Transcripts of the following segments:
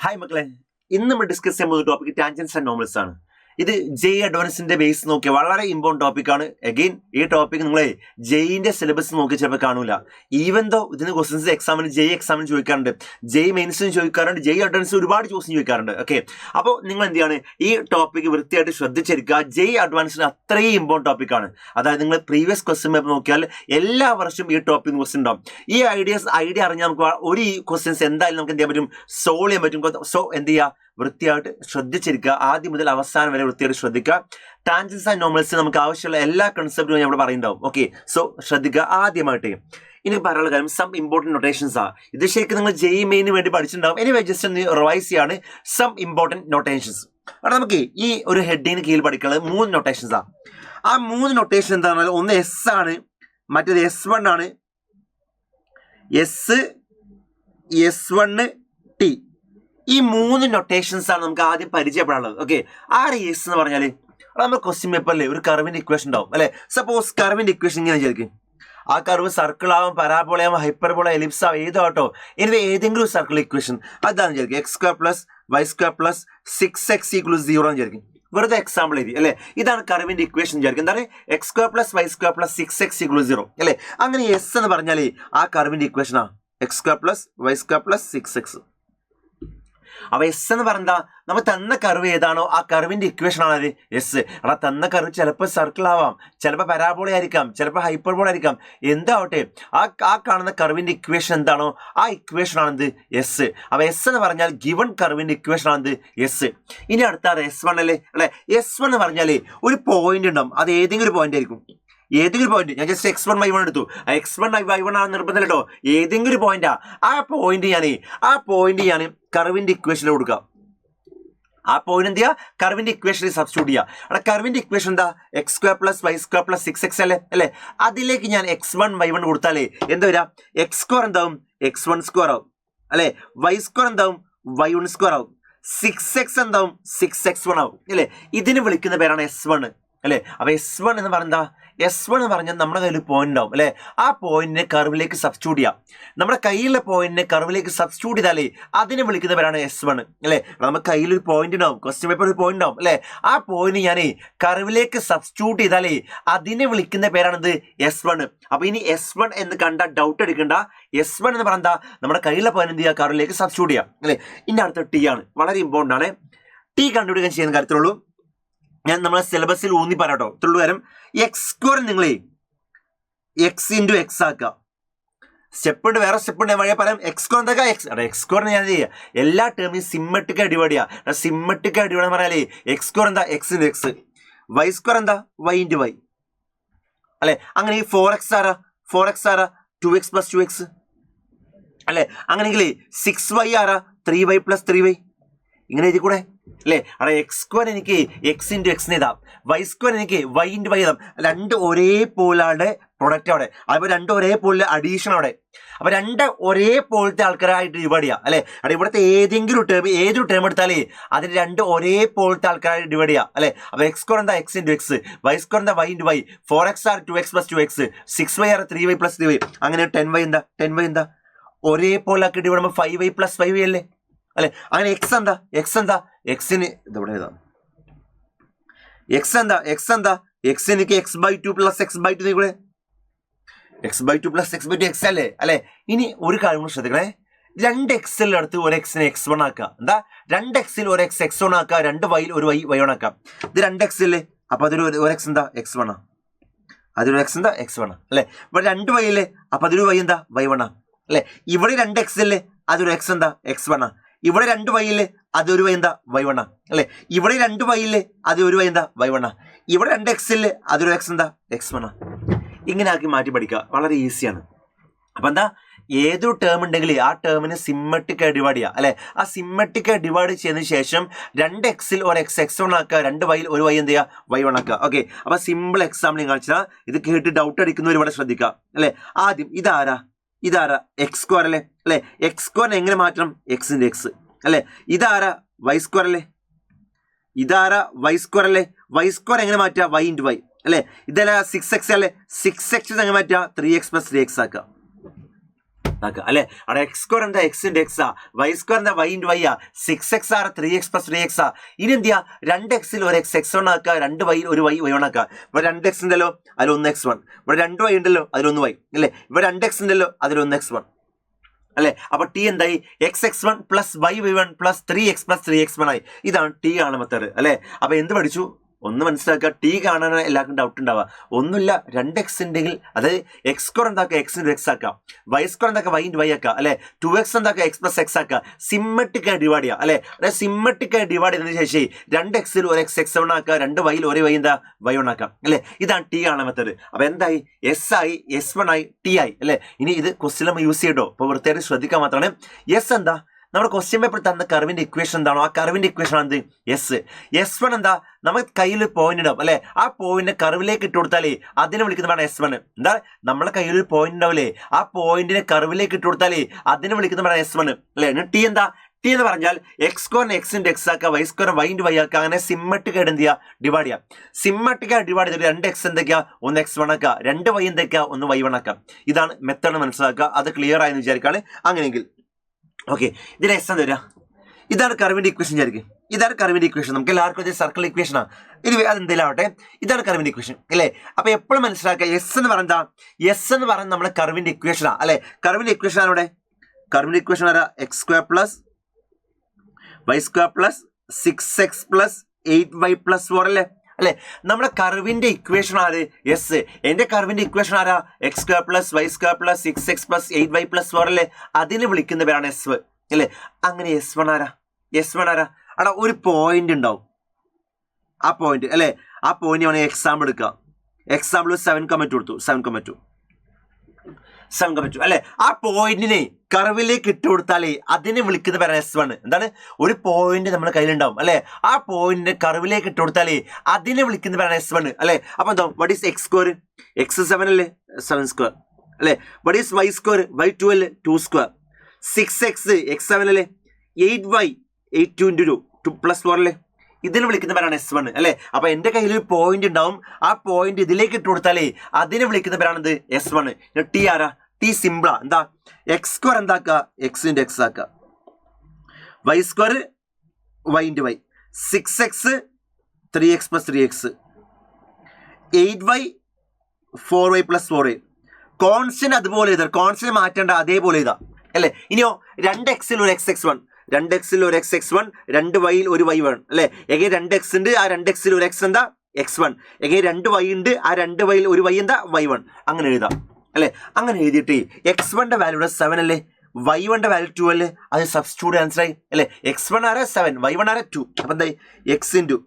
Hi മക്കളെ, ഇന്ന് നമ്മൾ ഡിസ്കസ് ചെയ്യാൻ പോകുന്ന ടോപ്പിക് ടാൻജൻസ് ആൻഡ് നോർമൽസ് ആണ്. ഇത് ജെഇ അഡ്വാൻസിന്റെ ബേസ് നോക്കിയ വളരെ ഇമ്പോർട്ടന്റ് ടോപ്പിക്കാണ്. അഗെയിൻ ഈ ടോപ്പിക് നിങ്ങളെ ജെഇന്റെ സിലബസ് നോക്കി ചിലപ്പോൾ കാണൂല. ഈവൻ ദോ ഇതിന് ക്വസ്റ്റൻസ് എക്സാമിന് ജെഇ എക്സാമിന് ചോദിക്കാറുണ്ട്, ജെഇ മെയിൻസിന് ചോദിക്കാറുണ്ട്, ജെഇ അഡ്വാൻസ് ഒരുപാട് ക്വസ്റ്റൻ ചോദിക്കാറുണ്ട്. ഓക്കെ, അപ്പോൾ നിങ്ങൾ എന്ത് ചെയ്യാണ്, ഈ ടോപ്പിക് വൃത്തിയായിട്ട് ശ്രദ്ധിച്ചെടുക്കുക. ജെഇ അഡ്വാൻസിന് അത്രയും ഇമ്പോർട്ടന്റ് ടോപ്പിക്കാണ്. അതായത് നിങ്ങൾ പ്രീവിയസ് ക്വസ്റ്റൻ പേപ്പർ നോക്കിയാൽ എല്ലാ വർഷവും ഈ ടോപ്പിക് ക്വസ്റ്റൻ ഉണ്ടാവും. ഈ ഐഡിയ അറിഞ്ഞാൽ നമുക്ക് ഒരു ക്വസ്റ്റൻസ് എന്തായാലും നമുക്ക് എന്ത് ചെയ്യാൻ പറ്റും, സോൾവ് ചെയ്യാൻ പറ്റും. സോ എന്ത് ചെയ്യുക, വൃത്തിയായിട്ട് ശ്രദ്ധിച്ചിരിക്കുക. ആദ്യം മുതൽ അവസാനം വരെ വൃത്തിയായിട്ട് ശ്രദ്ധിക്കുക. ടാൻജൻസ് ആൻഡ് നോർമൽസ് നമുക്ക് ആവശ്യമുള്ള എല്ലാ കൺസെപ്റ്റും ഞാൻ ഇവിടെ പറയുന്നുണ്ടാവും. ഓക്കെ, സോ ശ്രദ്ധിക്കുക. ആദ്യമായിട്ട് ഇനി പറയാനുള്ള കാര്യം സം ഇമ്പോർട്ടൻറ്റ് നൊട്ടേഷൻസ് ആണ്. ഇത് ശരിക്കും നിങ്ങൾ ജെഇ മെയിന് വേണ്ടി പഠിച്ചിട്ടുണ്ടാവും. എനിവേ ജസ്റ്റ് ഒന്ന് റിവൈസ് ചെയ്യാണ് സം ഇമ്പോർട്ടൻറ്റ് നൊട്ടേഷൻസ്. അവിടെ നമുക്ക് ഈ ഒരു ഹെഡിങ്ങിന് കീഴിൽ പഠിക്കുന്നത് 3 നൊട്ടേഷൻസ് ആണ്. ആ 3 നൊട്ടേഷൻ എന്താണെന്ന് പറഞ്ഞാൽ ഒന്ന് എസ് ആണ്, മറ്റേത് S1 ആണ്, S1 T. ഈ 3 നൊട്ടേഷൻസ് ആണ് നമുക്ക് ആദ്യം പരിചയപ്പെടാനുള്ളത്. ഓക്കെ, ആര് എസ് എന്ന് പറഞ്ഞാൽ നമ്മൾ ക്വസ്റ്റ്യൻ പേപ്പറിൽ ഒരു കർവിന്റെ ഇക്വേഷൻ ഉണ്ടാവും അല്ലെ. സപ്പോസ് കർവിന്റെ ഇക്വേഷൻ ഇങ്ങനെ വിചാരിക്കും, ആ കർവ് സർക്കിൾ ആവും, പരാബോള ആവും, ഹൈപ്പർബോള, എലിപ്സ് ആവും, ഏതാട്ടോ ഇനി ഏതെങ്കിലും സർക്കിൾ ഇക്വേഷൻ അതാണ് വിചാരിക്കും. x² + y² + 6x = 0 എന്ന് വിചാരിക്കും. വെറുതെ എക്സാമ്പിൾ എഴുതി അല്ലെ. ഇതാണ് കർവിന്റെ ഇക്വേഷൻ വിചാരിക്കും. എന്താണ് x² + y² + 6x = 0 അല്ലെ. അങ്ങനെ എസ് എന്ന് പറഞ്ഞാൽ ആ കർവിന്റെ ഇക്വേഷനാ x² + y² + 6x. അപ്പൊ എസ് എന്ന് പറഞ്ഞാ നമ്മൾ തന്ന കർവ് ഏതാണോ ആ കർവിന്റെ ഇക്വേഷൻ ആണ് അത് എസ്. അവിടെ തന്ന കർവ് ചിലപ്പോൾ സർക്കിൾ ആവാം, ചിലപ്പോൾ പരാബോള ആയിരിക്കാം, ചിലപ്പോൾ ഹൈപ്പർബോള ആയിരിക്കാം, എന്താവട്ടെ ആ കാണുന്ന കർവിന്റെ ഇക്വേഷൻ എന്താണോ ആ ഇക്വേഷൻ ആണെന്ത് എസ്. അപ്പൊ എസ് എന്ന് പറഞ്ഞാൽ ഗിവൺ കർവിന്റെ ഇക്വേഷൻ ആണെന്ത് എസ്. ഇനി അടുത്ത S1 അല്ലേ. S1 എന്ന് പറഞ്ഞാല് ഒരു പോയിന്റ് ഉണ്ടാവും, അത് ഏതെങ്കിലും ഒരു പോയിന്റ് ആയിരിക്കും. ഏതെങ്കിലും പോയിന്റ്, ഞാൻ ജസ്റ്റ് x1 y1 എടുത്തു, x1 y1 ആണ് നിർബന്ധമില്ല കേട്ടോ, ഏതെങ്കിലും പോയിന്റാ. ആ പോയിന്റ് ഞാൻ കർവിന്റെ ഇക്വേഷനിൽ കൊടുക്കാം. ആ പോയിന്റ് എന്ത് ചെയ്യുക, കർവിന്റെ ഇക്വേഷനിൽ സബ്സ്റ്റിറ്റ്യൂട്ട് ചെയ്യുക. അവിടെ കർവിന്റെ ഇക്വേഷൻ എന്താ, x² + y² + 6x അല്ലേ. അതിലേക്ക് ഞാൻ x1 y1 കൊടുത്താലേ എന്താ വരാ, x² എന്താവും, x1² ആവും അല്ലെ, y² എന്താവും, y1² ആവും, 6x എന്താവും, 6x1 ആവും അല്ലെ. ഇതിന് വിളിക്കുന്ന പേരാണ് S1 അല്ലെ. അപ്പൊ S1 എന്ന് പറഞ്ഞാൽ നമ്മുടെ കയ്യിൽ പോയിന്റ് ഉണ്ടാവും അല്ലെ. ആ പോയിന്റിനെ കർവിലേക്ക് സബ്സ്റ്റിറ്റ്യൂട്ട് ചെയ്യാം. നമ്മുടെ കയ്യിലുള്ള പോയിന്റിനെ കർവിലേക്ക് സബ്സ്റ്റിറ്റ്യൂട്ട് ചെയ്താലേ അതിനെ വിളിക്കുന്ന പേരാണ് S1 അല്ലെ. നമ്മുടെ കയ്യിൽ ഒരു പോയിന്റ് ഉണ്ടാവും, ക്വസ്റ്റ്യൻ പേപ്പർ ഒരു പോയിന്റ് ഉണ്ടാവും അല്ലെ. ആ പോയിന്റ് ഞാൻ കർവിലേക്ക് സബ്സ്റ്റിറ്റ്യൂട്ട് ചെയ്താലേ അതിനെ വിളിക്കുന്ന പേരാണിത് S1. അപ്പൊ ഇനി S1 എന്ന് കണ്ട ഡൗട്ട് എടുക്കണ്ട. S1 എന്ന് പറഞ്ഞാൽ നമ്മുടെ കയ്യിലുള്ള പോയിന്റ് എന്ത് ചെയ്യുക, കർവിലേക്ക് സബ്സ്റ്റിറ്റ്യൂട്ട് ചെയ്യാം അല്ലെ. ഇനി അടുത്ത T ആണ്, വളരെ ഇമ്പോർട്ടന്റ് ആണ്. T കണ്ടുപിടിക്കാൻ ചെയ്യുന്ന കാര്യത്തിലുള്ളൂ. ഞാൻ നമ്മളെ സിലബസിൽ ഊന്നി പറയാട്ടോ, ഇത്രയുള്ളൂ കാര്യം. x² നിങ്ങളെ x × x ആക്കുക. സ്റ്റെപ്പ് ഉണ്ട്, വേറെ സ്റ്റെപ്പ് ഉണ്ട്, ഞാൻ വഴിയെ പറയാം. x² എന്താ x² ഞാൻ ചെയ്യുക, എല്ലാ ടേമിനും സിമ്മട്രിക്കായി ഡിവൈഡ് ചെയ്യുക. സിമ്മട്രിക്കായി ഡിവൈഡ് എന്ന് പറയാലേ x² എന്താ x × x, y² എന്താ y × y അല്ലെ. അങ്ങനെ ഈ 4x ആരാ 2x + 2x അല്ലെ. അങ്ങനെയെങ്കിൽ 6y ആരാ 3y + 3y. ഇങ്ങനെ എഴുതി കൂടെ അല്ലേ. അവിടെ x² എനിക്ക് x × x എഴുതാം, y² എനിക്ക് y × y എഴുതാം. രണ്ട് ഒരേ പോലാണ് പ്രൊഡക്റ്റ് അവിടെ, അതുപോലെ രണ്ട് ഒരേ പോലിലെ അഡീഷൻ അവിടെ. അപ്പൊ രണ്ട് ഒരേ പോലത്തെ ആൾക്കാരായിട്ട് ഡിവൈഡ് ചെയ്യാം അല്ലെ. അവിടെ ഇവിടുത്തെ ഏതൊരു ടേം എടുത്താലേ അതിന് രണ്ട് ഒരേ പോലത്തെ ആൾക്കാരായിട്ട് ഡിവൈഡ് ചെയ്യാം അല്ലെ. അപ്പൊ x² എന്താ x × x, y² എന്താ y × y, 4x R 2x + 2x, 6y R 3y + 3y. അങ്ങനെ 10y എന്താ ഒരേ പോലെ ആക്കി ഡിവൈഡ് ചെയ്യുമ്പോൾ 5y + 5y അല്ലേ അല്ലെ. അങ്ങനെ x എന്താ എക്സിന് ഇതെവിടെ എഴുതാം, x എന്താ x എനിക്ക് x/2 + x/2 കൂടെ x/2 + x/2 x അല്ലേ. ഇനി ഒരു കാര്യം കൂടെ ശ്രദ്ധിക്കണേ, 2x അടുത്ത് ഒരു x-നെ x1 ആക്കുക. എന്താ 2x ഒരു x x1 ആക്കുക, 2y ഒരു y1 ആക്കാം. ഇത് 2x അല്ലേ, അപ്പൊ അതൊരു x എന്താ x1 ആ, അതൊരു x എന്താ x1 അല്ലെ. ഇവിടെ 2y അല്ലേ, അപ്പൊ അതൊരു y എന്താ y1 ആ അല്ലെ. ഇവിടെ 2x അല്ലേ, അതൊരു x എന്താ x1 ആ. ഇവിടെ 2y അല്ലേ, അതൊരു y എന്താ y1 ആ അല്ലെ. ഇവിടെ 2y അല്ലേ, അതൊരു y എന്താ y1 ആ. ഇവിടെ 2x അല്ലേ, അതൊരു x എന്താ x1 ആ. ഇങ്ങനെ ആക്കി മാറ്റി പഠിക്കുക, വളരെ ഈസിയാണ്. അപ്പൊ എന്താ, ഏതൊരു ടേം ഉണ്ടെങ്കിൽ ആ ടേമിന് സിമ്മട്രിക്കായി ഡിവൈഡ് ചെയ്യുക അല്ലെ. ആ സിമ്മട്രിക്കായി ഡിവൈഡ് ചെയ്തതിനു ശേഷം 2x ഒരു x x1 ആക്കുക, 2y ഒരു y എന്ത് ചെയ്യുക y1 ആക്കുക. ഓക്കെ, അപ്പൊ സിമ്പിൾ എക്സാമ്പിൾ കാണിച്ചാൽ ഇത് കേട്ട് ഡൗട്ട് അടിക്കുന്നവർ ഇവിടെ ശ്രദ്ധിക്കുക അല്ലെ. ആദ്യം ഇതാരാ x² അല്ലേ. x² എങ്ങനെ മാറ്റണം, x × x അല്ലെ. ഇതാരാ y² അല്ലേ, y² എങ്ങനെ മാറ്റുക, y × y അല്ലെ. ഇതല്ല 6x അല്ലേ, 6x എങ്ങനെ മാറ്റുക, 3x + 3x ആക്കുക. ആക്കുക അല്ലെ. അവിടെ എക്സ് സ്ക്വയർ എന്താ എക്സ് ഇൻറ്റു എക്സ് ആ, വൈ സ്ക്വയർ എന്താ വൈ ഇൻറ്റു വൈ ആ, 6x R 3x plus 3x ആ. ഇനി എന്ത് ചെയ്യാ, 2x ഒരു എക്സ് എക്സ് വൺ ആക്കുക, 2 വൈ ഒരു വൈ വൈ വൺ ആക്കുക. ഇവിടെ 2x ഉണ്ടല്ലോ അതിൽ 1x1, ഇവിടെ 2 വൈ ഉണ്ടല്ലോ അതിൽ 1 വൈ അല്ലേ, ഇവിടെ 2x ഉണ്ടല്ലോ അതിൽ 1x1 അല്ലെ. അപ്പൊ ടി എന്തായി, x(x1) plus y(y1) plus 3x plus 3x1 ആയി. ഇതാണ് ടി ആണ് മെത്തേഡ് അല്ലെ. അപ്പൊ എന്ത് പഠിച്ചു, ഒന്ന് മനസ്സിലാക്കുക, ടി കാണാൻ എല്ലാവർക്കും ഡൗട്ട് ഉണ്ടാവുക. ഒന്നുമില്ല, 2x ഉണ്ടെങ്കിൽ അതായത് എക്സ് സ്ക്വയർ എന്താക്കുക എക്സ് ഇൻറ്റു എക്സ് ആക്കാം, വൈ സ്ക്വയർ എന്താക്കുക വൈ ഇൻറ്റു വൈ ആക്കുക അല്ലെ, 2x എന്താക്കുക എക്സ് പ്ലസ് എക്സ് ആക്കുക, സിമ്മട്രിക്കായി ഡിവൈഡ് ചെയ്യുക അല്ലെ. അതായത് സിമ്മട്രിക്കായി ഡിവൈഡ് ചെയ്തതിനു ശേഷം 2x ഒരു എക്സ് എക്സ് വൺ ആക്കുക, 2 വൈയിൽ ഒരു വൈ എന്താ വൈ വൺ ആക്കാം അല്ലെ. ഇതാണ് ടി ആണ് മെത്തേഡ്. അപ്പൊ എന്തായി, എസ് ആയി, S1 ആയി, ടി ആയി അല്ലെ. ഇനി ഇത് ക്വസ്റ്റ്യൻ നമ്മൾ യൂസ് ചെയ്തോ, അപ്പൊ വൃത്തിയായിട്ട് ശ്രദ്ധിക്കാൻ മാത്രമാണ്. എസ് എന്താ, നമ്മുടെ ക്വസ്റ്റ്യൻ പേപ്പർ തന്ന കർവിന്റെ ഇക്വേഷൻ എന്താണോ ആ കർവിന്റെ ഇക്വേഷൻ ആണ് എസ്. S1 എന്താ, നമുക്ക് കയ്യിൽ പോയിന്റ് ഉണ്ടാവും അല്ലെ, ആ പോയിന്റ് കർവിലേക്ക് ഇട്ട് കൊടുത്താലേ അതിനെ വിളിക്കുന്നതാണ് S1. എന്താ, നമ്മളെ കയ്യിൽ ഒരു പോയിന്റ് ഉണ്ടാവില്ലേ, ആ പോയിന്റിനെ കർവിലേക്ക് ഇട്ട് കൊടുത്താലേ അതിനെ വിളിക്കുന്നതാണ് S1 അല്ലെ. ടി എന്താ, ടി എന്ന് പറഞ്ഞാൽ എക്സ് സ്ക്വയറിന് എക്സ് ഇൻറ്റു എക്സ് ആക്കുക, y square y into y ആക്കുക, അങ്ങനെ സിമ്മട്രിക്കായിട്ട് എന്ത് ചെയ്യുക, ഡിവൈഡ് ചെയ്യാം. സിമ്മട്രിക്കായിട്ട് ഡിവൈഡ് ചെയ്തിട്ട് 2x എന്തൊക്കെയാ, 1x1 ആക്കുക, 2 വൈ എന്തൊക്കെയാ, 1 y1 ആക്കാം. ഇതാണ് മെത്തേഡ് മനസ്സിലാക്കുക. അത് ക്ലിയർ ആയെന്ന് വിചാരിക്കാണ്. അങ്ങനെയെങ്കിൽ ഓക്കെ, ഇതിന് എസ് എന്താ വരിക, ഇതാണ് കർവിന്റെ ഇക്വേഷൻ വിചാരിക്കും. ഇതാണ് കർവിന്റെ ഇക്വേഷൻ, നമുക്ക് എല്ലാവർക്കും ഇത് സർക്കിൾ ഇക്വേഷനാണ്. ഇത് അതെന്തെങ്കിലും ആവട്ടെ, ഇതാണ് കർവിന്റെ ഇക്വേഷൻ അല്ലേ. അപ്പൊ എപ്പോഴും മനസ്സിലാക്കുക, എസ് എന്ന് പറയുന്നത് എസ് എന്ന് പറയുന്നത് നമ്മുടെ കർവിന്റെ ഇക്വേഷനാ അല്ലെ. കർവിന്റെ ഇക്വേഷൻ ആണ് ഇവിടെ, കർവിന്റെ ഇക്വേഷൻ ആരാ, x square plus y square plus 6x plus 8y plus 4 അല്ലേ അല്ലെ. നമ്മുടെ കർവിന്റെ ഇക്വേഷൻ ആര്, എസ്. എന്റെ കർവിന്റെ ഇക്വേഷൻ ആരാ, x square plus y square plus 6x plus 8y plus 4 അല്ലേ. അതിന് വിളിക്കുന്ന പേരാണ് എസ് അല്ലേ. അങ്ങനെ S1 ആരാ, S1 ആരാ, അവിടെ ഒരു പോയിന്റ് ഉണ്ടാവും, ആ പോയിന്റ് അല്ലെ. ആ പോയിന്റ് വേണമെങ്കിൽ എക്സാമ്പിൾ എടുക്കുക. എക്സാമ്പിൾ 7,2 കൊടുത്തു, 7,2 അല്ലെ. ആ പോയിന്റിനെ കർവിലേക്ക് ഇട്ട് കൊടുത്താലേ അതിനെ വിളിക്കുന്ന പേരാണ് S1. എന്താണ്, ഒരു പോയിന്റ് നമ്മുടെ കയ്യിലുണ്ടാവും അല്ലെ, ആ പോയിന്റിനെ കർവിലേക്ക് ഇട്ട് കൊടുത്താലേ അതിനെ വിളിക്കുന്ന പേരാണ് S1 അല്ലെ. അപ്പൊ എന്താ, what is X square, x7 അല്ലേ, 7 സ്ക്വയർ അല്ലെ. What is Y square, y2 അല്ലേ, 2 സ്ക്വയർ. 6x x7 അല്ലേ, 8y 8 2 2 പ്ലസ് 4 അല്ലേ. ഇതിന് വിളിക്കുന്ന പേരാണ് S1 അല്ലെ. അപ്പൊ എന്റെ കയ്യിൽ ഒരു പോയിന്റ് ഉണ്ടാവും, ആ പോയിന്റ് ഇതിലേക്ക് ഇട്ട് കൊടുത്താലേ അതിനെ വിളിക്കുന്ന പേരാണ് S1. ടി ആരാ, ടി സിമ്പിളാ. എന്താ, എക്സ് സ്ക്വയർ എന്താക്കുക എക്സ് ഇൻറ്റു എക്സ് ആക്കുക, y square y into y, 6x 3x plus 3x, 8y 4y plus 4y. Constant അതുപോലെ എഴുതാം, കോൺസ്റ്റന്റ് മാറ്റേണ്ട അതേപോലെ എഴുതാം അല്ലെ. ഇനിയോ 2x ഒരു x(x1), 2x ഒരു x(x1), 2 വൈയിൽ ഒരു y1 അല്ലെ. എങ്ങനെ 2x ഉണ്ട്, ആ 2x ഒരു x എന്താ x1, എങ്ങനെ 2 y ഉണ്ട്, ആ 2 വൈയിൽ ഒരു y എന്താ y1. അങ്ങനെ എഴുതാം അല്ലെ. അങ്ങനെ എഴുതിയിട്ട് x1 വാല്യൂ 7 അല്ലേ, y1 വാല്യൂ 2 അല്ലേ, അത് സബ്സ്റ്റിറ്റ്യൂട്ട് ആൻസർ ആയി അല്ലെ. x1 ആരാ 7, y1 ആരാ 2. അപ്പൊ എന്തായി, x ഇൻറ്റു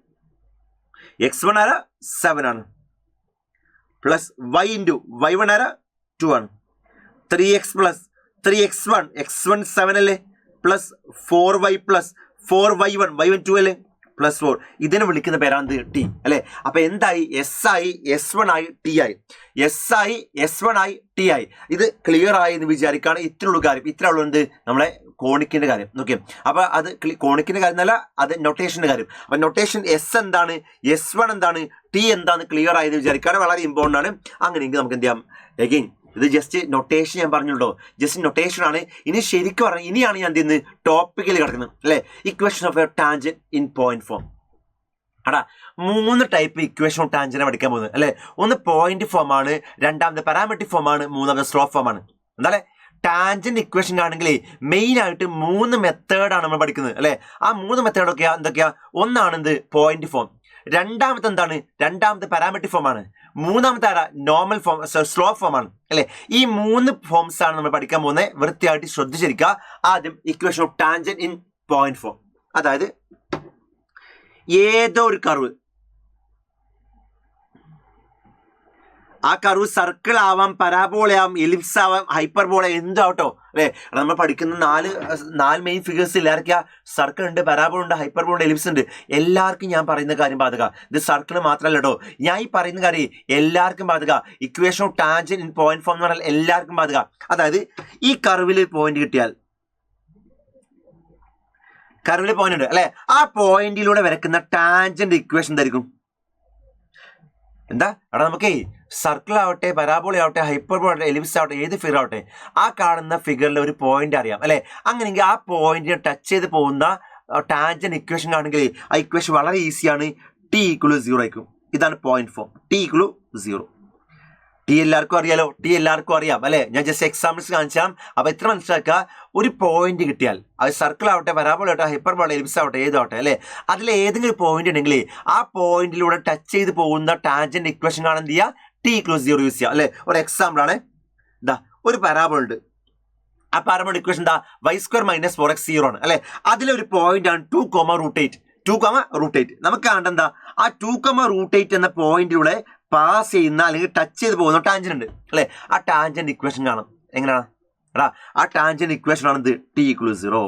x1 ആരാ 7 ആണ്, പ്ലസ് y ഇൻറ്റു y1 ആരാ 2 ആണ്, 3x പ്ലസ് 3x1 x1 7 അല്ലേ, plus 4y plus 4y1 y1 2 അല്ലേ, പ്ലസ് 4. ഇതിനെ വിളിക്കുന്ന പേരാണ് ടി അല്ലെ. അപ്പൊ എന്തായി, എസ് ആയി, S1 ആയി, ടി ആയി, എസ് ആയി, S1 ആയി, ടി ആയി. ഇത് ക്ലിയർ ആയി എന്ന് വിചാരിക്കുകയാണ്. ഇത്രയുള്ള കാര്യം, ഇത്ര ഉള്ളത് നമ്മളെ കോണിക്കിന്റെ കാര്യം. ഓക്കെ, അപ്പൊ അത് കോണിക്കിന്റെ കാര്യം എന്നല്ല, അത് നൊട്ടേഷന്റെ കാര്യം. അപ്പൊ നൊട്ടേഷൻ എസ് എന്താണ്, S1 എന്താണ്, ടി എന്താണ് ക്ലിയർ ആയെന്ന് വിചാരിക്കുകയാണ്. വളരെ ഇമ്പോർട്ടൻ്റ് ആണ്. അങ്ങനെയെങ്കിൽ നമുക്ക് എന്ത് ചെയ്യാം, എഗെയിൻ ഇത് ജസ്റ്റ് നൊട്ടേഷൻ ഞാൻ പറഞ്ഞുള്ളൂ, ജസ്റ്റ് നൊട്ടേഷൻ ആണ്. ഇനി ശരിക്കും പറഞ്ഞാൽ ഇനിയാണ് ഞാൻ എന്ത് ചെയ്യുന്നത്, ടോപ്പിക്കിൽ കിടക്കുന്നത് അല്ലെ. Equation of A tangent in point form. അടാ 3 ടൈപ്പ് ഇക്വേഷൻ ഓഫ് ടാൻജന്റ് പഠിക്കാൻ പോകുന്നത് അല്ലെ. ഒന്ന് പോയിന്റ് ഫോം ആണ്, രണ്ടാമത്തെ പാരാമെട്രിക് ഫോം ആണ്, മൂന്നാമത്തെ സ്ലോപ്പ് ഫോം ആണ്. എന്താ ടാൻജന്റ് ഇക്വേഷൻ ആണെങ്കിൽ മെയിൻ ആയിട്ട് 3 മെത്തേഡാണ് നമ്മൾ പഠിക്കുന്നത് അല്ലെ. ആ 3 മെത്തേഡൊക്കെയാ എന്തൊക്കെയാ, ഒന്നാണ് എന്ത്, പോയിന്റ് ഫോം, രണ്ടാമത്തെ എന്താണ്, രണ്ടാമത്തെ പാരാമെട്രിക് ഫോം ആണ്, മൂന്നാമത്തെ ആരാ, നോർമൽ ഫോം സ്ലോപ്പ് ഫോം ആണ് അല്ലെ. ഈ 3 ഫോംസ് ആണ് നമ്മൾ പഠിക്കാൻ പോകുന്നത്. വൃത്തിയായിട്ട് ശ്രദ്ധിച്ചിരിക്കുക. ആദ്യം equation of tangent in point form. അതായത് ഏതോ ഒരു കർവ്, ആ കർവ് സർക്കിൾ ആവാം, പരാബോള ആവാം, എലിപ്സ് ആവാം, ഹൈപ്പർബോള എന്താവട്ടോ അല്ലെ. നമ്മൾ പഠിക്കുന്ന 4 മെയിൻ ഫിഗേഴ്സ് എല്ലാവർക്കും സർക്കിൾ ഉണ്ട്, പരാബോൾ ഉണ്ട്, ഹൈപ്പർബോൾ ഉണ്ട്, എലിപ്സ് ഉണ്ട്. എല്ലാവർക്കും ഞാൻ പറയുന്ന കാര്യം ബാധക. ഇത് സർക്കിൾ മാത്രമല്ല കേട്ടോ, ഞാൻ ഈ പറയുന്ന കാര്യം എല്ലാവർക്കും ബാധക. Equation of tangent in point form എന്ന് പറഞ്ഞാൽ എല്ലാവർക്കും ബാധക. അതായത് ഈ കർവിൽ പോയിന്റ് കിട്ടിയാൽ, കർവിൽ പോയിന്റ് ഉണ്ട് അല്ലെ, ആ പോയിന്റിലൂടെ വരയ്ക്കുന്ന ടാൻജന്റ് ഇക്വേഷൻ എന്തായിരിക്കും, എന്താ അവിടെ നമുക്ക് സർക്കിൾ ആവട്ടെ, പരാബോള ആവട്ടെ, ഹൈപ്പർബോള ആവട്ടെ, എലിപ്സ് ആവട്ടെ, ഏത് ഫിഗർ ആവട്ടെ, ആ കാണുന്ന ഫിഗറിൽ ഒരു പോയിന്റ് അറിയാം അല്ലെ. അങ്ങനെയെങ്കിൽ ആ പോയിന്റിനെ ടച്ച് ചെയ്ത് പോകുന്ന ടാൻജന്റ് ഇക്വേഷൻ ആണെങ്കിൽ ആ ഇക്വേഷൻ വളരെ ഈസിയാണ്. ടി ഈക്വൽ 0 ആയിരിക്കും. ഇതാണ് point form. T equal 0. T എല്ലാവർക്കും അറിയാലോ, ടി എല്ലാവർക്കും അറിയാം അല്ലെ. ഞാൻ ജസ്റ്റ് എക്സാമ്പിൾസ് കാണിച്ചാൽ. അപ്പൊ എത്ര മനസ്സിലാക്കുക, ഒരു പോയിന്റ് കിട്ടിയാൽ അത് സർക്കിൾ ആവട്ടെ, പരാബോള ആവട്ടെ, ഹൈപ്പർബോള, എലിപ്സ് ആവട്ടെ, ഏതാവട്ടെ അല്ലെ, അതിൽ ഏതെങ്കിലും പോയിന്റ് ഉണ്ടെങ്കിൽ ആ പോയിന്റിലൂടെ ടച്ച് ചെയ്ത് പോകുന്ന ടാൻജന്റ് ഇക്വേഷൻ കാണാൻ എന്ത് ചെയ്യുക, ടി ഈക്വൽ 0 യൂസ് ചെയ്യുക അല്ലെ. ഒരു എക്സാമ്പിൾ ആണ്, ഇതാ ഒരു പരാബോള ഉണ്ട്. ആ പരാബോള ഇക്വേഷൻ എന്താ, y² - 4x 0 ആണ് അല്ലെ. അതിലൊരു പോയിന്റ് ആണ് 2,√8. 2,√8. നമുക്ക് കാണേണ്ട എന്താ, ആ 2,√8 എന്ന പോയിന്റിലൂടെ പാസ് ചെയ്യുന്ന അല്ലെങ്കിൽ ടച്ച് ചെയ്ത് പോകുന്ന ടാൻജന്റ് ഉണ്ട് അല്ലെ. ആ ടാൻജന്റ് ഇക്വേഷൻ കാണാം. എങ്ങനെയാണ് എടാ, ആ ടാൻജന്റ് ഇക്വേഷൻ ആണ് ഇത് ടി ഈക്വൽ 0.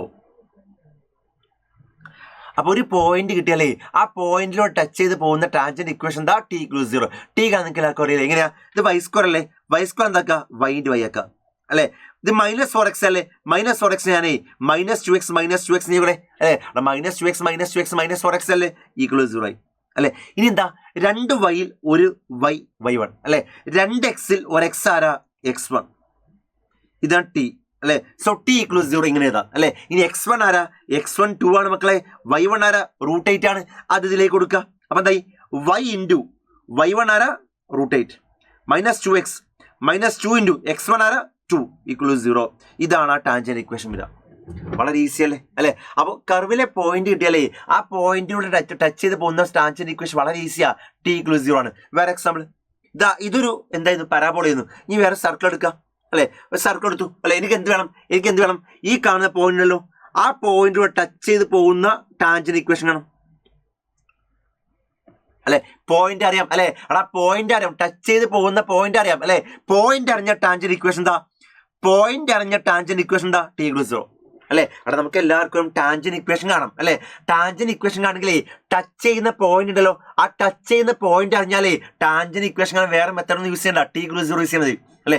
അപ്പൊ ഒരു പോയിന്റ് കിട്ടിയാലേ ആ പോയിന്റിലൂടെ ടച്ച് ചെയ്ത് പോകുന്ന ടാൻജന്റ് ഇക്വേഷൻ എന്താ, ടി ഈക്വൽ 0. ടി കാണുന്ന എല്ലാവർക്കും അറിയില്ലേ. എങ്ങനെയാ, ഇത് y² അല്ലേ, y² എന്താക്കുക, y ആക്കാം അല്ലെ. ഇത് -4x അല്ലേ, -4x ഞാനേ -2x നീ ഇവിടെ അല്ലെ, -2x -4x അല്ലേ, ഈക്വൽ 0 ആയി അല്ലെ. ഇനി എന്താ, 2 y-ൽ ഒരു y1 അല്ലെ, 2 x-ൽ ഒരു x ആരാ, x1. ഇതാണ് ടി അല്ലെ. സോ ടി ഈക്വൽ 0 ഇങ്ങനെ എഴുതാം അല്ലെ. ഇനി x1 ആരാ, x1 2 ആണ് മക്കളെ, y1 ആരാ, √8 ആണ്. അത് ഇതിലേക്ക് കൊടുക്കുക. അപ്പൊ എന്തായി, y × y1 ആരാ, √8 -2x -2 × x1 ആരാ, 2 ഈക്വൽ 0. ഇതാണ് ആ ടാൻജന്റ് ഇക്വേഷൻ വരിക. വളരെ ഈസി അല്ലേ അല്ലെ. അപ്പോൾ കർവിലെ പോയിന്റ് കിട്ടിയാലേ ആ പോയിന്റിലൂടെ ടച്ച് ചെയ്ത് പോകുന്ന ടാൻജന്റ് ഇക്വേഷൻ വളരെ ഈസിയാ, ടി ഈക്വൽ 0 ആണ്. വേറെ എക്സാമ്പിൾ, ഇതാ ഇതൊരു എന്തായിരുന്നു, പരാബോള ആയിരുന്നു. ഇനി വേറെ സർക്കിൾ എടുക്കാം അല്ലെ. ഒരു സർക്കിൾ എടുത്തു അല്ലെ. എനിക്ക് എന്ത് വേണം, ഈ കാണുന്ന പോയിന്റ് ഉണ്ടല്ലോ, ആ പോയിന്റിലൂടെ ടച്ച് ചെയ്ത് പോകുന്ന ടാൻജന്റ് ഇക്വേഷൻ കാണും അല്ലെ. പോയിന്റ് അറിയാം അല്ലെ, എടാ പോയിന്റ് അറിയാം, ടച്ച് ചെയ്ത് പോകുന്ന പോയിന്റ് അറിയാം അല്ലെ. പോയിന്റ് അറിഞ്ഞ ടാൻജന്റ് ഇക്വേഷൻ എന്താ, ടി ഈക്വൽ 0 അല്ലെ. അവിടെ നമുക്ക് എല്ലാവർക്കും ടാൻജന്റ് ഇക്വേഷൻ കാണാം അല്ലെ. ടാൻജന്റ് ഇക്വേഷൻ ആണെങ്കിലേ ടച്ച് ചെയ്യുന്ന പോയിന്റ് ഉണ്ടല്ലോ, ആ ടച്ച് ചെയ്യുന്ന പോയിന്റ് അറിഞ്ഞാലേ ടാൻജന്റ് ഇക്വേഷൻ കാണാൻ വേറെ മെത്തേഡ് ഒന്നും യൂസ് ചെയ്യണ്ട, ടി ഈക്വൽ 0 യൂസ് ചെയ്താൽ മതി അല്ലെ.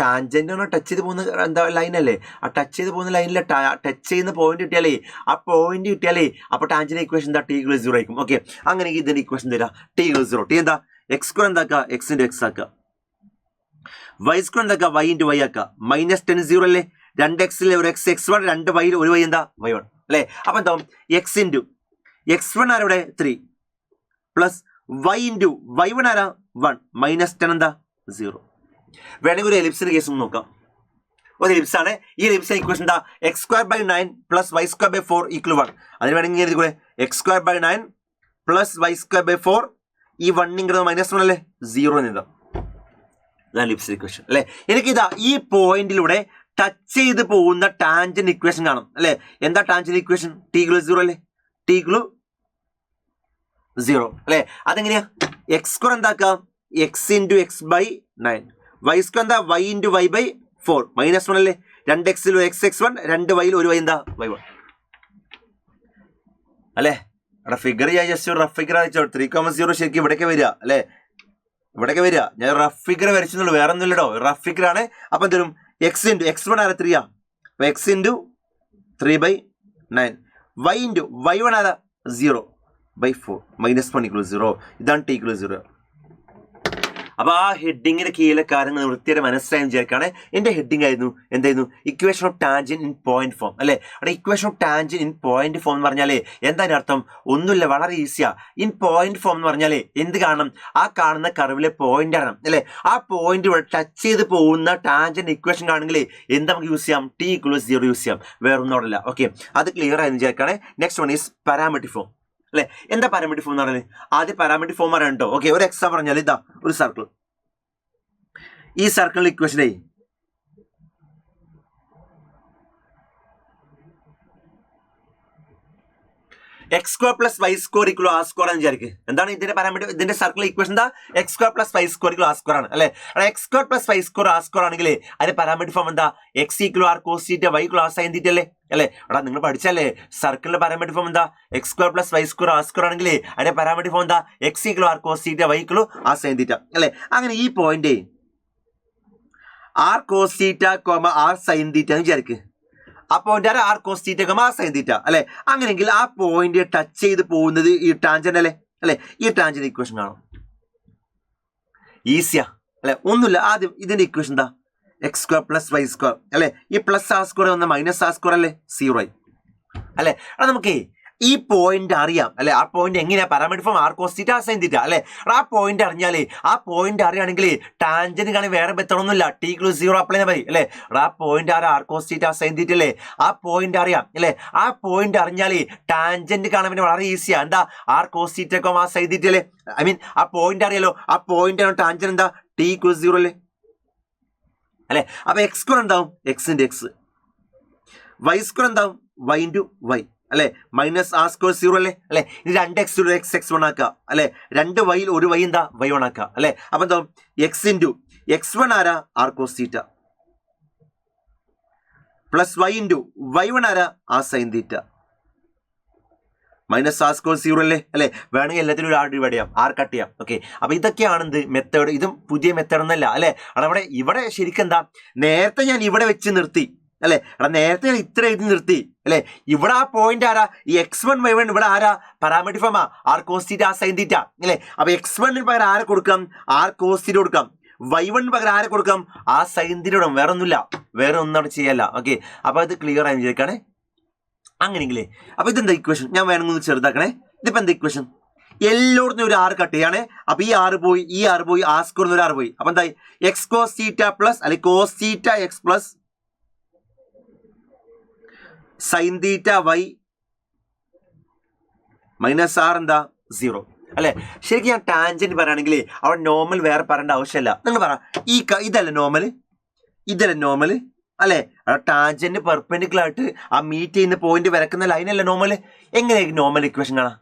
ടാൻജന്റ് ടച്ച് ചെയ്ത് പോകുന്ന എന്താ ലൈൻ അല്ലേ, ആ ടച്ച് ചെയ്ത് പോകുന്ന ലൈനിലെ ടച്ച് ചെയ്യുന്ന പോയിന്റ് കിട്ടിയാലേ അപ്പൊ ടാൻജന്റ് ഇക്വേഷൻ എന്താ, ടി ഈക്വൽ 0 ആയിരിക്കും. ഓക്കെ, അങ്ങനെ ഇതിന്റെ ഇക്വേഷൻ തരാം, ടി ഈക്വൽ 0. ടി എന്താ, x² എന്താക്കുക, x × x ആക്കുക, y² എന്താക്കുക, y × y ആക്കുക, -10 0 അല്ലേ. 2x-ൽ ഒരു x x1, 2 y-ൽ ഒരു y എന്താ, y1 അല്ലെ. അപ്പൊ എന്താ, x × x1 ആരാ ഇവിടെ 3 പ്ലസ് y × y1 ആരാ 1 -10 എന്താ 0. വേണമെങ്കിൽ ഒരു എലിപ്സിന്റെ കേസ് നോക്കാം. ഒരു എലിപ്സ് ആണ്. ഈ എലിപ്സ് ഇക്വേഷൻ എന്താ, x² / 9 + y² / 4 = 1. അതിന് വേണമെങ്കിൽ എഴുതിക്കൂടെ, x² / 9 + y² / 4 ഈ 1 ഇങ്ങോട്ട് -1 അല്ലേ, 0 എന്ന് എഴുതാം. ഇതാണ് എലിപ്സ് ഇക്വേഷൻ അല്ലെ. എനിക്കിതാ ഈ പോയിന്റിലൂടെ ടച്ച് ചെയ്ത് പോകുന്ന ടാൻജന്റ് ഇക്വേഷൻ കാണും അല്ലെ. എന്താ ടാൻജന്റ് ഇക്വേഷൻ, ടി ഈക്വൽ 0 അല്ലേ, ടി ഈക്വൽ 0 അല്ലെ. അതെങ്ങനെയാ, x² എന്താക്കാം, x × x / 9, y² എന്താ, y × y / 4 -1 അല്ലേ. 2x-ൽ ഒരു x x1, 2 y-ൽ ഒരു y എന്താ, y1 അല്ലെ. അവിടെ ഫിഗർ ഞാൻ ജസ്റ്റ് റഫ് ഫിഗർ അയച്ചോ, 3,0 ശരിക്കും ഇവിടേക്ക് വരിക അല്ലെ, ഇവിടേക്ക് വരിക. ഞാൻ റഫ് ഫിഗർ വരച്ചെന്നുള്ളൂ, വേറെ ഒന്നുമില്ലടോ, റഫ് ഫിഗർ ആണ്. അപ്പൊ എന്തോരും, x × x1 ആരാ 3 ആ, x × 3/9, y × y1 ആരാ 0/4 -1 = 0. ഇതാണ് ടി ഈക്വൽ 0. അപ്പൊ ആ ഹെഡിങ്ങിന്റെ കീഴിലെ കാര്യങ്ങൾ വൃത്തിയായിട്ട് മനസ്സിലായി വിചാരിക്കാണ്. എന്റെ ഹെഡിങ് ആയിരുന്നു എന്തായിരുന്നു, equation of tangent in point form അല്ലെ. അവിടെ equation of tangent in point form എന്ന് പറഞ്ഞാലേ എന്താ അർത്ഥം, ഒന്നുമില്ല, വളരെ ഈസിയാ. ഇൻ പോയിന്റ് ഫോം എന്ന് പറഞ്ഞാലേ എന്ത് കാണണം, ആ കാണുന്ന കർവിലെ പോയിന്റ് ആണ് അല്ലെ. ആ പോയിന്റ് ടച്ച് ചെയ്ത് പോകുന്ന ടാൻജന്റ് ഇക്വേഷൻ ആണെങ്കിൽ എന്താ നമുക്ക് യൂസ് ചെയ്യാം, ടി ഈക്വൽ 0 യൂസ് ചെയ്യാം, വേറെ ഒന്നുമില്ല. ഓക്കെ, അത് ക്ലിയർ ആയി വിചാരിക്കാണ്. Next one is parametric form അല്ലെ. എന്താ പാരാമെട്രിക് ഫോം എന്ന് പറഞ്ഞാൽ, ആദ്യം പാരാമെട്രിക് ഫോം പറയാം കേട്ടോ. ഓക്കെ, ഒരു എക്സാമ്പിൾ പറഞ്ഞാൽ ഇതാ ഒരു സർക്കിൾ. ഈ സർക്കിൾ ഇക്വേഷനെ x² + y² = r² എന്ന് വിചാരിക്കും. എന്താണ് ഇതിന്റെ പാരാമീറ്റർ, ഇതിന്റെ സർക്കിൾ ഇക്വേഷൻ എന്താ, x² + y² = r² ആണ് അല്ലെ. x² + y² r² ആണെങ്കിൽ അതിന്റെ പാരാമീറ്റർ ഫോം എന്താ, x = r cos θ, y = r sin θ അല്ലേ അല്ലെ. എടാ നിങ്ങൾ പഠിച്ചല്ലേ, സർക്കിളിന്റെ പാരാമീറ്റർ ഫോം എന്താ, x² + y² r² ആണെങ്കിൽ അതിന്റെ പാരാമീറ്റർ ഫോം എന്താ, x = r cos θ, y = r sin θ അല്ലെ. അങ്ങനെ ഈ point r cos θ, r sin θ എന്ന് വിചാരിക്ക്. ആ point r cos θ, r sin θ അല്ലെ. അങ്ങനെയെങ്കിൽ ആ പോയിന്റ് ടച്ച് ചെയ്ത് പോകുന്നത് ഈ ടാൻജന്റ് അല്ലെ. ഈ ടാൻജന്റ് ഇക്വേഷൻ കാണും ഈസിയാ അല്ലെ, ഒന്നുമില്ല. ആദ്യം ഇതിന്റെ ഇക്വേഷൻ എന്താ? X square plus y square അല്ലെ, ഈ പ്ലസ് ആർ സ്ക്വയർ വന്ന മൈനസ് ആർ സ്ക്വയർ അല്ലേ, 0 ആയി അല്ലെ. അത് നമുക്ക് ഈ പോയിന്റ് അറിയാം അല്ലെ, ആ പോയിന്റ് എങ്ങനെയാ parameter form r cos theta sine theta അല്ലെ. ആ പോയിന്റ് അറിഞ്ഞാലേ, ആ പോയിന്റ് അറിയാണെങ്കിൽ ടാൻജന്റ് കാണി വേറെ ബെത്തണമെന്നില്ല, ടി = 0 അപ്ലൈ ചെയ്താൽ മതി അല്ലെ. ആ point r cos theta sine theta അല്ലേ, ആ പോയിന്റ് അറിയാം അല്ലെ. ആ പോയിന്റ് അറിഞ്ഞാലേ ടാൻജന്റ് കാണാൻ വേണ്ടി വളരെ ഈസിയാ. എന്താ? ആർ കോസ് തീറ്റ ആ സൈൻ തീറ്റ അല്ലേ, ഐ മീൻ ആ പോയിന്റ് അറിയാലോ, ആ പോയിന്റ് ആണ് ടാൻജന്റ് എന്താ, ടി = 0 അല്ലേ അല്ലെ. അപ്പൊ എക്സ് സ്ക്വയർ എന്താവും? എക്സിന്റെ എക്സ്. വൈ സ്ക്വയർ എന്താവും? വൈ ഇൻറ്റു വൈ അല്ലെ, മൈനസ് ആർ സ്ക്വയർ 0 അല്ലേ അല്ലെ. ഇനി 2x x1 ആക്കുക അല്ലെ, 2 വൈയിൽ 1 വൈ എന്താ, y1 ആക്കുക അല്ലെ. അപ്പൊ എന്താവും? എക്സ് ഇൻറ്റു x1 ആരാ, r cos theta, plus y into y1 ആരാ, r sine theta, minus r square 0 അല്ലേ അല്ലെ. വേണമെങ്കിൽ എല്ലാത്തിനും ഒരു ആർ ഡിവൈഡ് ചെയ്യാം, ആർ കട്ട് ചെയ്യാം. ഓക്കെ, അപ്പൊ ഇതൊക്കെയാണ് എന്ത് മെത്തേഡ്. ഇതും പുതിയ മെത്തേഡ് ഒന്നല്ല അല്ലെ. അവിടെ ഇവിടെ ശരിക്കും എന്താ, നേരത്തെ ഞാൻ ഇവിടെ വെച്ച് നിർത്തി അല്ലെ. നേരത്തെ ഞാൻ ഇത്ര എഴുതി നിർത്തി അല്ലെ. ഇവിടെ ആ പോയിന്റ് ആരാ, ഈ x1 y1 ഇവിടെ ആരാ, പാരാമീറ്റർ ഫോമാ r cos theta r sine theta അല്ലെ. അപ്പൊ x1 പകരം ആരെ കൊടുക്കാം, ആർ കോസ് തീറ്റ കൊടുക്കാം. y1 പകരം ആരെ കൊടുക്കാം, ആ സൈൻ തീറ്റ കൊടുക്കാം. വേറെ ഒന്നുമില്ല, വേറെ ഒന്നും അവിടെ ചെയ്യല്ല. ഓക്കെ, അപ്പൊ ഇത് ക്ലിയർ ആയി വിചാരിക്കാണ്. അങ്ങനെയെങ്കിലേ അപ്പൊ ഇതെന്താ ഇക്വേഷൻ, ഞാൻ വേണമെന്ന് ചെറുതാക്കണേ. ഇതിപ്പോ എന്താ ഇക്വേഷൻ? എല്ലായിടത്തും ഒരു ആറ് കട്ട് ചെയ്യാണ്. അപ്പൊ ഈ ആറ് പോയി, ഈ ആറ് പോയി, ആർ സ്ക്വയർ ഒരു ആറ് പോയി. അപ്പൊ എന്തായി? എക്സ് കോസ് തീറ്റ പ്ലസ് അല്ലെങ്കിൽ cos theta x plus sine theta y minus r എന്താ, 0 അല്ലെ. ശരിക്കും ഞാൻ ടാൻജന്റ് പറയുകയാണെങ്കിൽ അവിടെ നോർമൽ വേറെ പറയേണ്ട ആവശ്യമില്ല. നിങ്ങൾ പറ, ഈ ഇതല്ല നോർമൽ, ഇതല്ല നോർമൽ അല്ലെ. ടാൻജന്റ് പെർപെൻഡിക്കുലർ ആയിട്ട് ആ മീറ്റ് ചെയ്യുന്ന പോയിന്റ് വരക്കുന്ന ലൈനല്ല നോർമൽ. എങ്ങനെയായിരിക്കും നോർമൽ ഇക്വേഷൻ കാണാം?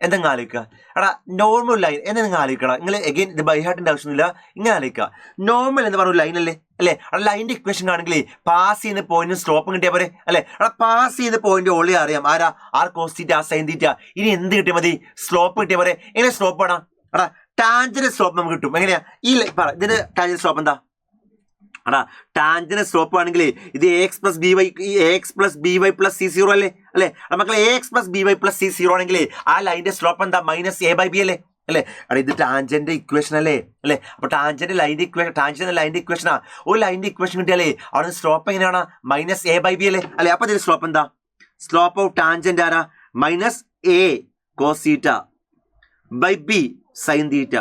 എന്തെങ്കിലും ആലോചിക്കുക. എടാ നോർമൽ ലൈൻ എന്ന് നിങ്ങൾ ആലോചിക്കണം. നിങ്ങൾ എഗെയിൻ ഇത് ബൈ ഹാർട്ടിന്റെ ആവശ്യമൊന്നുമില്ല, ഇങ്ങനെ ആലോചിക്കുക. നോർമൽ എന്ന് പറഞ്ഞ ലൈൻ അല്ലേ അല്ലെ. അവിടെ ലൈനിന്റെ ഇക്വേഷൻ ആണെങ്കിൽ പാസ് ചെയ്യുന്ന പോയിന്റും സ്ലോപ്പും കിട്ടിയാൽ പോരെ അല്ലെ. അവിടെ പാസ് ചെയ്യുന്ന പോയിന്റ് ഓൾറെഡി അറിയാം, ആരാ, r cos theta r sine theta. ഇനി എന്ത് കിട്ടിയാൽ മതി? സ്ലോപ്പ് കിട്ടിയാൽ പോരെ. എങ്ങനെ സ്ലോപ്പ് ആടാ? എടാ ടാൻജന്റ് സ്ലോപ്പ് നമുക്ക് കിട്ടും. എങ്ങനെയാ? ഈ പറ, ഇതിന്റെ ടാൻജന്റ് സ്ലോപ്പ് എന്താ? എടാ ടാൻജന്റ് സ്ലോപ്പ് ആണെങ്കിൽ ഇത് ax പ്ലസ് ബി വൈ, ഈ ax plus b y plus c0 അല്ലേ അല്ലെ. മക്കളെ ax plus b y plus c0 ആണെങ്കിൽ ആ ലൈനിന്റെ സ്ലോപ്പ് എന്താ? മൈനസ് a/b അല്ലേ അല്ലെ. അവിടെ ഇത് ടാൻജന്റ് ഇക്വേഷൻ അല്ലേ അല്ലെ. അപ്പൊ ടാൻജന്റ് ലൈനിന്റെ ഇക്വേഷൻ, ടാൻജന്റ് ലൈനിന്റെ ഇക്വേഷനാ. ഒരു ലൈനിന്റെ ഇക്വേഷൻ കിട്ടിയാലേ അവിടെ സ്ലോപ്പ് എങ്ങനെയാണ്? മൈനസ് a/b അല്ലേ അല്ലെ. അപ്പൊ ഇതിന്റെ സ്ലോപ്പ് എന്താ? സ്ലോപ്പ് ഓഫ് ടാൻജന്റ് ആരാ? Minus a cos theta by b sine theta.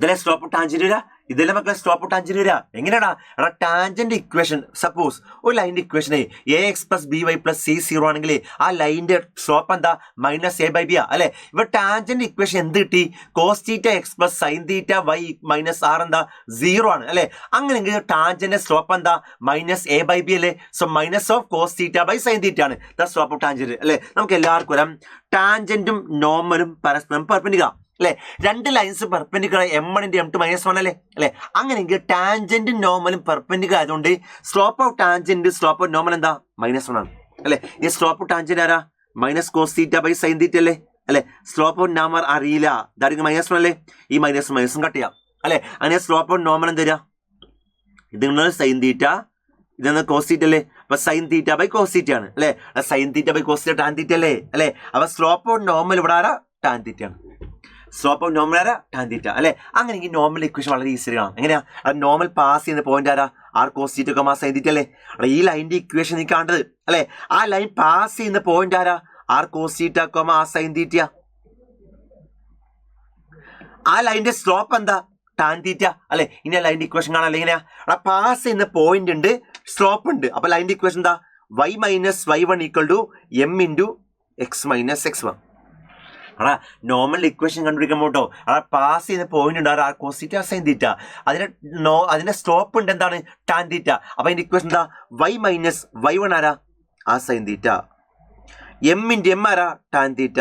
ഇതല്ലേ സ്ലോപ്പ് ഓഫ് ടാൻജന്റ് വരാ. ഇതെല്ലാം മക്കളെ സ്ലോപ്പ് ഓഫ് ടാൻജന്റ് വരാ. എങ്ങനെയാടാ? എടാ ടാൻജന്റ് ഇക്വേഷൻ, സപ്പോസ് ഒരു ലൈനിന്റെ ഇക്വേഷനെ ax plus b y plus c0 ആണെങ്കിൽ ആ ലൈനിന്റെ സ്ലോപ്പ് എന്താ? മൈനസ് a/b ആ അല്ലെ. ഇവ ടാൻജന്റ് ഇക്വേഷൻ എന്ത് കിട്ടി? Cos theta x plus sine theta y minus r എന്താ? 0 ആണ് അല്ലെ. അങ്ങനെയെങ്കിൽ ടാൻജന്റ് സ്ലോപ്പ് എന്താ? മൈനസ് a/b അല്ലേ. So minus of cos theta by sine theta ആണ് ദ സ്ലോപ്പ് ഓഫ് ടാൻജന്റ് അല്ലെ. നമുക്ക് എല്ലാവർക്കും വരാം. ടാൻജന്റും നോർമലും പരസ്പരം പെർപെൻഡിക്കുലർ അല്ലെ. രണ്ട് ലൈൻസ് പെർപെൻഡിക്കുലർ m1 × m2 - 1 അല്ലേ അല്ലെ. അങ്ങനെയെങ്കിൽ ടാൻജന്റും നോർമലും പെർപെൻഡിക്കുലർ ആയതുകൊണ്ട് slope of tangent slope of normal എന്താ? -1 ആണ് അല്ലെ. ഈ സ്ലോപ്പ് ഓഫ് ടാൻജന്റ് ആരാ? Minus cos theta by sine theta അല്ലേ അല്ലെ. സ്ലോപ്പ് ഓഫ് നോർമൽ അറിയില്ല, ഇതായിരിക്കും -1 അല്ലേ. ഈ മൈനസും കട്ട് ചെയ്യാം അല്ലെ. അങ്ങനെ സ്ലോപ്പ് ഓഫ് നോർമൽ എന്താ തരാ? ഇത് സൈൻ തീറ്റ, ഇതെന്ന് കോസ് തീറ്റ അല്ലേ. അപ്പൊ sine theta by cos theta ആണ് അല്ലെ. Sine theta by cos theta tan theta അല്ലേ അല്ലെ. അപ്പൊ സ്ലോപ്പ് ഓഫ് നോർമൽ ഇവിടെ ആരാ? ടാൻ തീറ്റ ആണ്. സ്ലോപ്പ് ഓഫ് നോർമൽ ആരാ? ടാൻ തീറ്റ അല്ലെ. അങ്ങനെയെങ്കിൽ നോർമൽ ഇക്വേഷൻ വളരെ ഈസി ആണ്. എങ്ങനെയാ? നോർമൽ പാസ് ചെയ്യുന്ന പോയിന്റ് ആരാ? R cos theta comma sine theta അല്ലേ. ഈ ലൈനിന്റെ ഇക്വേഷൻ നീ കാണേണ്ടത് അല്ലെ. ആ ലൈൻ പാസ് ചെയ്യുന്ന പോയിന്റ് ആരാ? ആർ കോസ് തീറ്റ കോമ ആ സൈൻ തീറ്റ. ആ ലൈനിന്റെ സ്ലോപ്പ് എന്താ? ടാൻ തീറ്റ അല്ലെ. ഇനി ആ ലൈനിന്റെ ഇക്വേഷൻ കാണാൻ എങ്ങനെയാ? പാസ് ചെയ്യുന്ന പോയിന്റ് ഉണ്ട്, സ്ലോപ്പ് ഉണ്ട്. അപ്പൊ ലൈനിന്റെ ഇക്വേഷൻ എന്താ? y minus y1 = m × x minus x1. അടാ നോർമൽ ഇക്വേഷൻ കണ്ടുപിടിക്കാൻ കേട്ടോ. അവിടെ പാസ് ചെയ്യുന്ന പോയിന്റ് ഉണ്ട്, r cos theta sine theta. അതിന്റെ സ്ലോപ്പ് ഉണ്ട് എന്താണ്? Tan theta. അപ്പൊ അതിന്റെ ഇക്വേഷൻ എന്താ? y മൈനസ് y1 ആരാ? ആ സൈൻ തീറ്റ. m × m ആരാ? Tan theta.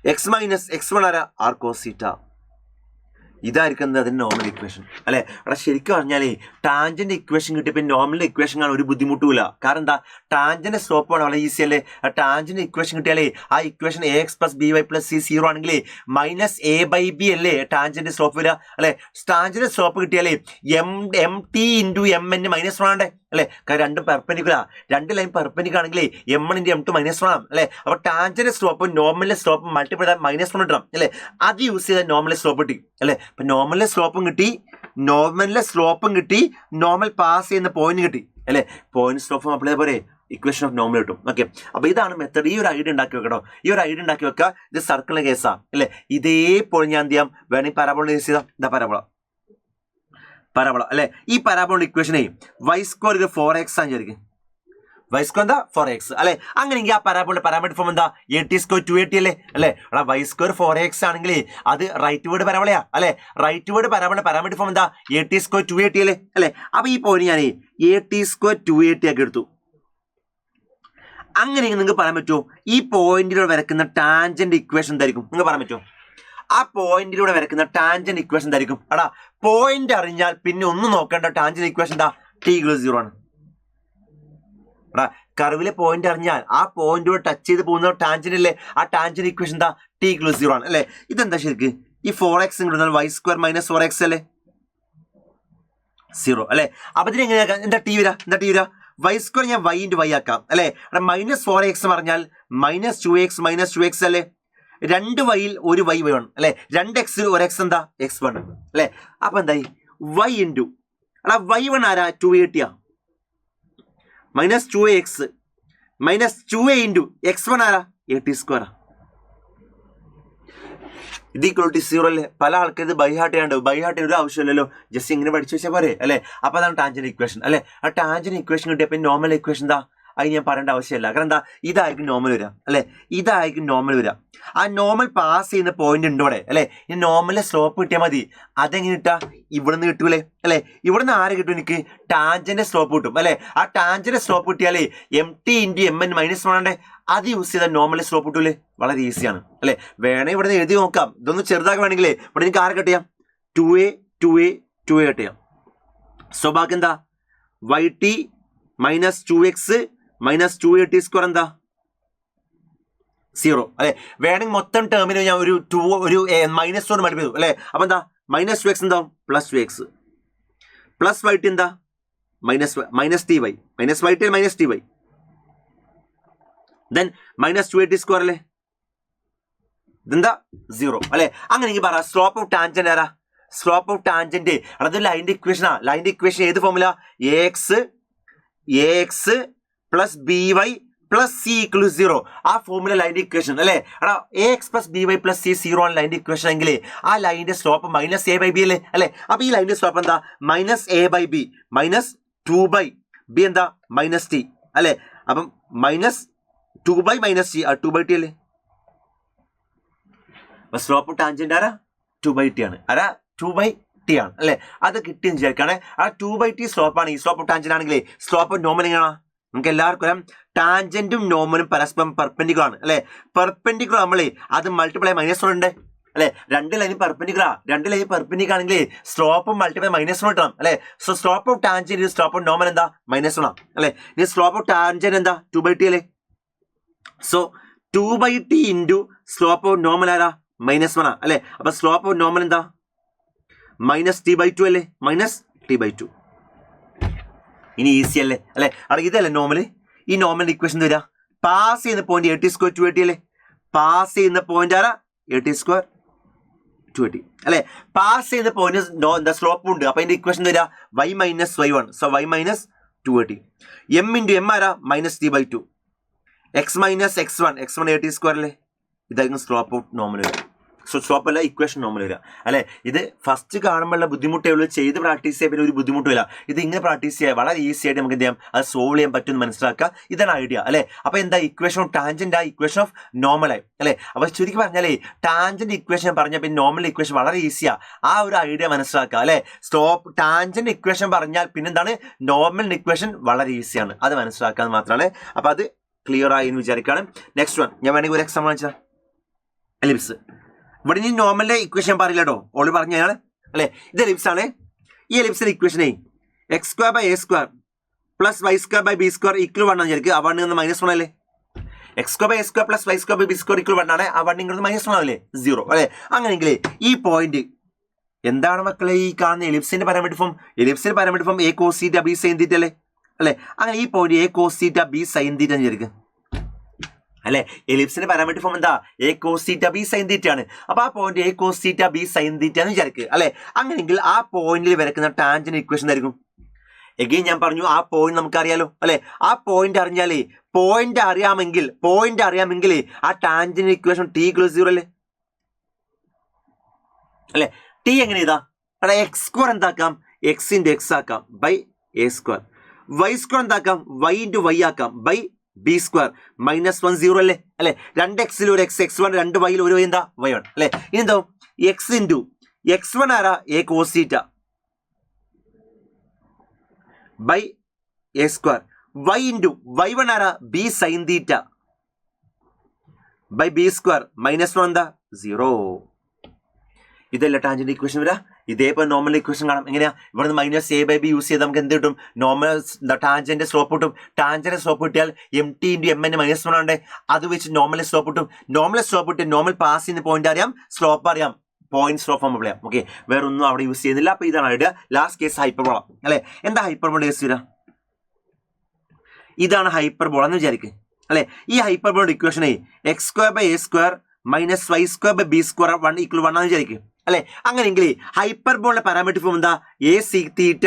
x minus x1 ആരാ? ആർ കോസ് തീറ്റ. ഇതായിരിക്കുന്നത് അതിന്റെ നോർമൽ ഇക്വേഷൻ അല്ലെ. അവിടെ ശരിക്കും പറഞ്ഞാലേ ടാൻജന്റ് ഇക്വേഷൻ കിട്ടിയപ്പോൾ നോർമൽ ഇക്വേഷൻ കാണാൻ ഒരു ബുദ്ധിമുട്ടുമില്ല. കാരണം എന്താ? ടാൻജന്റ് സ്ലോപ്പ് ആണ് വളരെ ഈസി അല്ലേ. ടാൻജന്റ് ഇക്വേഷൻ കിട്ടിയാലേ ആ equation ax plus b y plus c0 ആണെങ്കിൽ മൈനസ് a/b അല്ലേ ടാൻജന്റ് സ്ലോപ്പ് വരിക അല്ലെ. ടാൻജന്റ് സ്ലോപ്പ് കിട്ടിയാലേ m t × mn -1 ആണ്ടേ അല്ലെ? കാരണം രണ്ടും പെർപെൻഡിക്കുലർ, രണ്ട് ലൈൻ പെർപെൻഡിക്കുലർ ആണെങ്കിൽ M1 × M2 -1 ആണ് അല്ലെ? അപ്പൊ ടാൻജന്റ് സ്ലോപ്പും നോർമലിലെ സ്ലോപ്പും മൾട്ടിപ്ലൈ ചെയ്താൽ -1 കിട്ടണം അല്ലെ? അത് യൂസ് ചെയ്താൽ നോർമലിലെ സ്ലോപ്പ് കിട്ടി അല്ലെ? അപ്പൊ നോർമലിലെ സ്ലോപ്പും കിട്ടി, നോർമൽ പാസ് ചെയ്യുന്ന പോയിന്റ് കിട്ടി അല്ലെ? പോയിന്റ് സ്ലോപ്പും അപ്ലൈ ചെയ്ത പോലെ ഇക്വേഷൻ ഓഫ് നോർമൽ കിട്ടും. ഓക്കെ, അപ്പൊ ഇതാണ് മെത്തേഡ്. ഈ ഒരു ഐഡിയ ഉണ്ടാക്കി വെക്കട്ടോ, ഈ ഒരു ഐഡിയ ഉണ്ടാക്കി വെക്കുക. ഇത് സർക്കിളിന്റെ കേസാ അല്ലെ? ഇതേപോലെ ഞാൻ എന്ത് ചെയ്യാം, വേണമെങ്കിൽ പരാബോള യൂസ് ചെയ്താൽ ഇതാ പരാബോള അല്ലെ? ഈ പരാബോള ഇക്വേഷനെ y² 4x ആണ് വിചാരിക്കും. y² എന്താ 4x അല്ലെ? അങ്ങനെയെങ്കിൽ ആ പരാബോള പാരാമീറ്റർ ഫോം എന്താ AT² 2AT അല്ലേ? അല്ലെ? y² 4x ആണെങ്കിൽ അത് റൈറ്റ് വേർഡ് പരാബോളയാ അല്ലെ? Rightward parabola parameter form എന്താ AT² 2AT അല്ലേ? അല്ലെ? അപ്പൊ ഈ പോയിന്റ് ഞാൻ AT² 2AT ആക്കി എടുത്തു. അങ്ങനെയെങ്കിൽ നിങ്ങൾക്ക് പറയാൻ പറ്റുമോ ഈ പോയിന്റിലൂടെ വരയ്ക്കുന്ന ടാൻജന്റ് ഇക്വേഷൻ എന്തായിരിക്കും? നിങ്ങൾക്ക് പറയാൻ പറ്റുമോ ആ പോയിന്റിലൂടെ വരയ്ക്കുന്ന ടാൻജന്റ് ഇക്വേഷൻ എന്തായിരിക്കും? എടാ, പോയിന്റ് അറിഞ്ഞാൽ പിന്നെ ഒന്നും നോക്കേണ്ട, ടാൻജന്റ് ഇക്വേഷൻ എന്താ t = 0 ആണ്. എടാ, കർവിലെ പോയിന്റ് അറിഞ്ഞാൽ ആ പോയിന്റിലൂടെ ടച്ച് ചെയ്ത് പോകുന്ന ടാൻജന്റ് അല്ലേ? ആ ടാൻജന്റ് ഇക്വേഷൻ എന്താ t = 0 ആണ് അല്ലെ? ഇതെന്താ ശരിക്ക്? ഈ 4x y² - 4x അല്ലേ? 0 അല്ലെ? അപ്പൊ ഇതിന് എങ്ങനെയാക്കാം? എന്താ t വരാ? y² ഞാൻ y × y ആക്കാം അല്ലെ? -4x പറഞ്ഞാൽ -2x അല്ലേ? 2 y ഒരു y വേണം അല്ലെ? 2x ഒരു x എന്താ x1 അല്ലെ? അപ്പൊ എന്തായി y × y1 ആരാ 2AT ആ, -2x -2a × x1 ആരാ AT² ആ. ഇത് = 0 അല്ലേ? പല ആൾക്കാർ ഇത് ബൈഹാർട്ട് ചെയ്യാൻ ഒരു ആവശ്യമില്ലല്ലോ, ജസ്റ്റ് ഇങ്ങനെ പഠിച്ചു വെച്ചാൽ പോരെ അല്ലെ? അപ്പൊ അതാണ് ടാൻജന്റ് ഇക്വേഷൻ അല്ലെ? ആ ടാൻജന്റ് ഇക്വേഷൻ കിട്ടിയപ്പോൾ നോർമൽ ഇക്വേഷൻ എന്താ? അത് ഞാൻ പറയേണ്ട ആവശ്യമില്ല. കാരണം എന്താ, ഇതായിരിക്കും നോർമൽ വരിക അല്ലെ? ആ നോർമൽ പാസ് ചെയ്യുന്ന പോയിന്റ് ഉണ്ട് ഇവിടെ അല്ലെ? ഈ നോർമലിലെ സ്ലോപ്പ് കിട്ടിയാൽ മതി. അതെങ്ങനെ കിട്ടാ? ഇവിടുന്ന് കിട്ടൂലേ അല്ലെ? ഇവിടുന്ന് ആര് കിട്ടും? എനിക്ക് ടാൻജന്റ് സ്ലോപ്പ് കിട്ടും അല്ലെ? ആ ടാൻജന്റ് സ്ലോപ്പ് കിട്ടിയാലേ MT × Mn -1 അത് യൂസ് ചെയ്താൽ നോർമൽ സ്ലോപ്പ് കിട്ടൂലേ? വളരെ ഈസിയാണ് അല്ലെ? വേണേ ഇവിടെ എഴുതി നോക്കാം. ഇതൊന്ന് ചെറുതാക്കി വേണമെങ്കിലേ ഇവിടെ എനിക്ക് ആരെ കട്ട് ചെയ്യാം? 2a കട്ട് ചെയ്യാം. സോ ബാക്കി എന്താ? yt -2x -2AT² എന്താ 0 അല്ലെ? വേണമെങ്കിൽ മൊത്തം ടേമിന് ഞാൻ ഒരു -1 മൾട്ടിപ്ലൈ ചെയ്തു അല്ലെ? അപ്പൊ എന്താ -2x എന്താ +2x +yt എന്താ -ty -yt then -2AT² അല്ലേ? ഇതെന്താ 0 അല്ലെ? അങ്ങനെയെങ്കിൽ പറ സ്ലോപ്പ് ഓഫ് ടാൻജന്റ് ആരാ? സ്ലോപ്പ് ഓഫ് ടാൻജന്റ് അത് ലൈൻ്റെ ഇക്വേഷനാ. ലൈൻ്റെ ഇക്വേഷൻ ഏത് ഫോമുല? ax + by + c = 0. ആ ഫോമുല ലൈൻ്റെ ഇക്വേഷൻ അല്ലെ? എടാ, ax + by + c 0 ആണ് ലൈൻ്റെ ഇക്വേഷൻ എങ്കിൽ ആ ലൈൻ്റെ സ്ലോപ്പ് -a/b അല്ലേ? അല്ലെ? അപ്പൊ ഈ ലൈൻ്റെ സ്ലോപ്പ് എന്താ? -a/b -2/b എന്താ -t അല്ലെ? അപ്പം -2/- -t 2/t അല്ലേ? അപ്പൊ സ്ലോപ്പ് ടാൻജന്റ് ആരാ? 2/t ആണ്. ആരാ? 2/t ആണ് അല്ലെ? അത് കിട്ടിയെന്ന് വിചാരിക്കാണ്. ആ 2/t സ്ലോപ്പാണ്. ഈ സ്ലോപ്പ് ടാൻജന്റ് ആണെങ്കിൽ സ്ലോപ്പ് നോർമൽ എങ്ങനെയാണ്? നമുക്ക് എല്ലാവർക്കും ടാൻജന്റും നോർമലും പരസ്പരം പെർപെൻഡിക്കുലർ ആണ് അല്ലെ? പെർപെൻഡിക്കുലർ നമ്മളെ അത് മൾട്ടിപ്ലൈ -1 ഉണ്ട് അല്ലെ? രണ്ട് ലൈൻ പെർപെൻഡിക്കുലർ ആണെങ്കിൽ സ്ലോപ്പും മൾട്ടിപ്ലൈ -1 കിട്ടണം അല്ലെ? So slope of tangent slope of normal എന്താ? -1 ആണ് അല്ലെ? ഇനി സ്ലോപ്പ് ഓഫ് ടാൻജന്റ് എന്താ? 2/t അല്ലേ? So 2/t × slope of normal ആരാ? -1 അല്ലെ? അപ്പൊ സ്ലോപ്പ് ഓഫ് നോർമൽ എന്താ? -t/2 അല്ലേ? -t/2. ഇനി ഈസി അല്ലേ അല്ലെ? അവിടെ ഇതല്ലേ നോർമൽ? ഈ നോർമൽ ഇക്വേഷൻ വരിക പാസ് ചെയ്യുന്ന പോയിന്റ് AT² 2AT അല്ലേ? പാസ് ചെയ്യുന്ന പോയിന്റ് ആരാ? AT² 2AT അല്ലെ? പാസ് ചെയ്യുന്ന പോയിന്റ് എന്താ സ്ലോപ്പ് ഉണ്ട്. അപ്പൊ അതിന്റെ ഇക്വേഷൻ വരിക y - y1. So y - 2AT. m × m ആരാ? -t/2. x - x1 AT² അല്ലേ? ഇതായിരിക്കും സ്ലോപ്പ് ഓഫ് നോർമൽ വരിക. സോ സ്ലോപ്പ് അല്ല, ഇക്വേഷൻ നോർമൽ വരിക അല്ലെ? ഇത് ഫസ്റ്റ് കാണുമ്പോഴുള്ള ബുദ്ധിമുട്ടേ ഉള്ളൂ, ചെയ്ത് പ്രാക്ടീസ് ചെയ്യാൻ പിന്നെ ഒരു ബുദ്ധിമുട്ടില്ല. ഇത് ഇങ്ങനെ പ്രാക്ടീസ് ചെയ്യാൻ വളരെ ഈസി ആയിട്ട് നമുക്ക് എന്ത് ചെയ്യാം, അത് സോൾവ് ചെയ്യാൻ പറ്റുമെന്ന് മനസ്സിലാക്കുക. ഇതാണ് ഐഡിയ അല്ലെ? അപ്പൊ എന്താ equation of tangent equation of normal ആയി അല്ലെ? അപ്പൊ ചുരുക്കി പറഞ്ഞാലേ ടാൻജന്റ് ഇക്വേഷൻ പറഞ്ഞാൽ പിന്നെ നോർമൽ ഇക്വേഷൻ വളരെ ഈസിയാ. ആ ഒരു ഐഡിയ മനസ്സിലാക്കുക അല്ലെ? സ്ലോപ്പ് ടാൻജന്റ് ഇക്വേഷൻ പറഞ്ഞാൽ പിന്നെന്താണ് നോർമൽ ഇക്വേഷൻ വളരെ ഈസിയാണ്. അത് മനസ്സിലാക്കാൻ മാത്രമാണ്. അപ്പൊ അത് ക്ലിയർ ആയി എന്ന് വിചാരിക്കുകയാണ്. നെക്സ്റ്റ് വൺ ഞാൻ വേണമെങ്കിൽ ഒരു എക്സാമ്പിൾ വെച്ചാൽ എലിപ്സ്. ഇവിടെ ഇനി നോർമലിന്റെ ഇക്വേഷൻ പറയില്ല കേട്ടോ, ഓൾറെഡി പറഞ്ഞാണ് അല്ലെ? ഇത് എലിപ്സ് ആണ്. ഈ എലിപ്സിന്റെ ഇക്വേഷനെ x² / a² + y² / b² = 1 ആണ് വിചാരിക്കുക. ആ 1 -1 അല്ലേ? x² / a² + y² / b² = 1 ആണ്. ആ 1 ഇങ്ങോട്ട് -1 ആവില്ലേ? 0 അല്ലെ? അങ്ങനെയെങ്കിൽ ഈ പോയിന്റ് എന്താണ് മക്കളെ? ഈ കാണുന്ന എലിപ്സിന്റെ പാരാമീറ്റർ ഫോം. എലിപ്സിന്റെ parameter form a cos θ b sin θ അല്ലേ? അല്ലെ. അങ്ങനെ ഈ point a cos theta b sine theta എന്ന് വിചാരിക്കും അല്ലെ. എലിപ്സിന്റെ പാരാമെട്രിക് ഫോം എന്താ? A cos theta b sine theta ആണ്. അപ്പൊ ആ point a cos theta b sine theta എന്ന് വിചാരിക്കുക അല്ലെ. അങ്ങനെയെങ്കിൽ ആ പോയിന്റിൽ വരയ്ക്കുന്ന ടാൻജന്റ് ഇക്വേഷൻ ആയിരിക്കും. എഗെയിൻ ഞാൻ പറഞ്ഞു ആ പോയിന്റ് നമുക്കറിയാലോ അല്ലെ. ആ പോയിന്റ് അറിഞ്ഞാലേ പോയിന്റ് അറിയാമെങ്കിൽ ആ ടാൻജന്റ് ഇക്വേഷൻ ടി = 0 അല്ലെ. ടി എങ്ങനെ ഇതാ എക്സ് സ്ക്വയർ എന്താക്കാം? എക്സ് ഇൻറ്റു എക്സ് ആക്കാം by a square. Y square എന്താക്കാം? വൈ ഇൻറ്റു വൈ ആക്കാം ബൈ ബി സ്ക്വയർ. -1 0 അല്ലെ. 2x ഒരു എക്സ് x1, 2y ഒരു y എന്താ y1 അല്ലെ. ഇനി എന്താ എക്സ് ഇൻറ്റു x1 ആരാ? A cos theta by a square. y into y1 ആരാ? B sine theta by b square. -1 എന്താ? 0. ഇതല്ല ടാൻജന്റ് ഇക്വേഷൻ വരാ. ഇതേപോലെ നോർമൽ ഇക്വേഷൻ കാണാം. എങ്ങനെയാ? ഇവിടെ നിന്ന് -a/b യൂസ് ചെയ്ത് നമുക്ക് എന്ത് കിട്ടും? നോർമൽ ടാൻജന്റ് സ്ലോപ്പ് കിട്ടും. ടാൻജന്റ് സ്ലോപ്പ് കിട്ടിയാൽ mt × mn -1 ആണ്. അത് വെച്ച് നോർമൽ സ്ലോപ്പ് കിട്ടും. നോർമൽ സ്ലോപ്പ് കിട്ടി നോർമൽ പാസ് ചെയ്യുന്ന പോയിന്റ് അറിയാം, സ്ലോപ്പ് അറിയാം, പോയിന്റ് സ്ലോപ്പ് ഫോം അറിയാം. ഓക്കെ, വേറെ ഒന്നും അവിടെ യൂസ് ചെയ്യുന്നില്ല. അപ്പൊ ഇതാണ് ഐഡിയ. ലാസ്റ്റ് കേസ് ഹൈപ്പർബോള അല്ലെ. എന്താ ഹൈപ്പർബോള കേസ് വരാ? ഇതാണ് ഹൈപ്പർബോള എന്ന് വിചാരിക്കുക അല്ലെ. ഈ ഹൈപ്പർബോള ഇക്വേഷനെ x² - y² - b² 1 = 1 ആണെന്ന് വിചാരിക്കും അല്ലെ. അങ്ങനെയെങ്കിൽ ഹൈപ്പർബോളിന്റെ പാരാമെട്രിക് ഫോം എന്താ? a sec theta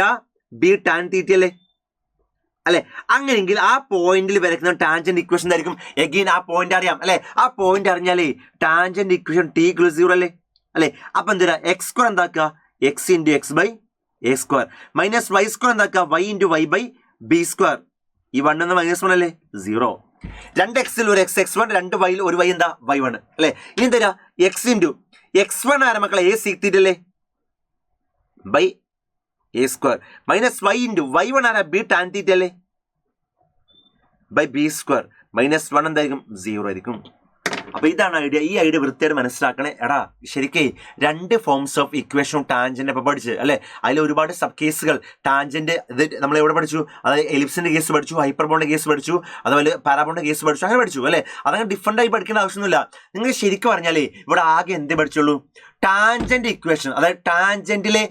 b tan theta അല്ലെ. അങ്ങനെയെങ്കിൽ ആ പോയിന്റിൽ വരയ്ക്കുന്ന ടാൻജന്റ് ഇക്വേഷൻ എന്തായിരിക്കും? എഗെയിൻ ആ പോയിന്റ് അറിയാം അല്ലെ. ആ പോയിന്റ് അറിഞ്ഞാലേ ടാൻജന്റ് ഇക്വേഷൻ ടി = 0 അല്ലെ. അപ്പൊ എന്താ? x² എന്താക്കുക? x into x by a square. -y² എന്താക്കുക? y into y by b square. ഈ 1 എന്ന -1 അല്ലേ? 0. 2x ഒരു എക്സ് x1, 2y ഒരു y എന്താ? y1 അല്ലെ. ഇനി എന്താ? x ഇൻറ്റു x1 ആരാ മക്കളെ? a sec തീറ്റ അല്ലേ by a square. -y into y1 ആരാ? b tan തീറ്റ അല്ലേ ബൈ ബി സ്ക്വയർ. -1 എന്തായിരിക്കും? 0 ആയിരിക്കും. അപ്പൊ ഇതാണ് ഐഡിയ. ഈ ഐഡിയ വൃത്തിയായിട്ട് മനസ്സിലാക്കണേ. എടാ ശരിക്കേ 2 ഫോംസ് ഓഫ് ഇക്വേഷനും ടാൻജന്റ് ഇപ്പൊ പഠിച്ചു അല്ലെ. അതിൽ ഒരുപാട് സബ് കേസുകൾ ടാൻജന്റ് ഇത് നമ്മൾ എവിടെ പഠിച്ചു? അതായത് എലിപ്സിന്റെ കേസ് പഠിച്ചു, ഹൈപ്പർബോളിന്റെ കേസ് പഠിച്ചു, അതുപോലെ പാരാബോളിന്റെ കേസ് പഠിച്ചു, അങ്ങനെ പഠിച്ചു അല്ലെ. അതങ്ങനെ ഡിഫറെന്റ് ആയി പഠിക്കേണ്ട ആവശ്യമൊന്നുമില്ല. നിങ്ങൾ ശരിക്കും പറഞ്ഞാലേ ഇവിടെ ആകെ എന്തേ പഠിച്ചുള്ളൂ? Tangent equation. അതായത് ടാൻജന്റിലെ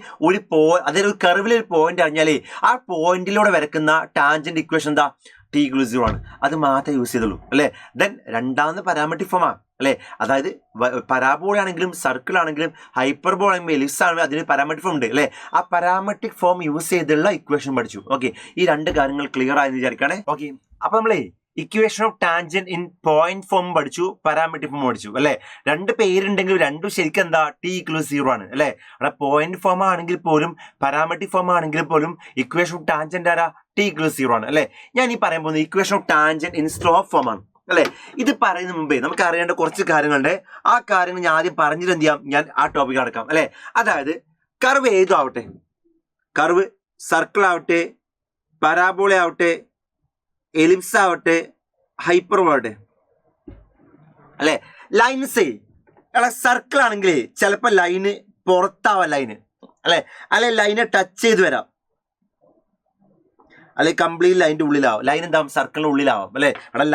അതായത് ഒരു കർവിലെ ഒരു പോയിന്റ് അറിഞ്ഞാലേ ആ പോയിന്റിലൂടെ വരക്കുന്ന ടാൻജന്റ് ഇക്വേഷൻ എന്താ? ടി = 0 ആണ്. അത് മാത്രമേ യൂസ് ചെയ്തുള്ളൂ അല്ലെ. ദെൻ രണ്ടാമത് പാരാമെട്രിക് ഫോമാ അല്ലെ. അതായത് പരാബോള ആണെങ്കിലും സർക്കിൾ ആണെങ്കിലും ഹൈപ്പർബോൾ ആണെങ്കിലും എലിപ്സ് ആണെങ്കിലും അതിന് പാരാമെട്രിക് ഫോം ഉണ്ട് അല്ലെ. ആ പാരാമെട്രിക് ഫോം യൂസ് ചെയ്തുള്ള ഇക്വേഷൻ പഠിച്ചു. ഓക്കെ, ഈ 2 കാര്യങ്ങൾ ക്ലിയർ ആയെന്ന് വിചാരിക്കണേ. ഓക്കെ, അപ്പൊ നമ്മളെ equation of tangent in point form പഠിച്ചു, പാരാമെട്രിക് ഫോം പഠിച്ചു അല്ലെ. 2 പേരുണ്ടെങ്കിൽ രണ്ടും ശരിക്കും എന്താ? ടി = 0 ആണ് അല്ലെ. അവിടെ പോയിന്റ് ഫോം ആണെങ്കിൽ പോലും പാരാമെട്രിക് ഫോം ആണെങ്കിൽ പോലും ഇക്വേഷൻ ഓഫ് ടാൻജന്റ് ആരാ? ടി = 0 ആണ് അല്ലെ. ഞാൻ ഈ പറയാൻ പോകുന്നത് equation of tangent in slope form ആണ് അല്ലെ. ഇത് പറയുന്ന മുമ്പേ നമുക്ക് അറിയേണ്ട കുറച്ച് കാര്യങ്ങളുണ്ട്. ആ കാര്യങ്ങൾ ഞാൻ ആദ്യം പറഞ്ഞിട്ട് എന്ത് ചെയ്യാം? ഞാൻ ആ ടോപ്പിക് അടക്കാം അല്ലെ. അതായത് കർവ് ഏതും ആവട്ടെ, കർവ് സർക്കിൾ ആവട്ടെ, പരാബോള ആവട്ടെ, എലിപ്സ് ആവട്ടെ, ഹൈപ്പർബോള ആവട്ടെ അല്ലെ. ലൈൻസ് സർക്കിൾ ആണെങ്കിൽ ചിലപ്പോൾ ലൈന് പുറത്താവാം ലൈന് അല്ലെ ലൈനെ ടച്ച് ചെയ്ത് വരാം, അല്ലെ കംപ്ലീറ്റ് ലൈനിന്റെ ഉള്ളിലാവും. ലൈൻ എന്താവും? സർക്കിളിന്റെ ഉള്ളിലാവാം അല്ലെ. അവിടെ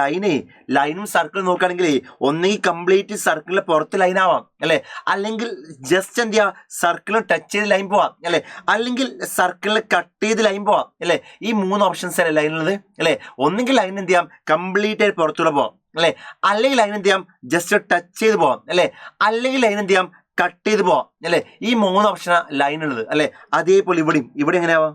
ലൈനും സർക്കിളും നോക്കുകയാണെങ്കിൽ ഒന്നെങ്കിൽ കംപ്ലീറ്റ് സർക്കിളിന്റെ പുറത്ത് ലൈൻ ആവാം അല്ലെ, അല്ലെങ്കിൽ ജസ്റ്റ് എന്ത് ചെയ്യാം? സർക്കിളിൽ ടച്ച് ചെയ്ത് ലൈൻ പോവാം അല്ലെ, അല്ലെങ്കിൽ സർക്കിളിൽ കട്ട് ചെയ്ത് ലൈൻ പോവാം അല്ലെ. ഈ 3 ഓപ്ഷൻസ് അല്ലേ ലൈനുള്ളത് അല്ലെ. ഒന്നെങ്കിൽ ലൈൻ എന്ത് ചെയ്യാം? കംപ്ലീറ്റ് ആയിട്ട് പുറത്തൂടെ പോവാം അല്ലെ, അല്ലെങ്കിൽ ലൈൻ എന്ത് ചെയ്യാം? ജസ്റ്റ് ടച്ച് ചെയ്ത് പോവാം അല്ലെ, അല്ലെങ്കിൽ ലൈൻ എന്ത് ചെയ്യാം? കട്ട് ചെയ്ത് പോവാം അല്ലെ. ഈ 3 ഓപ്ഷനാ ലൈൻ ഉള്ളത് അല്ലെ. അതേപോലെ ഇവിടെ എങ്ങനെയാവാം?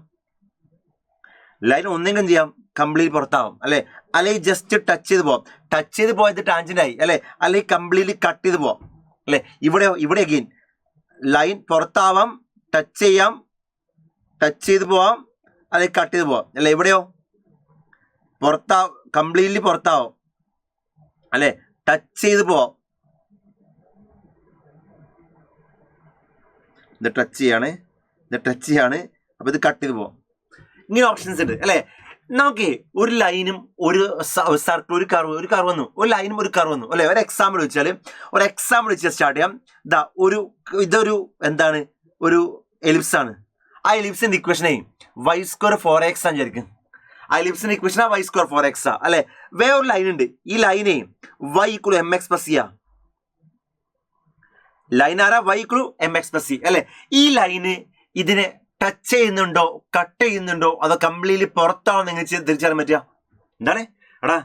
ലൈൻ ഒന്നെങ്കിലും എന്ത് ചെയ്യാം? കംപ്ലീറ്റ് പുറത്താവും അല്ലെ, അല്ലെങ്കിൽ ജസ്റ്റ് ടച്ച് ചെയ്ത് പോവാം. ടച്ച് ചെയ്ത് പോയത് ടാൻജന്റ് ആയി അല്ലെ, അല്ലെങ്കിൽ കംപ്ലീറ്റ്ലി കട്ട് ചെയ്ത് പോവാം അല്ലെ. ഇവിടെ അഗെയിൻ ലൈൻ പുറത്താവാം, ടച്ച് ചെയ്യാം, ടച്ച് ചെയ്ത് പോവാം, അല്ലെങ്കിൽ കട്ട് ചെയ്ത് പോവാം അല്ലെ. ഇവിടെയോ കംപ്ലീറ്റ്ലി പുറത്താവും അല്ലെ, ടച്ച് ചെയ്ത് പോവാം. ഇത് ടച്ച് ചെയ്യാണ്, അപ്പൊ ഇത് കട്ട് ചെയ്ത് പോവാം. ഇങ്ങനെ ഓപ്ഷൻസ് ഉണ്ട് അല്ലെ. നമുക്ക് ഒരു ലൈനും ഒരു സർക്കിൾ ഒരു കർവ് വന്നു, ഒരു ലൈനും ഒരു കർവ് വന്നു അല്ലെ. ഒരു എക്സാമ്പിൾ വെച്ച് സ്റ്റാർട്ട് ചെയ്യാം. ഇതൊരു എന്താണ്? ഒരു എലിപ്സ് ആണ്. ആ എലിപ്സിന്റെ ഇക്വേഷനെ y² 4x ആണ് വിചാരിക്കും. ആ എലിപ്സിന്റെ ഇക്വേഷൻ y² 4x അല്ലെ. വേറൊരു ലൈൻ ഉണ്ട്. ഈ ലൈനെ y = mx + c ലൈൻ ആരാ? y = mx + c അല്ലെ. ഈ ലൈന് ഇതിനെ ടച്ച് ചെയ്യുന്നുണ്ടോ കട്ട് ചെയ്യുന്നുണ്ടോ അതോ കംപ്ലീറ്റ്ലി പുറത്താണോ നിങ്ങൾ തിരിച്ചറിയാൻ പറ്റുക? എന്താണ് എടാ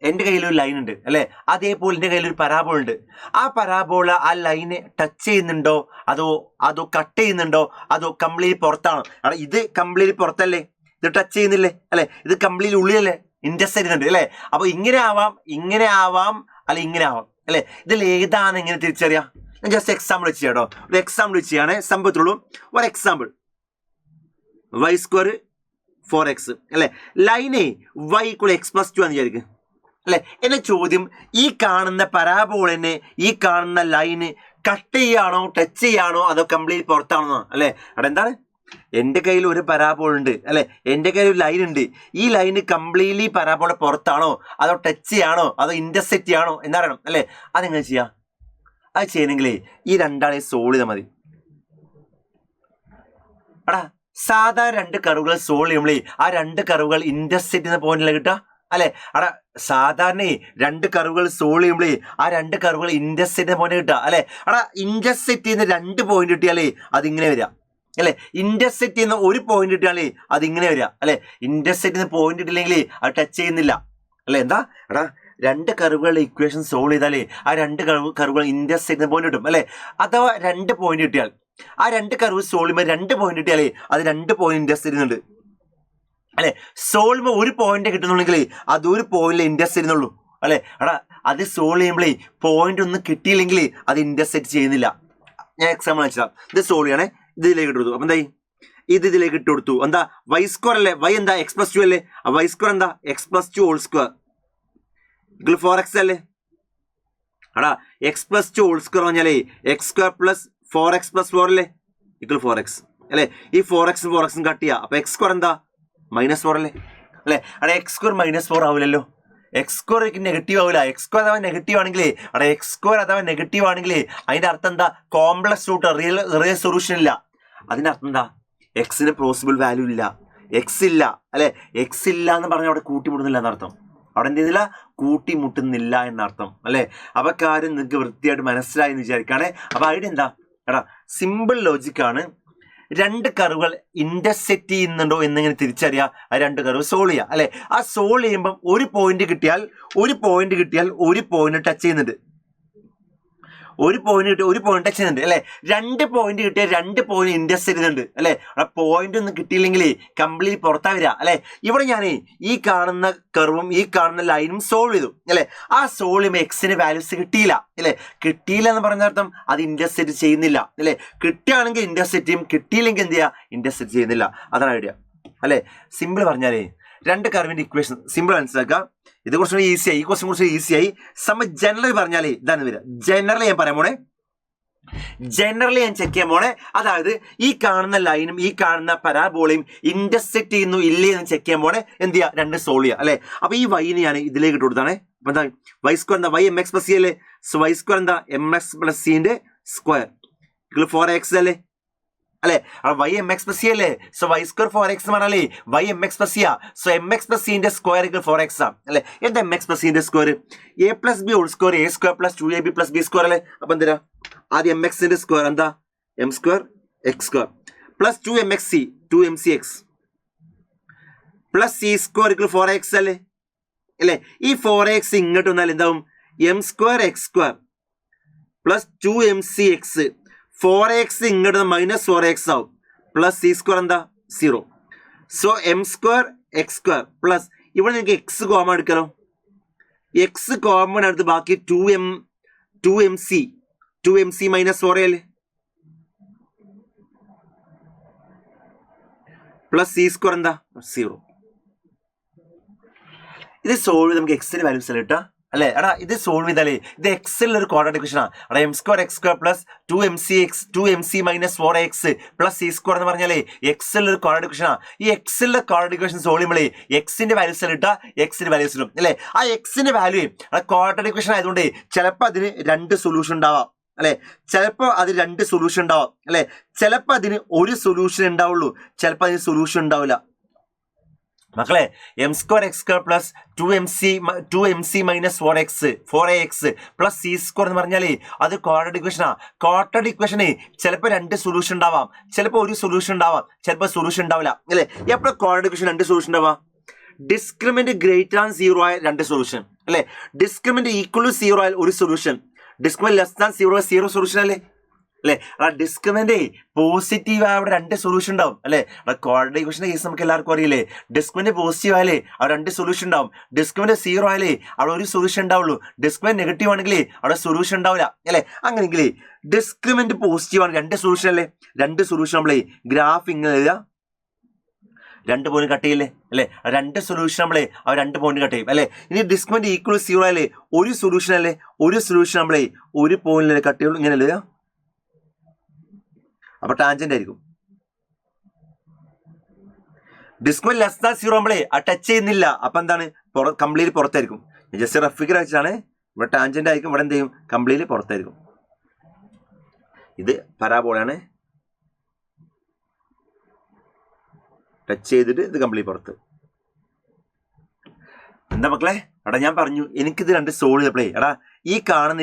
എൻ്റെ കയ്യിലൊരു ലൈൻ ഉണ്ട് അല്ലെ, അതേപോലെ എൻ്റെ കയ്യിലൊരു പരാബോൾ ഉണ്ട്. ആ പരാബോള ആ ലൈന് ടച്ച് ചെയ്യുന്നുണ്ടോ അതോ കട്ട് ചെയ്യുന്നുണ്ടോ അതോ കംപ്ലീറ്റ്ലി പുറത്താണോ? എടാ ഇത് കംപ്ലീറ്റ്ലി പുറത്തല്ലേ, ഇത് ടച്ച് ചെയ്യുന്നില്ലേ അല്ലെ, ഇത് കംപ്ലീറ്റ്ലി ഉള്ളിലല്ലേ, ഇൻറ്റർസെക്റ്റ് ചെയ്യുന്നുണ്ട് അല്ലെ. അപ്പൊ ഇങ്ങനെ ആവാം അല്ലെ ഇങ്ങനെ ആവാം അല്ലെ. ഇതിൽ ഏതാണ് എങ്ങനെ തിരിച്ചറിയാം? ഞാൻ ജസ്റ്റ് എക്സാമ്പിൾ വെച്ച് ചെയ്യാട്ടോ, ഒരു എക്സാമ്പിൾ വെച്ച് ചെയ്യാണ് സംഭവത്തുള്ളൂ. ഒരു എക്സാമ്പിൾ y² 4x അല്ലെ, ലൈനെ y = x+2 എന്ന് വിചാരിക്കും അല്ലെ. എന്റെ ചോദ്യം, ഈ കാണുന്ന പരാബോളിനെ ഈ കാണുന്ന ലൈന് കട്ട് ചെയ്യാണോ ടച്ച് ചെയ്യാണോ അതോ കംപ്ലീറ്റ് പുറത്താണോ അല്ലെ. അവിടെ എന്താണ്, എൻ്റെ കയ്യിൽ ഒരു പരാബോൾ ഉണ്ട് അല്ലെ, എൻ്റെ കയ്യിൽ ഒരു ലൈൻ ഉണ്ട്. ഈ ലൈന് കംപ്ലീറ്റ്ലി പരാബോള പുറത്താണോ അതോ ടച്ച് ചെയ്യാണോ അതോ ഇന്റർസെക്റ്റ് ചെയ്യാണോ എന്നറിയണം അല്ലെ. അതെങ്ങനെ ചെയ്യാം? അത് ചെയ്യണമെങ്കിലേ ഈ രണ്ടാളെ സോൾവ് ചെയ്താൽ മതി. എടാ സാധാരണ രണ്ട് കർവുകൾ സോൾവ് ചെയ്യുമ്പോഴേ ആ രണ്ട് കർവുകൾ ഇന്റർസെക്റ്റ് ചെയ്യുന്ന പോയിന്റിലെ കിട്ടുക അല്ലെ. അവിടെ സാധാരണ രണ്ട് കർവുകൾ സോൾവ് ചെയ്യുമ്പോഴേ ആ രണ്ട് കർവുകൾ ഇന്റർസെക്റ്റ് ചെയ്യുന്ന പോയിന്റ് കിട്ടുക അല്ലെ. അവിടെ ഇന്റർസെക്റ്റ് ചെയ്യുന്ന രണ്ട് പോയിന്റ് കിട്ടിയാലേ അതിങ്ങനെ വരിക അല്ലെ. ഇന്റർസെക്റ്റ് ചെയ്യുന്ന ഒരു പോയിന്റ് കിട്ടിയാലേ അതിങ്ങനെ വരിക അല്ലെ. ഇന്റർസെക്റ്റ് ചെയ്യുന്ന പോയിന്റ് കിട്ടില്ലെങ്കിൽ അത് ടച്ച് ചെയ്യുന്നില്ല അല്ലെ. എന്താ എടാ രണ്ട് കർവുകളുടെ ഇക്വേഷൻ സോൾവ് ചെയ്താലേ ആ രണ്ട് കർവുകൾ ഇന്റർസെക്റ്റ് ചെയ്യുന്ന പോയിന്റ് കിട്ടും അല്ലെ. അഥവാ രണ്ട് പോയിന്റ് കിട്ടിയാൽ ആ രണ്ട് കർവ് സോൾവ് ചെയ്യുമ്പോൾ രണ്ട് പോയിന്റ് കിട്ടിയാലേ അത് രണ്ട് പോയിന്റ് ഇന്റർസെക്റ്റ് ചെയ്യുന്നുണ്ട് അല്ലെ. സോൾവ് ചെയ്യുമ്പോൾ ഒരു പോയിന്റ് കിട്ടുന്നുണ്ടെങ്കിൽ അതൊരു പോയിന്റിൽ ഇന്റർസെക്റ്റ് ചെയ്യുന്നുള്ളൂ അല്ലെ. എടാ അത് സോൾവ് ചെയ്യുമ്പോഴേ പോയിന്റ് ഒന്നും കിട്ടിയില്ലെങ്കിൽ അത് ഇന്റർസെക്റ്റ് ചെയ്യുന്നില്ല. ഞാൻ എക്സാമ്പിൾ വെച്ചാൽ ഇത് സോൾവ് ചെയ്യണേ, ഇതിലേക്ക് ഇട്ട് കൊടുത്തു. അപ്പൊ എന്തായി, ഇതിലേക്ക് ഇട്ട് കൊടുത്തു. എന്താ y² അല്ലേ, y എന്താ x+2 അല്ലേ, y² എന്താ x+2² 4x അല്ലേ. എടാ x+2² പറഞ്ഞാലേ x² + 4x + 4 അല്ലേ = 4x അല്ലെ. ഈ 4x കട്ട് ചെയ്യുക, അപ്പൊ x² എന്താ -4 അല്ലേ അല്ലെ. അവിടെ x² -4 ആവില്ലല്ലോ, x² നെഗറ്റീവ് ആവില്ല. x² അഥവാ നെഗറ്റീവ് ആണെങ്കിലേ അവിടെ x² അഥവാ നെഗറ്റീവ് ആണെങ്കിലേ അതിന്റെ അർത്ഥം എന്താ, കോംപ്ലക്സ് റൂട്ട് റിയൽ സൊല്യൂഷൻ ഇല്ല. അതിന്റെ അർത്ഥം എന്താ, എക്സിന് പോസിബിൾ വാല്യൂ ഇല്ല, എക്സ് ഇല്ല അല്ലെ. എക്സ് ഇല്ല എന്ന് പറഞ്ഞാൽ അവിടെ കൂട്ടിമുട്ടുന്നില്ല എന്നർത്ഥം, അവിടെ എന്ത് ചെയ്യുന്നില്ല, കൂട്ടിമുട്ടുന്നില്ല എന്നർത്ഥം അല്ലെ. അപ്പൊ കാര്യം നിങ്ങൾക്ക് വൃത്തിയായിട്ട് മനസ്സിലായി എന്ന് വിചാരിക്കാണ്. അപ്പൊ ഐഡിയ എന്താ എടാ, സിമ്പിൾ ലോജിക്കാണ്. രണ്ട് കർവുകൾ ഇന്റർസെക്റ്റ് ചെയ്യുന്നുണ്ടോ എന്നിങ്ങനെ തിരിച്ചറിയാം, ആ രണ്ട് കർവ് സോൾവ് ചെയ്യുക അല്ലെ. ആ സോൾവ് ചെയ്യുമ്പോൾ ഒരു പോയിന്റ് കിട്ടിയാൽ ഒരു പോയിന്റ് ടച്ച് ചെയ്യുന്നുണ്ട്, ഒരു പോയിന്റ് ടച്ച് ചെയ്യുന്നുണ്ട് അല്ലെ. രണ്ട് പോയിന്റ് കിട്ടിയാൽ രണ്ട് പോയിന്റ് ഇന്റർസെക്റ്റ് ചെയ്യുന്നുണ്ട് അല്ലെ. അവിടെ പോയിന്റ് ഒന്നും കിട്ടിയില്ലെങ്കിൽ കംപ്ലീറ്റ് പുറത്താ വരിക അല്ലെ. ഇവിടെ ഞാൻ ഈ കാണുന്ന കർവും ഈ കാണുന്ന ലൈനും സോൾവ് ചെയ്തു അല്ലെ. ആ സോൾവ് ചെയ്യുമ്പോൾ എക്സിന് വാല്യൂസ് കിട്ടിയില്ല അല്ലെ. കിട്ടിയില്ല എന്ന് പറഞ്ഞ അർത്ഥം അത് ഇന്റർസെക്റ്റ് ചെയ്യുന്നില്ല അല്ലെ. കിട്ടുകയാണെങ്കിൽ ഇന്റർസെക്റ്റ് ചെയ്യും, കിട്ടിയില്ലെങ്കിൽ എന്ത് ചെയ്യുക, ഇന്റർസെക്റ്റ് ചെയ്യുന്നില്ല. അതാണ് ഐഡിയ അല്ലെ. സിമ്പിൾ പറഞ്ഞാലേ രണ്ട് കർവിന്റെ ഇക്വേഷൻ സിമ്പിൾ മനസ്സിലാക്കുക. ഇത് കുറച്ചുകൂടി ഈസിയായി, ഈ ക്വസ്റ്റ്യൻ കുറച്ച് ഈസിയായി. ജനറൽ പറഞ്ഞാലേ ഇതാണ് വരിക. ജനറലി ഞാൻ പറയാൻ പോണേ, ജനറലി ഞാൻ ചെക്ക് ചെയ്യാൻ പോണേ. അതായത് ഈ കാണുന്ന ലൈനും ഈ കാണുന്ന പരാബോളയും ഇന്റർസെക്റ്റ് ചെയ്യുന്നു ഇല്ലേ എന്ന് ചെക്ക് ചെയ്യാൻ പോണേ. എന്ത് ചെയ്യുക, രണ്ട് സോൾവ് ചെയ്യുക അല്ലെ. അപ്പൊ ഈ വൈനെ ഞാൻ ഇതിലേക്ക് ഇട്ട് കൊടുത്താണ്. അപ്പൊ എന്താ y² എന്താ y(mx+c) അല്ലേ. സോ y² എന്താ mx+c സ്ക്വയർ 4x അല്ലേ അല്ലെ. y(mx+c) അല്ലേ. സോ y² 4x പറഞ്ഞാലേ y(mx+c) so mx+c square 4x അല്ലെ. എന്താ mx+c square, a+b² a² + 2ab + b² അല്ലെ. അപ്പൊ എന്താ ആദ്യം mx സ്ക്വയർ എന്താ m² x² + 2mxc 2mcx + c² 4x അല്ലേ അല്ലെ. ഈ 4x ഇങ്ങോട്ട് വന്നാൽ എന്താവും, m² x² + 2mcx 4x ഇങ്ങോട്ട് -4x ആവും പ്ലസ് c² എന്താ 0. സോ m² x² പ്ലസ് ഇവിടെ നിങ്ങൾക്ക് x കോമൺ എടുക്കാലോ, x കോമൺ എടുത്ത് ബാക്കി 2mc -4 അല്ലേ പ്ലസ് c² എന്താ 0. ഇത് സോൾവ് ചെയ്ത് നമുക്ക് എക്സിന്റെ വാല്യൂസ് അല്ലേ കിട്ടുക അല്ലെ. എടാ ഇത് സോൾവ് ചെയ്താലേ ഇത് എക്സിൽ ഒരു ക്വാഡ്രാറ്റിക് ഇക്വേഷൻ ആണ്. എടാ m² x² + 2mc -4x + c² എന്ന് പറഞ്ഞാലേ എക്സിൽ ഒരു ക്വാഡ്രാറ്റിക് ഇക്വേഷൻ ആണ്. ഈ എക്സിലെ ക്വാഡ്രാറ്റിക് ഇക്വേഷൻ സോൾവ് ചെയ്യുമ്പോഴേ എക്സിന്റെ വാല്യൂസ് കിട്ടുക, എക്സിന്റെ വാല്യൂസ് ഇടും അല്ലെ. ആ എക്സിന്റെ വാല്യൂ ക്വാഡ്രാറ്റിക് ഇക്വേഷൻ ആയതുകൊണ്ട് ചിലപ്പോൾ അതിന് രണ്ട് സൊല്യൂഷൻ ഉണ്ടാവാം അല്ലെ, ചിലപ്പോൾ അത് രണ്ട് സൊല്യൂഷൻ ഉണ്ടാവാം അല്ലെ, ചിലപ്പോൾ അതിന് ഒരു സൊല്യൂഷൻ ഉണ്ടാവുള്ളൂ, ചിലപ്പോൾ അതിന് സൊല്യൂഷൻ ഉണ്ടാവില്ല മക്കളെ m²x² plus 2mc minus 4ax plus c² എന്ന് പറഞ്ഞാലേ അത് ക്വാഡ്രാറ്റിക് ഇക്വേഷനാ. ക്വാഡ്രാറ്റിക് ഇക്വേഷന് ചിലപ്പോൾ 2 സൊല്യൂഷൻ ഉണ്ടാവാം, ചിലപ്പോൾ ഒരു സൊല്യൂഷൻ ഉണ്ടാവാം, ചിലപ്പോൾ സൊല്യൂഷൻ ഉണ്ടാവില്ല അല്ലെ. എപ്പോഴും ക്വാഡ്രാറ്റിക് ഇക്വേഷൻ 2 സൊല്യൂഷൻ ഉണ്ടാവാം. ഡിസ്ക്രിമിനന്റ് ഗ്രേറ്റർ ദാൻ 0 ആയ 2 സൊല്യൂഷൻ അല്ലെ. ഡിസ്ക്രിമിനന്റ് ഈക്വൽ ടു 0 ആയാൽ ഒരു solution. Discriminant less than 0 0 solution അല്ലേ അല്ലെ. ആ ഡിസ്ക്രിമിനന്റ് പോസിറ്റീവ് ആയ അവിടെ 2 സൊല്യൂഷൻ ഉണ്ടാവും അല്ലെ. ക്വാഡ്രാറ്റിക് ഇക്വേഷന്റെ കേസ് നമുക്ക് എല്ലാവർക്കും അറിയില്ലേ. ഡിസ്ക്രിമിനന്റ് പോസിറ്റീവ് ആയാലേ അവിടെ 2 സൊല്യൂഷൻ ഉണ്ടാവും. ഡിസ്ക്രിമിനന്റ് 0 ആയാലേ അവിടെ ഒരു സൊല്യൂഷൻ ഉണ്ടാവുള്ളൂ. ഡിസ്ക്രിമിനന്റ് നെഗറ്റീവ് ആണെങ്കിൽ അവിടെ സൊല്യൂഷൻ ഉണ്ടാവില്ല അല്ലെ. അങ്ങനെയെങ്കിൽ ഡിസ്ക്രിമിനന്റ് പോസിറ്റീവ് ആണ് 2 സൊല്യൂഷൻ അല്ലേ. 2 സൊല്യൂഷൻ നമ്മളെ ഗ്രാഫ് ഇങ്ങനെ എഴുതുക, 2 പോയിന്റ് കട്ട് ചെയ്യില്ലേ അല്ലെ. 2 സൊല്യൂഷൻ നമ്മളെ ആ 2 പോയിന്റ് കട്ട് ചെയ്യും അല്ലെ. ഇനി ഡിസ്ക്രിമിനന്റ് ഈക്വൽ 0 അല്ലേ, ഒരു സൊല്യൂഷൻ അല്ലേ, ഒരു സൊല്യൂഷൻ നമ്മളെ ഒരു പോയിന്റിലെ കട്ട് ചെയ്യുള്ളൂ. ഇങ്ങനെ എഴുതുക, അപ്പൊ ടാൻജന്റ് ആയിരിക്കും. ഡിസ്ക്രിമിനന്റ് ലെസ് ദാൻ 0 നമ്മളെ ആ ടച്ച് ചെയ്യുന്നില്ല, അപ്പൊ എന്താണ് കംപ്ലീറ്റ് പുറത്തായിരിക്കും. ജസ്റ്റ് റഫ് ഫിഗർ വെച്ചാണ്. ഇവിടെ ടാൻജന്റ് ആയിരിക്കും, ഇവിടെ എന്ത് ചെയ്യും കംപ്ലീറ്റ് പുറത്തായിരിക്കും. ഇത് പരാബോളയാണ്, ടച്ച് ചെയ്തിട്ട് ഇത് കംപ്ലീറ്റ് പുറത്ത്. എന്താ മക്കളെ എടാ ഞാൻ പറഞ്ഞു എനിക്കിത് 2 സോൾവ് ചെയ്തപ്പോഴേ എടാ ഈ കാണുന്ന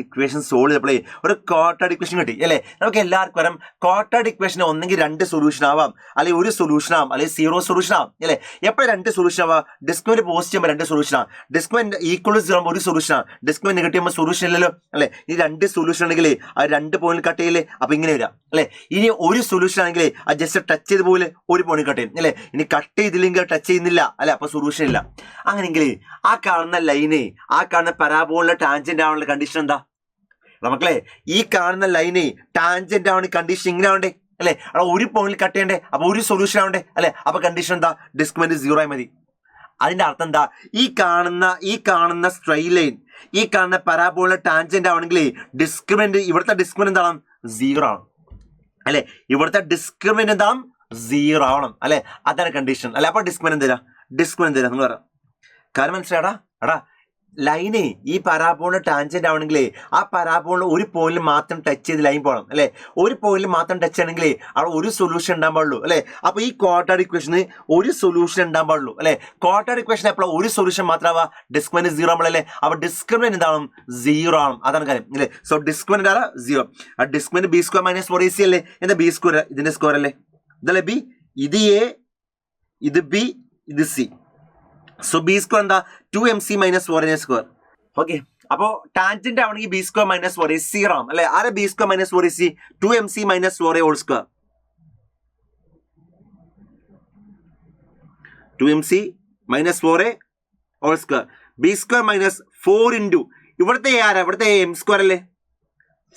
ഇക്വേഷൻ സോൾവ് ചെയ്തപ്പോഴേ ഒരു ക്വാഡ്രാറ്റിക് ഇക്വേഷൻ കിട്ടി അല്ലേ. നമുക്ക് എല്ലാവർക്കും അറിയാം ക്വാഡ്രാറ്റിക് ഇക്വേഷൻ ഒന്നെങ്കിൽ 2 സൊല്യൂഷൻ ആവാം, അല്ലെങ്കിൽ ഒരു സൊല്യൂഷൻ ആവാം, അല്ലെങ്കിൽ 0 സൊല്യൂഷൻ ആവാം അല്ലേ. എപ്പോഴും 2 സൊല്യൂഷൻ ആവാം. ഡിസ്ക്രിമിനന്റ് പോസിറ്റീവ് 2 സൊല്യൂഷൻ ആണ്, ഡിസ്ക്രിമിനന്റ് ഈക്വൽ 0 ഒരു സൊല്യൂഷൻ ആണ്, ഡിസ്ക്രിമിനന്റ് നെഗറ്റീവ് സൊല്യൂഷൻ ഇല്ലല്ലോ അല്ലെ. ഈ 2 സൊല്യൂഷൻ ആണെങ്കിൽ ആ 2 പോയിന്റ് കട്ട് ചെയ്യില്ലേ, അപ്പൊ ഇങ്ങനെ വരാം അല്ലെ. ഇനി ഒരു സൊല്യൂഷൻ ആണെങ്കിൽ ആ ജസ്റ്റ് ടച്ച് ചെയ്ത് പോലെ ഒരു പോയിന്റ് കട്ട് ചെയ്യും അല്ലെ. ഇനി കട്ട് ചെയ്തില്ലെങ്കിൽ ടച്ച് ചെയ്യുന്നില്ല അല്ലെ, അപ്പൊ സൊല്യൂഷൻ ഇല്ല. അങ്ങനെയെങ്കിൽ ആ കാണുന്ന ലൈന് ആ കാണുന്ന പരാബോളിലെ ടാൻജന്റ് ആവാനുള്ള കണ്ടീഷൻ എന്താ മക്കളെ? ഈ കാണുന്ന ലൈന് ടാൻജന്റ് ആവണ കണ്ടീഷൻ ഇങ്ങനെ ആവണ്ടേ അല്ലെ. അവിടെ ഒരു പോയിന്റിൽ കട്ട് ചെയ്യണ്ടേ, അപ്പൊ ഒരു സൊല്യൂഷൻ ആവണ്ടേ അല്ലെ. അപ്പൊ കണ്ടീഷൻ എന്താ? ഡിസ്ക്രിമിനന്റ് 0 ആയി മതി. അതിന്റെ അർത്ഥം എന്താ? ഈ കാണുന്ന സ്ട്രെയിറ്റ് ലൈൻ ഈ കാണുന്ന പരാബോളിലെ ടാൻജന്റ് ആവണമെങ്കിൽ ഡിസ്ക്രിമിനന്റ് ഇവിടുത്തെ ഡിസ്ക്രിമിനന്റ് എന്താണ്? 0 ആണ് അല്ലെ. ഇവിടുത്തെ ഡിസ്ക്രിമിനന്റ് എന്താണ്? 0 ആവണം അല്ലെ. അതാണ് കണ്ടീഷൻ അല്ലെ. അപ്പൊ ഡിസ്ക്രിമിനന്റ് തരാം നിങ്ങൾ പറയാം. കാരണം മനസ്സിലാടാ എടാ ലൈന് ഈ പരാബോളിന് ടാൻജന്റ് ആവണമെങ്കിൽ ആ പരാബോളിന് ഒരു പോയിന്റിൽ മാത്രം ടച്ച് ചെയ്ത് ലൈൻ പോകണം അല്ലെ. ഒരു പോയിന്റിൽ മാത്രം ടച്ച് ചെയ്യണമെങ്കിൽ അവിടെ ഒരു സൊല്യൂഷൻ ഉണ്ടാകാൻ പാടുള്ളൂ അല്ലെ. അപ്പൊ ഈ ക്വാഡ്രാറ്റിക് ഇക്വേഷന് ഒരു സൊല്യൂഷൻ ഉണ്ടാകാൻ പാടുള്ളൂ അല്ലെ. ക്വാഡ്രാറ്റിക് ഇക്വേഷൻ എപ്പോഴും ഒരു സൊല്യൂഷൻ മാത്രമാവാ, ഡിസ്ക്രിമിനന്റ് 0 ആവുമ്പോഴല്ലേ. അപ്പൊ ഡിസ്ക്രിമിനന്റ് എന്താണ്? 0 ആണ്. അതാണ് കാര്യം അല്ലെ. സോ ഡിസ്ക്രിമിനന്റ് ആണ് 0. ആ ഡിസ്ക്രിമിനന്റ് b² മൈനസ് 4ac അല്ലേ. എന്താ b²? ഇതിന്റെ സ്ക്വയർ അല്ലേ. ഇതല്ലേ b, ഇത് a, ഇത് b, ഇത് c. സോ b² എന്താ? 2mc minus 4a². ഓക്കെ, അപ്പോ ടാൻജന്റ് ആവണമെങ്കിൽ b² മൈനസ് 4ac 0 ആണ് അല്ലെ. ആരെ b² minus 4ac? 2mc minus 4a whole square. 2mc minus 4a whole square. b² minus 4 into ഇവിടുത്തെ a ആരാ? ഇവിടുത്തെ m² അല്ലേ.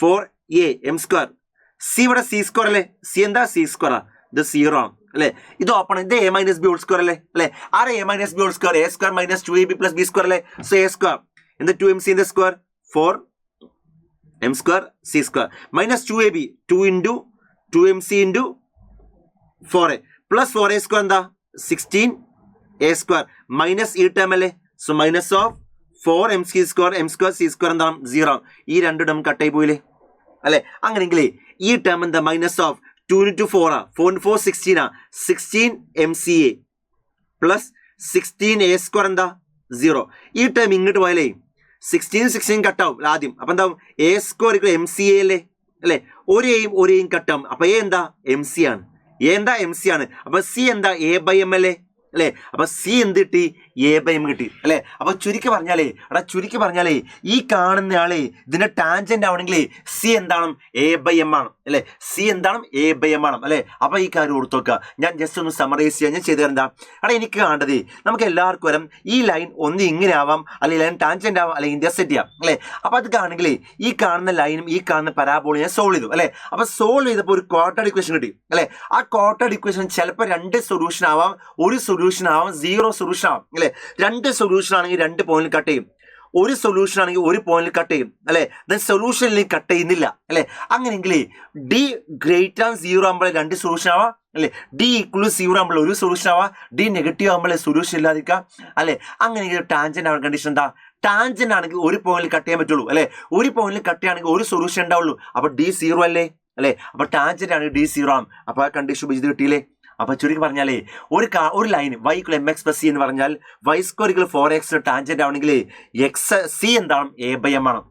4a m². c ഇവിടെ c² അല്ലേ. c എന്താ? c². ഇത് 0 ആണ് അല്ലെ. ഇത് ഓപ്പൺ, ഇത് a minus b whole square അല്ലേ അല്ലെ. ആരെ a minus b whole square? a² minus 2ab plus b² അല്ലേ. സോ a² എന്താ? 2mc ന്റെ square 4m² c² minus 2ab 2 into 2mc into 4a plus 4a² എന്താ? 16a² മൈനസ് ഈ term അല്ലേ. So minus of 4mc² m² c² എന്താണ്? 0. ഈ 2 term കട്ടായി പോയില്ലേ അല്ലെ. അങ്ങനെയെങ്കിൽ ഈ ടേം എന്താ? Minus of 2 into 4 4 into 4 16 16mca plus 16a² എന്താ? 0. ഈ ടേം ഇങ്ങോട്ട് പോയാലേ 16 കട്ടാവും ആദ്യം. അപ്പൊ എന്താവും? a² mca അല്ലേ അല്ലെ. ഒരു എയും കട്ടാവും. അപ്പൊ a എന്താ? mc ആണ്. a എന്താ? mc ആണ്. അപ്പൊ c എന്താ? a/m അല്ലേ അല്ലെ. അപ്പൊ c എന്ത് കിട്ടി? a/m കിട്ടി അല്ലെ. അപ്പൊ ചുരുക്കി പറഞ്ഞാലേ ഈ കാണുന്ന ആളെ ഇതിന്റെ ടാൻജന്റ് ആവണമെങ്കിൽ c എന്താണ്? a/m ആണ് അല്ലെ. c എന്താണ്? a/m ആണ് അല്ലെ. അപ്പൊ ഈ കാര്യം ഓർത്ത് വെക്കുക. ഞാൻ ജസ്റ്റ് ഒന്ന് സമറൈസ് ചെയ്യാൻ ഞാൻ ചെയ്തു തരാം. അവിടെ എനിക്ക് കാണേണ്ടത് നമുക്ക് എല്ലാവർക്കും വരാം ഈ ലൈൻ ഒന്ന് ഇങ്ങനെ ആവാം, അല്ലെങ്കിൽ ലൈൻ ടാൻജന്റ് ആവാം, അല്ലെങ്കിൽ ഇന്റർസെക്റ്റ് ചെയ്യാം അല്ലെ. അപ്പൊ അത് കാണണമെങ്കിൽ ഈ കാണുന്ന ലൈനും ഈ കാണുന്ന പരാബോളും ഞാൻ സോൾവ് ചെയ്തു അല്ലെ. അപ്പൊ സോൾവ് ചെയ്തപ്പോൾ ഒരു ക്വാഡ്രാറ്റിക് ഇക്വേഷൻ കിട്ടി അല്ലെ. ആ ക്വാഡ്രാറ്റിക് ഇക്വേഷൻ ചിലപ്പോൾ 2 സൊല്യൂഷൻ ആവാം, ഒരു സൊല്യൂഷൻ ആവാം, 0 സൊല്യൂഷൻ ആവാം അല്ലെ. 2 സൊല്യൂഷൻ ആണെങ്കിൽ 2 പോയിന്റ് കട്ട് ചെയ്യും, ഒരു സൊല്യൂഷൻ ആണെങ്കിൽ ഒരു പോയിന്റ് കട്ട് ചെയ്യും അല്ലെ. സൊല്യൂഷനിൽ കട്ട് ചെയ്യുന്നില്ല അല്ലെ. അങ്ങനെയെങ്കിൽ d > 0 ആകുമ്പോൾ 2 സൊല്യൂഷൻ ആവാം അല്ലെ. d = 0 ആകുമ്പോൾ ഒരു സൊല്യൂഷൻ ആവാം, d നെഗറ്റീവ് ആകുമ്പോൾ സൊല്യൂഷൻ ഇല്ലാതിരിക്കാം അല്ലെ. അങ്ങനെയെങ്കിൽ ടാൻജന്റ് ആവുന്ന കണ്ടീഷൻ എന്താ? ടാൻജന്റ് ആണെങ്കിൽ ഒരു പോയിന്റിൽ കട്ട് ചെയ്യാൻ പറ്റുള്ളൂ അല്ലെ. ഒരു പോയിന്റിൽ കട്ട് ചെയ്യുകയാണെങ്കിൽ ഒരു സൊല്യൂഷൻ ഉണ്ടാവുള്ളൂ. അപ്പൊ d 0 അല്ലേ അല്ലെ. അപ്പൊ ടാൻജന്റ് ആണെങ്കിൽ d 0 ആണ്. അപ്പൊ ആ കണ്ടീഷൻ ഇത് കിട്ടിയില്ലേ. അപ്പൊ ചുരുക്കി പറഞ്ഞാലേ ഒരു ലൈൻ y = mx + c എന്ന് പറഞ്ഞാൽ y² = 4x ടാൻജന്റ് ആവണമെങ്കിൽ c എന്താണ് a/m ആണ്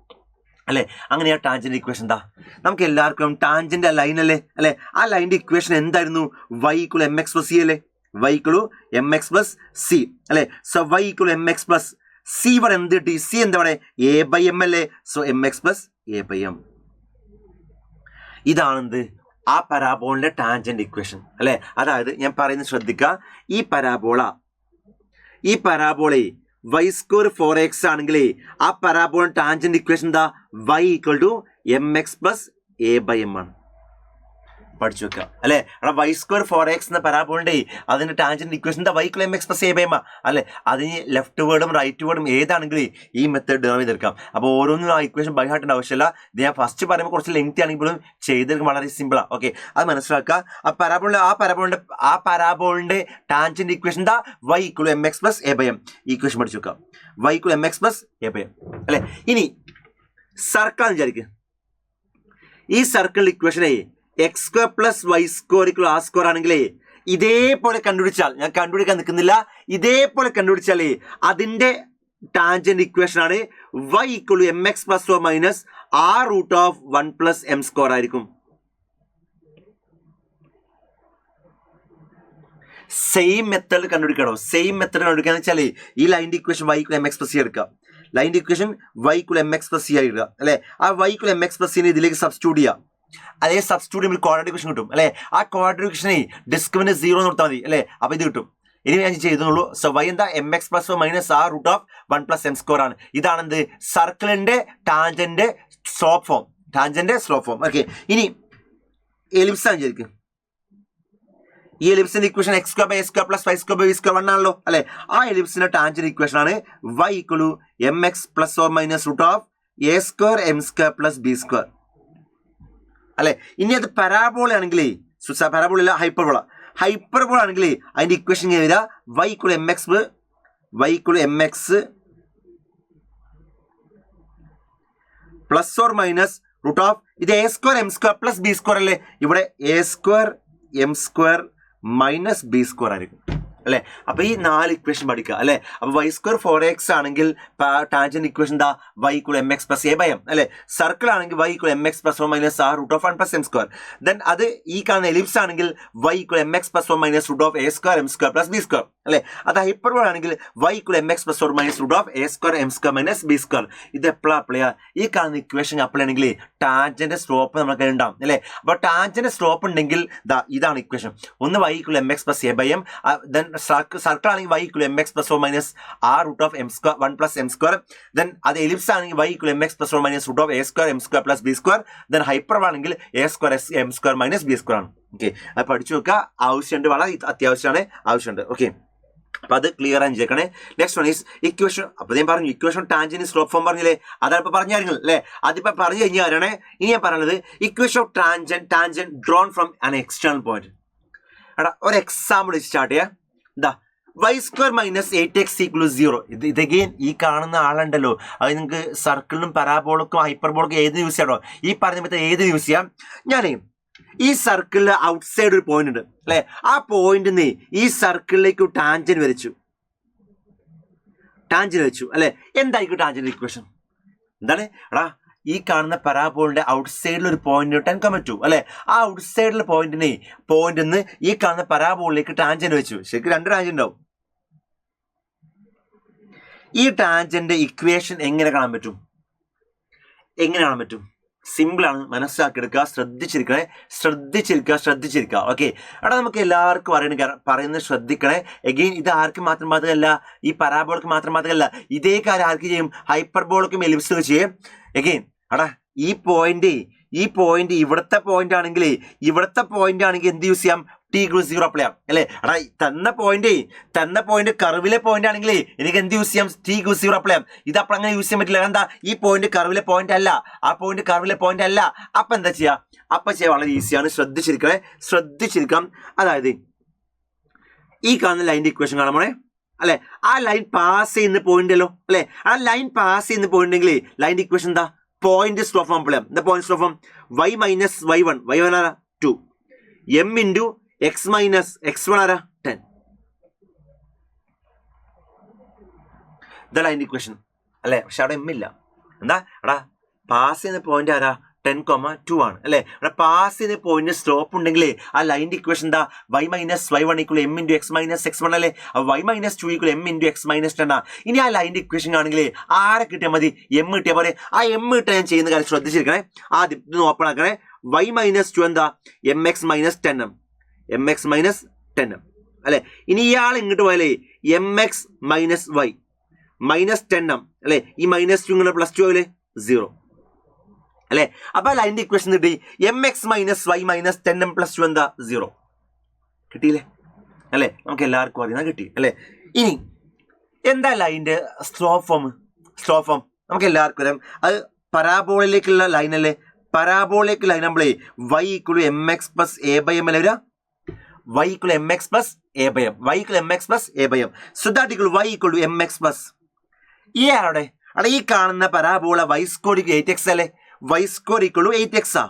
അല്ലെ. അങ്ങനെയാ ടാൻജന്റ് ഇക്വേഷൻ എന്താ നമുക്ക് എല്ലാവർക്കും ടാൻജന്റ് ലൈൻ അല്ലേ അല്ലെ. ആ ലൈനിന്റെ ഇക്വേഷൻ എന്തായിരുന്നു y = mx + c അല്ലേ. y = mx + c അല്ലെ. സോ y = mx + c ഇവിടെ എന്ത് കിട്ടി c എന്താണ് a/m അല്ലേ. സോ mx + a/m ഇതാണെന്ത് ആ പരാബോളിന്റെ ടാൻജന്റ് ഇക്വേഷൻ അല്ലെ. അതായത് ഞാൻ പറയുന്നത് ശ്രദ്ധിക്കുക, ഈ പരാബോളെ y² 4x ആണെങ്കിൽ ആ പരാബോളിന്റെ ടാൻജന്റ് ഇക്വേഷൻ എന്താ y = mx + a/m ആണ്. പഠിച്ചു വെക്കുക അല്ലെ. y² 4x എന്ന പരാബോളിന്റെ അതിന്റെ ടാൻജന്റ് ഇക്വേഷൻ എന്താ y = mx + a/m അല്ലെ. അതിന് ലെഫ്റ്റ് വേർഡും റൈറ്റ് വേർഡും ഏതാണെങ്കിൽ ഈ മെത്തേഡ് ഡെറിവ് ചെയ്തെടുക്കാം. അപ്പോൾ ഓരോന്നും ആ ഇക്വേഷൻ ബൈ ഹാർട്ടിന്റെ ആവശ്യമില്ല. ഇത് ഞാൻ ഫസ്റ്റ് പറയുമ്പോൾ കുറച്ച് ലെങ്തി ആണെങ്കിലും ചെയ്തെടുക്കും വളരെ സിമ്പിളാ. ഓക്കെ, അത് മനസ്സിലാക്കുക. ആ പരാബോളിന്റെ ടാൻജന്റ് ഇക്വേഷൻ എന്താ y = mx + a/m. ഈ ഇക്വേഷൻ പഠിച്ചു വെക്കാം, y = mx + a/m അല്ലെ. ഇനി സർക്കിൾ വിചാരിക്കുക, ഈ സർക്കിൾ ഇക്വേഷനെ x² + y² = r² ആണെങ്കിലേ ഇതേപോലെ കണ്ടുപിടിച്ചാൽ, ഞാൻ കണ്ടുപിടിക്കാൻ നിൽക്കുന്നില്ല, ഇതേപോലെ കണ്ടുപിടിച്ചാലേ അതിന്റെ ടാൻജന്റ് ഇക്വേഷൻ ആണ് y = mx + or minus r√1 + m² ആയിരിക്കും. സെയിം മെത്തേഡ് കണ്ടുപിടിക്കണോ? സെയിം മെത്തേഡ് കണ്ടുപിടിക്കാന്ന് വെച്ചാൽ ഈ ലൈനിന്റെ ഇക്വേഷൻ y = mx + c എടുക്കാം. ലൈനിന്റെ ഇക്വേഷൻ y = mx + c ആയി ഇടുക അല്ലെ. ആ y = mx + c ഇതിലേക്ക് സബ്സ്റ്റിറ്റ്യൂട്ട് ചെയ്യാം. അതേ സബ്സ്റ്റിറ്റ്യൂട്ട് ചെയ്യുമ്പോൾ ക്വാഡ്രാറ്റിക് ഇക്വേഷൻ കിട്ടും അല്ലെ. ആ ക്വാഡ്രാറ്റിക് ഇക്വേഷനെ ഡിസ്ക്രിമിനന്റ് 0 കൊടുത്താൽ മതി അല്ലെ. അപ്പൊ ഇത് കിട്ടും. ഇനി ഞാൻ ചെയ്തുള്ളൂ. സോ y എന്താ mx + or minus r√1 + m² ആണ്. ഇതാണ് എന്ത് സർക്കിളിന്റെ ടാൻജന്റ് സ്ലോപ്പ് ഫോം. ഓക്കെ, ഇനി എലിപ്സ് ആണ് വിചാരിക്കും. ഈ എലിപ്സിന്റെ equation x² / a² + y² / b² 1 ആണല്ലോ അല്ലെ. ആ എലിപ്സിന്റെ ടാൻജന്റ് ഇക്വേഷൻ ആണ് y = mx + or minus √a² m² + b² അല്ലെ. ഇനി അത് പരാബോള ആണെങ്കിൽ, പരാബോള ഹൈപ്പർബോള ആണെങ്കിൽ അതിന്റെ ഇക്വേഷൻ എഴുതുക y = mx + or minus ഇത് a² m² + b² അല്ലേ. ഇവിടെ a² m² - b² ആയിരിക്കും അല്ലെ. അപ്പൊ ഈ 4 ഇക്വേഷൻ പഠിക്കുക അല്ലെ. അപ്പൊ y² 4x ആണെങ്കിൽ ടാൻജന്റ് ഇക്വേഷൻ എന്താ y = mx + a/m അല്ലെ. സർക്കിൾ ആണെങ്കിൽ y = mx + or minus r√1 + m². Then അത് ഈ കാണുന്ന എലിപ്സ് ആണെങ്കിൽ y = mx + or minus √a² m² + b² അല്ലെ. അത് ഹൈപ്പർബോള ആണെങ്കിൽ y = mx + or minus √a² m² - b². ഇത് എപ്പോഴാണ് അപ്ലൈ ചെയ്യുക? ഈ കാണുന്ന ഇക്വേഷൻ അപ്ലൈ ആണെങ്കിൽ ടാൻജന്റ് സ്ലോപ്പ് നമുക്ക് ഉണ്ടാവും അല്ലെ. അപ്പൊ ടാൻജന്റ് സ്ലോപ്പ് ഉണ്ടെങ്കിൽ ഇതാണ് ഇക്വേഷൻ. ഒന്ന് y = mx + a/m. Then circle ആണെങ്കിൽ y = mx + or minus r√1 + m². Then അത് എലിപ്സ് ആണെങ്കിൽ y = mx + or minus √a² m² + b². Then hyperbola ആണെങ്കിൽ a² m² - b² ആണ്. ഓക്കെ, അത് പഠിച്ചു വെക്കുക. ആവശ്യമുണ്ട്, വളരെ അത്യാവശ്യമാണ്, ആവശ്യമുണ്ട്. ഓക്കെ, അപ്പൊ അത് ക്ലിയർ ആയി ചെയ്യണേ. Next one is equation. അപ്പൊ ഞാൻ പറഞ്ഞു ഇക്വേഷൻ ടാൻജന്റ് സ്ലോപ്പ് ഫോം പറഞ്ഞില്ലേ, അതാണ് ഇപ്പൊ പറഞ്ഞു കാര്യങ്ങൾ അല്ലെ. അതിപ്പോ പറഞ്ഞു കഴിഞ്ഞാൽ ഇനി ഞാൻ പറയുന്നത് equation of tangent drawn from an external point. എടാ ഒരു എക്സാമ്പിൾ സ്റ്റാർട്ട് ചെയ്യാം. y² - 8x = 0. ഇത് അഗെയിൻ ഈ കാണുന്ന ആളുണ്ടല്ലോ, അത് നിങ്ങൾക്ക് സർക്കിളിനും പരാബോളക്കും ഹൈപ്പർബോളക്കും ഏത് യൂസ് ചെയ്യാമോ, ഈ പറഞ്ഞ മെത്തേഡ് ഏത് യൂസ് ചെയ്യാം. ഞാനേ ഈ സർക്കിളിൽ ഔട്ട്സൈഡ് ഒരു പോയിന്റ് ഉണ്ട് അല്ലെ. ആ പോയിന്റിൽ ഈ സർക്കിളിലേക്ക് ടാൻജന്റ് വരച്ചു അല്ലെ. എന്തായിരിക്കും ടാൻജന്റ് ഇക്വേഷൻ? എന്താണ് എടാ ഈ കാണുന്ന പരാബോളിന്റെ ഔട്ട്സൈഡിൽ ഒരു പോയിന്റ് എടുക്കാൻ പറ്റൂ അല്ലെ. ആ ഔട്ട്സൈഡിലെ പോയിന്റിന്ന് ഈ കാണുന്ന പരാബോളിലേക്ക് ടാൻജന്റ് വെച്ചു. ശരിക്കും 2 ടാൻജന്റ് ഉണ്ടാവും. ഈ ടാൻജന്റ് ഇക്വേഷൻ എങ്ങനെ കാണാൻ പറ്റും? സിമ്പിൾ ആണ്, മനസ്സിലാക്കിയെടുക്കുക. ശ്രദ്ധിച്ചിരിക്കുക. ഓക്കെ, അവിടെ നമുക്ക് എല്ലാവർക്കും പറയുന്നത് ശ്രദ്ധിക്കണേ. എഗെയിൻ ഇത് ആർക്കും മാത്രം ബാധകമല്ല, ഈ പരാബോൾക്ക് മാത്രം ബാധകമല്ല. ഇതേ കാര്യം ആർക്ക് ചെയ്യും? ഹൈപ്പർബോളക്കും എലിപ്സിനും ചെയ്യും. എഗെയിൻ ഈ പോയിന്റ് ഇവിടുത്തെ പോയിന്റ് ആണെങ്കിൽ എന്ത് യൂസ് ചെയ്യാം? t=0 അപ്ലൈ ചെയ്യാം അല്ലെ. തന്ന പോയിന്റ് കർവിലെ പോയിന്റ് ആണെങ്കിൽ എനിക്ക് എന്ത് യൂസ് ചെയ്യാം? t=0 അപ്ലൈ ചെയ്യാം. ഇത് അപ്പോൾ അങ്ങനെ യൂസ് ചെയ്യാൻ പറ്റില്ല. എന്താ ഈ പോയിന്റ് കർവിലെ പോയിന്റ് അല്ല, അപ്പൊ എന്താ ചെയ്യാം? ചെയ്യാൻ വളരെ ഈസിയാണ്. ശ്രദ്ധിച്ചിരിക്കാം. അതായത് ഈ കാണുന്ന ലൈനിന്റെ ഇക്വേഷൻ കാണാൻ പോണേ അല്ലെ. ആ ലൈൻ പാസ് ചെയ്യുന്ന പോയിന്റ് അല്ലോ അല്ലെ. ആ ലൈൻ പാസ് ചെയ്യുന്ന പോയിന്റ് ഉണ്ടെങ്കിൽ ലൈനിന്റെ ഇക്വേഷൻ എന്താ? പോയിന്റ് സ്ലോപ്പ് ഫോം അപ്ലൈ ചെയ്യാം. എന്താ point slope form? y - y1 2 m × X minus X one ആരാ 10. ഇതല്ല അതിൻ്റെ ഇക്വേഷൻ അല്ലേ. പക്ഷെ അവിടെ എം ഇല്ല. എന്താ എടാ പാസ് ചെയ്യുന്ന പോയിന്റ് ആരാ 10,2 ആണ് അല്ലേ. അവിടെ പാസ് ചെയ്യുന്ന പോയിന്റ് സ്റ്റോപ്പ് ഉണ്ടെങ്കിൽ ആ ലൈൻ്റെ ഇക്വേഷൻ എന്താ y minus y1 equal M into x minus X one അല്ലേ. y minus 2 equal M into x minus 10 ആണ്. ഇനി ആ ലൈൻ്റെ ഇക്വേഷൻ ആണെങ്കിൽ ആരെ കിട്ടിയാൽ മതി, എം കിട്ടിയാൽ പോലെ. ആ എം കിട്ടാൻ ഞാൻ ചെയ്യുന്ന കാര്യം ശ്രദ്ധിച്ചിരിക്കണേ. ആദ്യം ഇത് ഓപ്പൺ ആക്കണേ. y മൈനസ് 2 എന്താ m x minus 10m, m x minus 10m അല്ലേ. ഇനി ഇയാൾ ഇങ്ങോട്ട് പോയാലേ m x minus y minus 10m അല്ലേ. ഈ മൈനസ് 2 ഇങ്ങനെ പ്ലസ് 2 ആവില്ലേ 0 അല്ലേ. അപ്പൊ ലൈൻ്റെ ഇക്വേഷൻ കിട്ടി m x minus y minus 10m plus 2 എന്താ 0 കിട്ടിയില്ലേ അല്ലേ. നമുക്ക് എല്ലാവർക്കും അറിയുന്ന കിട്ടി അല്ലേ. ഇനി എന്താ ലൈൻ്റെ സ്ലോപ്പ് ഫോം? സ്ലോപ്പ് ഫോം നമുക്ക് എല്ലാവർക്കും അറിയാം. അത് പരാബോളയിലേക്കുള്ള ലൈൻ അല്ലേ. പരാബോളയിലേക്ക് ലൈൻ നമ്മളേ y equal m x plus a by m അല്ലേ വരിക. y equal m x plus a by m, y equal m x plus a by m. So that equal y equal m x plus ഈ ആരുടെ അവിടെ ഈ കാണുന്ന parabola y square 8x അല്ലേ. y square equal 8x ആ,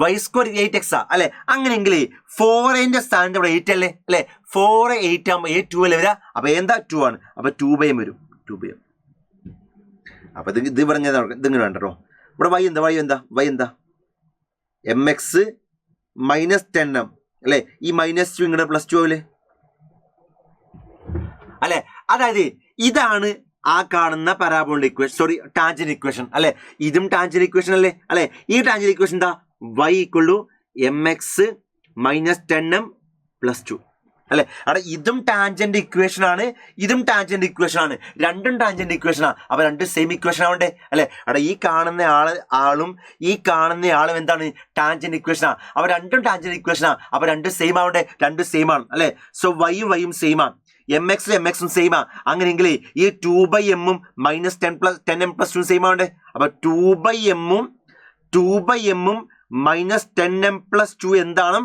y square 8x ആ അല്ലെ. അങ്ങനെയെങ്കിൽ 4ന്റെ സ്ഥാനത്ത് ഇവിടെ 8 അല്ലേ അല്ലെ. 4 8 ആകുമ്പോൾ 2 അല്ലേ വരിക. അപ്പൊ എന്താ 2 ആണ്. അപ്പൊ 2/m വരും, 2/m. അപ്പൊ ഇത് പറഞ്ഞത് ഇതിങ്ങനെ വേണ്ട കേട്ടോ. ഇവിടെ y എന്താ, y എന്താ എം എക്സ് മൈനസ് 10m അല്ലെ. ഈ മൈനസ് 2 ഇങ്ങനെ പ്ലസ് 2 ആവില്ലേ അല്ലെ. അതായത് ഇതാണ് ആ കാണുന്ന parabolic equation, sorry tangent equation അല്ലെ. ഇതും ടാൻജന്റ് ഇക്വേഷൻ അല്ലേ അല്ലെ. ഈ ടാൻജന്റ് ഇക്വേഷൻ എന്താ y equal to m x minus 10m plus 2 അല്ലെ. അവിടെ ഇതും ടാൻജന്റ് ഇക്വേഷൻ ആണ്, ഇതും ടാൻജന്റ് ഇക്വേഷൻ ആണ്. രണ്ടും ടാൻജന്റ് ഇക്വേഷൻ ആണ്. അപ്പൊ രണ്ടും സെയിം ഇക്വേഷൻ ആവണ്ടേ അല്ലെ. അവിടെ ഈ കാണുന്ന ആളും ഈ കാണുന്ന ആളും എന്താണ് ടാൻജന്റ് ഇക്വേഷൻ ആണ്. അപ്പൊ രണ്ടും ടാൻജന്റ് ഇക്വേഷൻ ആണ്. അപ്പൊ രണ്ടും സെയിം ആവണ്ടേ, രണ്ടും സെയിം ആണ് അല്ലെ. സോ വൈയും സെയിം ആണ്, എം എക്സും സെയിം ആ. അങ്ങനെയെങ്കിൽ ഈ 2/m minus 10m plus 2 same ആവണ്ടേ. അപ്പൊ 2/m മൈനസ് 10m പ്ലസ് 2 എന്താണ്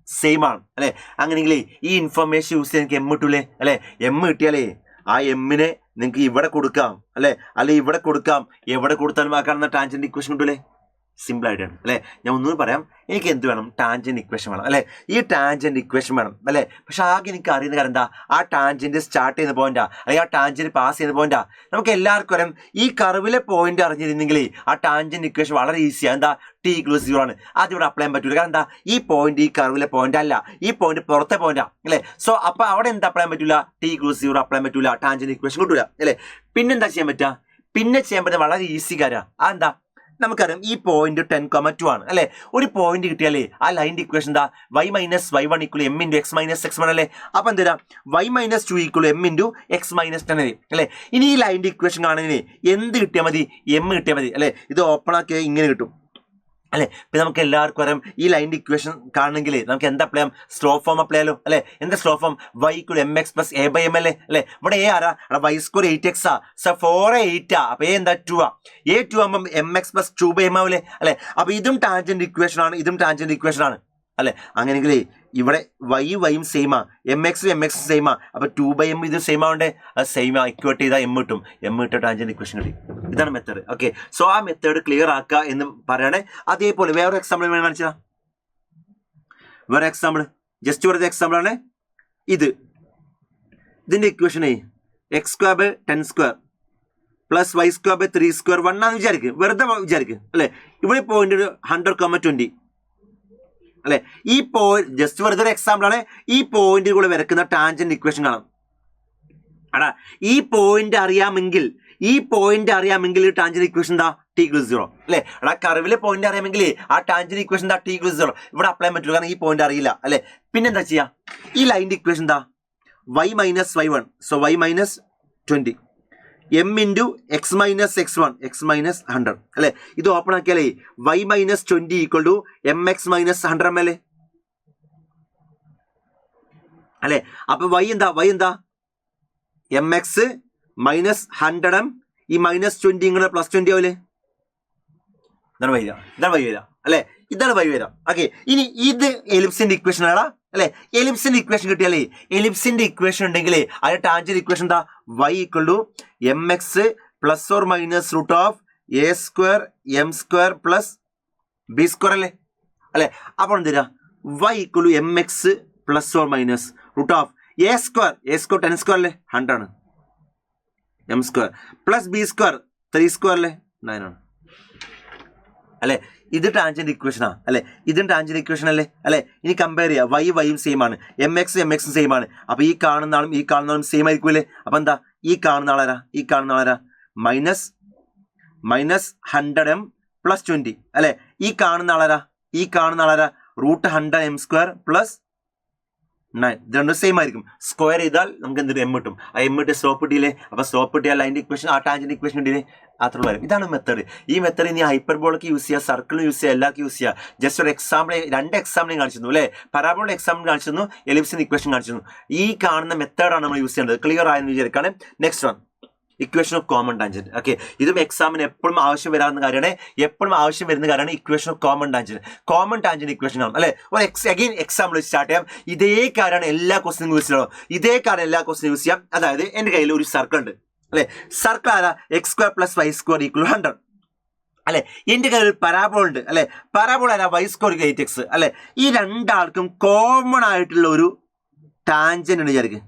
സെയിം ആണ് അല്ലെ. അങ്ങനെയെങ്കിൽ ഈ ഇൻഫർമേഷൻ യൂസ് ചെയ്യാൻ എനിക്ക് എം കിട്ടൂലേ അല്ലെ. എം കിട്ടിയാലേ ആ എമ്മിനെ നിങ്ങൾക്ക് ഇവിടെ കൊടുക്കാം അല്ലെ, അല്ലെ ഇവിടെ കൊടുക്കാം. എവിടെ കൊടുത്താലും ആ കാണുന്ന ടാൻജന്റ് ഇക്വേഷൻ കിട്ടൂലേ. സിമ്പിൾ ആയിട്ടാണ് അല്ലേ. ഞാൻ ഒന്നും പറയാം, എനിക്ക് എന്ത് വേണം, ടാൻജന്റ് ഇക്വേഷൻ വേണം അല്ലേ. ഈ ടാൻജന്റ് ഇക്വേഷൻ വേണം അല്ലേ. പക്ഷെ ആകെ എനിക്ക് അറിയുന്ന കാര്യം എന്താ, ആ ടാൻജന്റ് സ്റ്റാർട്ട് ചെയ്യുന്ന പോയിന്റാ അല്ലെങ്കിൽ ആ ടാൻജന്റ് പാസ് ചെയ്യുന്ന പോയിന്റാ. നമുക്ക് എല്ലാവർക്കും അറിയാം ഈ കർവിലെ പോയിന്റ് അറിഞ്ഞിരുന്നെങ്കിൽ ആ ടാൻജന്റ് ഇക്വേഷൻ വളരെ ഈസിയാണ്. എന്താ t = 0 ആണ്. അതിവിടെ അപ്ലൈ ചെയ്യാൻ പറ്റൂല. കാരണം എന്താ ഈ പോയിന്റ് ഈ കർവിലെ പോയിന്റ് അല്ല, ഈ പോയിന്റ് പുറത്തെ പോയിന്റാ അല്ലേ. സോ അപ്പൊ അവിടെ എന്താ അപ്ലൈ ചെയ്യാൻ പറ്റൂല, t = 0 അപ്ലൈ ചെയ്യാൻ പറ്റൂല, ടാൻജന്റ് ഇക്വേഷൻ കിട്ടൂല അല്ലേ. പിന്നെന്താ ചെയ്യാൻ പറ്റുക, പിന്നെ ചെയ്യാൻ പറ്റുന്ന വളരെ ഈസി കാര്യമാണ്. അതെന്താ നമുക്കറിയാം ഈ പോയിന്റ് 10,2 ആണ് അല്ലെ. ഒരു പോയിന്റ് കിട്ടിയാലേ ആ ലൈൻ്റെ ഇക്വേഷൻ എന്താ y minus y1 equal M into x minus X one അല്ലേ. അപ്പൊ എന്തുതരാം y minus 2 equal M into x minus 10 അല്ലേ. ഇനി ഈ ലൈൻ്റെ ഇക്വേഷൻ കാണുന്നതിന് എന്ത് കിട്ടിയാൽ മതി, എം കിട്ടിയാൽ മതി അല്ലെ. ഇത് ഓപ്പൺ ആക്കിയാൽ ഇങ്ങനെ കിട്ടും അല്ലെ. ഇപ്പൊ നമുക്ക് എല്ലാവർക്കും അറിയാം ഈ ലൈൻ്റെ ഇക്വേഷൻ കാണണമെങ്കിൽ നമുക്ക് എന്താ അപ്ലൈ ചെയ്യാം, സ്ലോപ്പ് ഫോം അപ്ലൈ ചെയ്യാലോ അല്ലെ. എന്താ slope form, y equal m x plus a by m അല്ലേ അല്ലെ. ഇവിടെ എ ആരാ, y സ്ക്വയർ 8x ആ. സോ 4 8 ആ. അപ്പൊ എന്താ 2 ആ. a 2 ആകുമ്പോൾ എം എക്സ് പ്ലസ് 2/m ആവില്ലേ അല്ലെ. അപ്പൊ ഇതും ടാൻജന്റ് ഇക്വേഷൻ ആണ്, ഇതും ടാൻജന്റ് ഇക്വേഷൻ ആണ് അല്ലെ. അങ്ങനെയെങ്കിൽ ഇവിടെ വൈയും സെയിം ആ, എം എക്സും സെയിം ആ. അപ്പൊ 2/m ഇത് സെയിം ആവണ്ടേ, അത് സെയിം ആ. ഇക്വേറ്റ് ചെയ്താൽ എം കിട്ടും, എം കിട്ടും, ടാൻജന്റ് ഇക്വേഷൻ കിട്ടി. ഇതാണ് മെത്തേഡ്. ഓക്കെ, സോ ആ മെത്തേഡ് ക്ലിയർ ആക്കുക എന്ന് പറയണേ. അതേപോലെ വേറെ എക്സാമ്പിൾ വേണം കാണിച്ചാ, വേറെ എക്സാമ്പിൾ ജസ്റ്റ് വെറുതെ എക്സാമ്പിൾ ആണ് ഇത്. ഇതിന്റെ ഇക്വേഷനെ x² 10² പ്ലസ് y² 3² 1 ആണെന്ന് വിചാരിക്കും, വെറുതെ വിചാരിക്കും അല്ലെ. ഇവിടെ പോയിന്റ് 100,20 അല്ലെ. ഈ പോയിന്റ് ജസ്റ്റ് വെറുതെ ഒരു എക്സാമ്പിൾ ആണ്. ഈ പോയിന്റിൽ കൂടെ വരക്കുന്ന ടാൻജന്റ് ഇക്വേഷൻ കാണാം. അടാ ഈ പോയിന്റ് അറിയാമെങ്കിൽ ടാൻജന്റ് ഇക്വേഷൻ എന്താ, t = 0 അല്ലെ. എടാ കർവിലെ പോയിന്റ് അറിയാമെങ്കിൽ ആ ടാൻജന്റ് ഇക്വേഷൻ എന്താ, t = 0. ഇവിടെ അപ്ലൈ ചെയ്യാൻ പറ്റില്ല, കാരണം ഈ പോയിന്റ് അറിയില്ല അല്ലെ. പിന്നെന്താ ചെയ്യാ, ഈ ലൈൻ്റെ ഇക്വേഷൻ എന്താ, y minus y1 so y minus 20 m into x minus x1 x minus 100 അല്ലെ. ഇത് ഓപ്പൺ ആക്കിയാലേ y minus 20 equal to m x minus 100m അല്ലേ അല്ലെ. അപ്പൊ y എന്താ എം എക്സ് മൈനസ് 100m, ഈ മൈനസ് 20 ഇങ്ങനെ പ്ലസ് 20 ആവില്ലേ. ഇതാണ് വൈ വരാം അല്ലെ, ഇതാണ് വൈ വരാം. ഓക്കെ, ഇനി ഇത് എലിപ്സിന്റെ ഇക്വേഷൻ ആടാ അല്ലെ. എലിപ്സിന്റെ ഇക്വേഷൻ കിട്ടിയാലേ, എലിപ്സിന്റെ ഇക്വേഷൻ ഉണ്ടെങ്കിൽ അതിന്റെ ടാൻജന്റ് ഇക്വേഷൻ എന്താ, y equal to m x plus or minus √(a² m² plus b² അല്ലേ. അല്ലെ. അപ്പോൾ എന്ത് തരാ y equal to mx plus or minus root of a square 10 square അല്ലേ 100 ആണ്, m square plus b square 3 square അല്ലേ 9 ആണ് അല്ലെ. ഇത് ടാൻജന്റ് ഇക്വേഷനാ അല്ലെ, ഇതും ടാൻജന്റ് ഇക്വേഷൻ അല്ലേ അല്ലെ. ഇനി കമ്പയർ ചെയ്യുക, വൈയും സെയിം ആണ്, mx സെയിം ആണ്. അപ്പൊ ഈ കാണുന്ന ആളും സെയിം ആയിരിക്കൂലേ. അപ്പൊ എന്താ ഈ കാണുന്ന ആളാരാ മൈനസ് 100m പ്ലസ് 20 അല്ലെ. ഈ കാണുന്ന ആളാരാ റൂട്ട് 100m സ്ക്വയർ പ്ലസ് 9. ഇത് രണ്ടും സെയിം ആയിരിക്കും. സ്ക്വയർ ചെയ്താൽ നമുക്ക് എന്തൊരു എം കിട്ടും. ആ എം ഇട്ട് സ്ലോപ്പ് കിട്ടിയില്ലേ. അപ്പൊ സ്ലോപ്പ് കിട്ടിയാൽ അതിന്റെ ഇക്വേഷൻ ആ ടാൻജന്റ് ഇക്വേഷൻ കിട്ടിയില്ലേ. അത്ര വരും. ഇതാണ് മെത്തേഡ്. ഈ മെത്തേഡ് ഇനി ഹൈപ്പർബോളക്ക് യൂസ് ചെയ്യുക, സർക്കിളിന് യൂസ് ചെയ്യുക, എല്ലാവർക്കും യൂസ് ചെയ്യുക. ജസ്റ്റ് ഒരു എക്സാമ്പിൾ 2 എക്സാമ്പിളും കാണിച്ചിരുന്നു അല്ലെ. പരാബോള എക്സാമ്പിൾ കാണിച്ചിരുന്നു, എലിപ്സിന്റെ ഇക്വേഷൻ കാണിച്ചിരുന്നു. ഈ കാണുന്ന മെത്തേഡാണ് നമ്മൾ യൂസ് ചെയ്യേണ്ടത്. ക്ലിയർ ആയെന്ന് വിചാരിക്കാണ്. Next one equation of common tangent. Okay, ഇതും എക്സാമിന് എപ്പോഴും ആവശ്യം വരുന്ന കാര്യമാണ്. Equation of common tangent equation ആണ് അല്ലെ. ഒരു അഗൈൻ എക്സാമ്പിൾ സ്റ്റാർട്ട് ചെയ്യാം. ഇതേ കാര്യമാണ് എല്ലാ ക്വസ്റ്റിനും യൂസ് ചെയ്യാം. അതായത് എന്റെ കയ്യിൽ ഒരു സർക്കിൾ ഉണ്ട് അല്ലെ. സർക്കിൾ ആരാ x² + y² = 100 അല്ലെ. എന്റെ കയ്യിൽ ഒരു പരാബോൾ ഉണ്ട് അല്ലെ. പരാബോൾ ആരാ y² 8x അല്ലെ. ഈ രണ്ടാൾക്കും കോമൺ ആയിട്ടുള്ള ഒരു ടാൻജന്റ് ഉണ്ട് വിചാരിക്കും.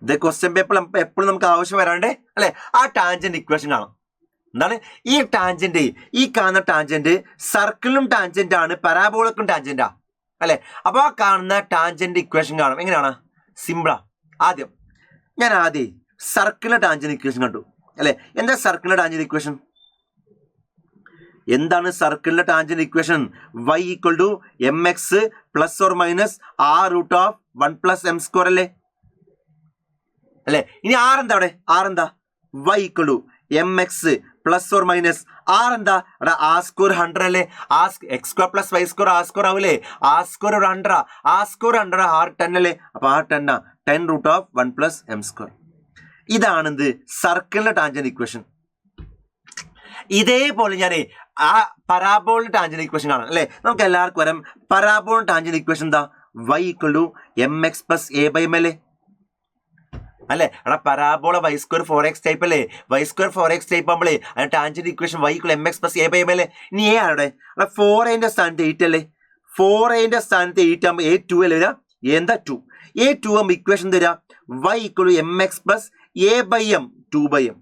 ഇത് ക്വസ്റ്റ്യൻ പേപ്പർ എപ്പോഴും നമുക്ക് ആവശ്യം വരാണ്ട് അല്ലെ. ആ ടാൻജന്റ് ഇക്വേഷൻ കാണാം. എന്താണ് ഈ കാണുന്ന ടാൻജന്റ് സർക്കിളിനും ടാൻജന്റ് ആണ്, പരാബോളക്കും ടാൻജന്റാ അല്ലെ. അപ്പൊ ആ കാണുന്ന ടാൻജന്റ് ഇക്വേഷൻ കാണും. എങ്ങനെയാണ്? സിമ്പിളാ. ഞാൻ ആദ്യം സർക്കിളിന്റെ ടാൻജന്റ് ഇക്വേഷൻ കണ്ടു അല്ലെ. എന്താ സർക്കിളിന്റെ ടാൻജന്റ് ഇക്വേഷൻ? എന്താണ് സർക്കിളിന്റെ tangent equation? y = mx plus or minus r√1 + m² അല്ലെ. ഇനി r എന്താ? y = mx plus or minus r എന്താ? r² 100 അല്ലേ. x² + y² r² ആവൂലേ. r² 100, r² 100, r 10 അല്ലേ. അപ്പൊ r 10 √1 + m². ഇതാണ് എന്ത് സർക്കിളിന്റെ ടാൻജന്റ് ഇക്വേഷൻ. ഇതേപോലെ ഞാൻ ആ പരാബോളിന്റെ ടാൻജന്റ് ഇക്വേഷൻ കാണാം അല്ലെ. നമുക്ക് എല്ലാവർക്കും വരാം. പരാബോളിന്റെ ടാൻജന്റ് ഇക്വേഷൻ എന്താ? y = mx + a/m അല്ലെ. പരാബോള y² 4x ടൈപ്പ് അല്ലേ. y² 4x ടൈപ്പ് ആകുമ്പോഴേ അതിന്റെ tangent equation y = mx + a/m അല്ലേ. ഇനി a ആണ് 4a സ്ഥാനത്ത് 8 അല്ലേ. 4a സ്ഥാനത്ത് 8 ആകുമ്പോൾ a 2 അല്ലേ വരാ. എന്താ 2? a 2 ആകുമ്പോൾ ഇക്വേഷൻ തരാ y = mx + a/m 2/m.